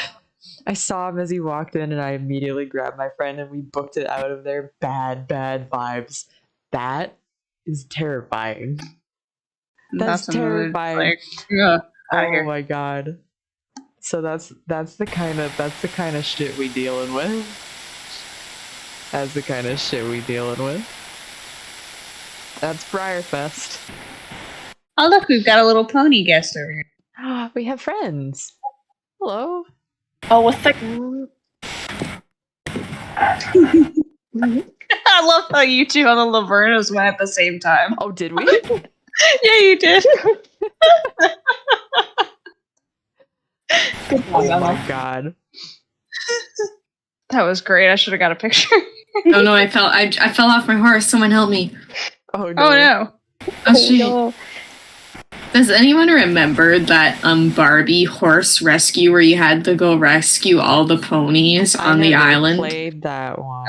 S1: I saw him as he walked in, and I immediately grabbed my friend, and we booked it out of there. Bad vibes. That is terrifying. That's
S2: Nothing really,
S1: terrifying.
S2: like, yeah. Outta
S1: Oh
S2: here.
S1: my god. So that's the kind of shit we dealing with. That's the kind of shit we dealing with. That's Briarfest.
S2: Oh look, we've got a little pony guest over here.
S1: We have friends. Hello.
S4: Oh, what's the...
S2: I love how you two on the Lavernas went at the same time.
S1: Oh, did we?
S2: Yeah, you did. Good
S1: Oh
S2: one, Emma.
S1: my god.
S2: That was great. I should have got a picture.
S3: Oh no, I fell off my horse. Someone help me.
S1: Oh no.
S2: Oh no.
S3: Oh shit.
S4: no.
S3: Does anyone remember that Barbie horse rescue where you had to go rescue all the ponies on the
S1: never
S3: island?
S1: Played that one.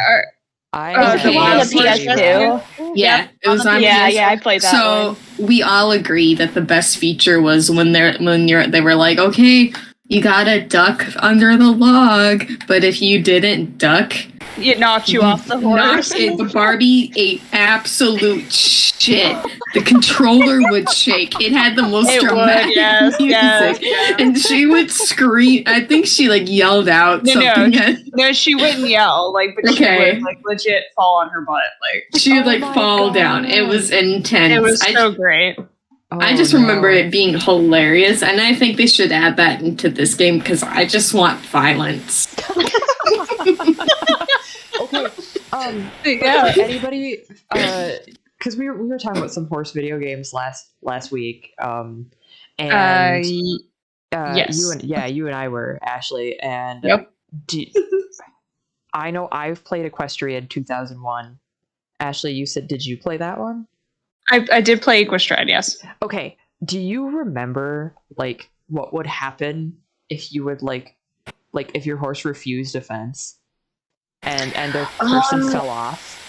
S1: I
S2: Oh,
S5: the one on the
S2: PS2.
S5: PS2.
S3: Yeah, it was on
S5: Yeah,
S3: PS2.
S5: yeah, I played that
S3: So
S5: one.
S3: we all agree that the best feature was when they were like, okay, you gotta duck under the log, but if you didn't duck,
S2: It knocked you off the horse.
S3: the Barbie ate absolute shit. The controller would shake. It had the most
S2: It would,
S3: dramatic
S2: yes,
S3: music,
S2: yes.
S3: and she would scream. I think she like yelled out
S2: No,
S3: something.
S2: No, she wouldn't yell, like, but she
S3: Okay.
S2: would like legit fall on her butt. Like,
S3: She would
S1: Oh
S3: like
S1: my
S3: fall
S1: God.
S3: down. It was intense.
S2: it was so great.
S3: I just remember it being hilarious, and I think they should add that into this game because I just want violence.
S1: Okay.
S2: Yeah.
S1: Anybody? Because we were talking about some horse video games last week. And
S2: yes.
S1: you and I were, Ashley, and
S2: Yep.
S1: I know I've played Equestrian 2001. Ashley, you said, did you play that one?
S2: I did play Equestrian, yes.
S1: Okay. Do you remember like what would happen if you would like if your horse refused a fence and their person fell off?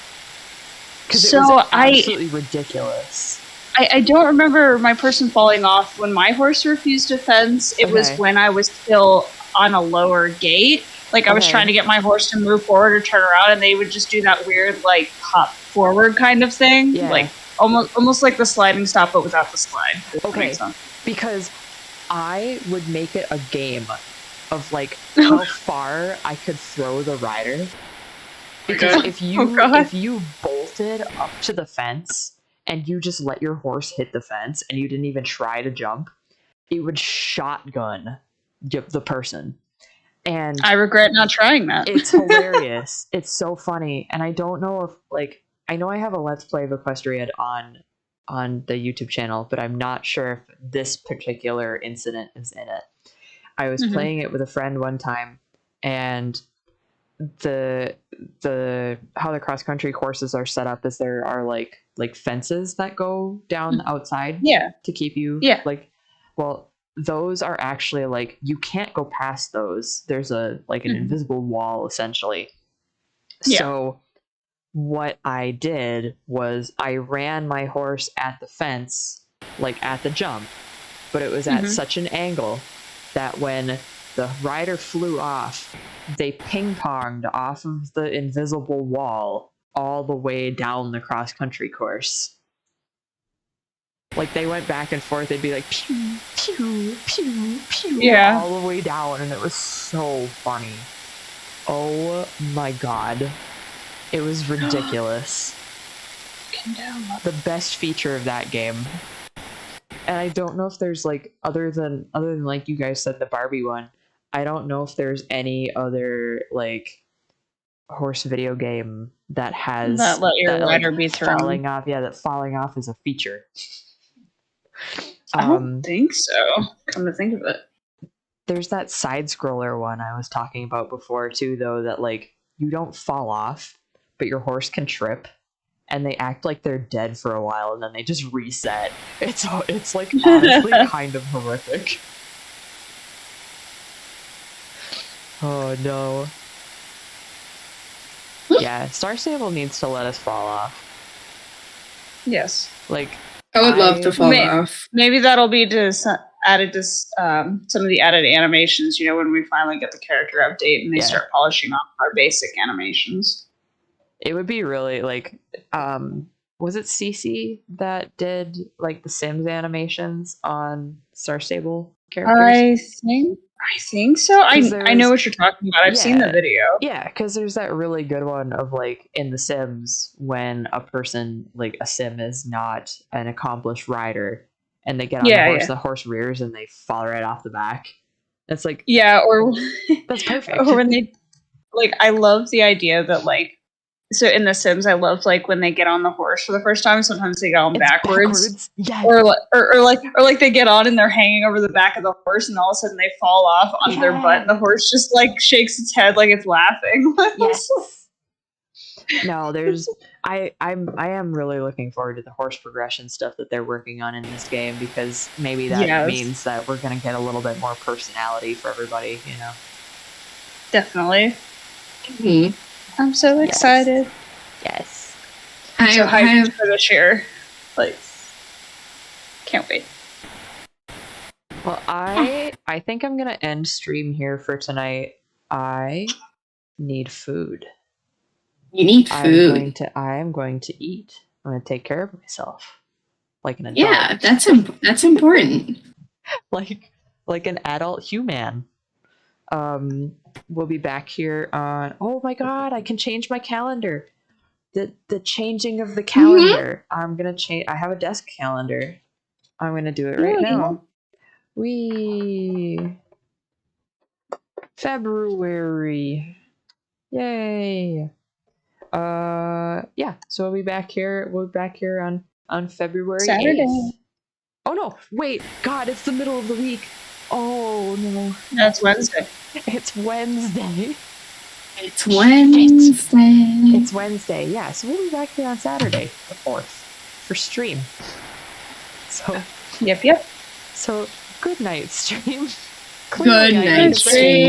S1: Because it was absolutely ridiculous.
S2: I don't remember my person falling off when my horse refused a fence. It was when I was still on a lower gate. Like I was trying to get my horse to move forward or turn around, and they would just do that weird like hop forward kind of thing.
S1: Yeah.
S2: Like almost like the sliding stop but without the slide.
S1: Okay. Because I would make it a game of like how far I could throw the rider. Because if you bolted up to the fence and you just let your horse hit the fence and you didn't even try to jump, it would shotgun the person. And
S2: I regret not trying that.
S1: It's hilarious. It's so funny. And I don't know if like I know I have a Let's Play of Equestrian on the YouTube channel, but I'm not sure if this particular incident is in it. I was playing it with a friend one time, and the how the cross country courses are set up is there are like fences that go down outside to keep you like, well, those are actually like you can't go past those. There's a like an invisible wall essentially. So what I did was I ran my horse at the fence, like at the jump, but it was at such an angle that when the rider flew off, they ping-ponged off of the invisible wall all the way down the cross-country course. Like, they went back and forth. They'd be like, pew, pew, pew, pew, all the way down, and it was so funny. Oh my god. It was ridiculous. The best feature of that game. And I don't know if there's like other than like you guys said the Barbie one, I don't know if there's any other like horse video game that has
S2: that let your rider be thrown.
S1: Falling off. Yeah, that falling off is a feature.
S2: I don't think so. Come to think of it.
S1: There's that side scroller one I was talking about before too, though, that like you don't fall off, but your horse can trip, and they act like they're dead for a while, and then they just reset. It's like honestly kind of horrific. Oh no. Yeah, Star Stable needs to let us fall off.
S2: Yes.
S1: Like
S3: I would love to fall off.
S2: Maybe that'll be added to some of the added animations, when we finally get the character update and they start polishing off our basic animations.
S1: It would be really like, was it CC that did like the Sims animations on Star Stable characters?
S2: I think so. I know what you're talking about. I've seen the video.
S1: Yeah, because there's that really good one of like in The Sims when a person, like a Sim, is not an accomplished rider and they get on the horse, the horse rears and they fall right off the back. It's like,
S2: or
S1: that's perfect.
S2: Or when they like, I love the idea that like, so in The Sims, I love like when they get on the horse for the first time. Sometimes they get on backwards.
S1: Yes.
S2: Or like they get on and they're hanging over the back of the horse, and all of a sudden they fall off on their butt, and the horse just like shakes its head like it's laughing.
S1: Yes. No, I am really looking forward to the horse progression stuff that they're working on in this game, because maybe that means that we're gonna get a little bit more personality for everybody.
S2: Definitely.
S3: Mm-hmm.
S2: I'm so excited.
S1: Yes.
S2: I'm so hyped for this year. Like, can't wait.
S1: Well, I think I'm gonna end stream here for tonight. I need food.
S3: You need food.
S1: I am going to eat. I'm gonna take care of myself, like an adult.
S3: Yeah, that's important.
S1: like an adult human. We'll be back here on. Oh my god! I can change my calendar. The changing of the calendar. I'm gonna change. I have a desk calendar. I'm gonna do it right
S4: Yeah.
S1: now. February. Yay. Yeah, so we'll be back here. We'll be back here on February
S2: Saturday.
S1: 8th. Oh no, wait, God, it's the middle of the week. Oh no.
S2: That's Wednesday.
S1: It's Wednesday.
S3: It's Wednesday.
S1: It's Wednesday, yeah. So we'll be back here on Saturday, the 4th, for stream. So
S2: Yep.
S1: so good night, stream.
S3: Good night, stream.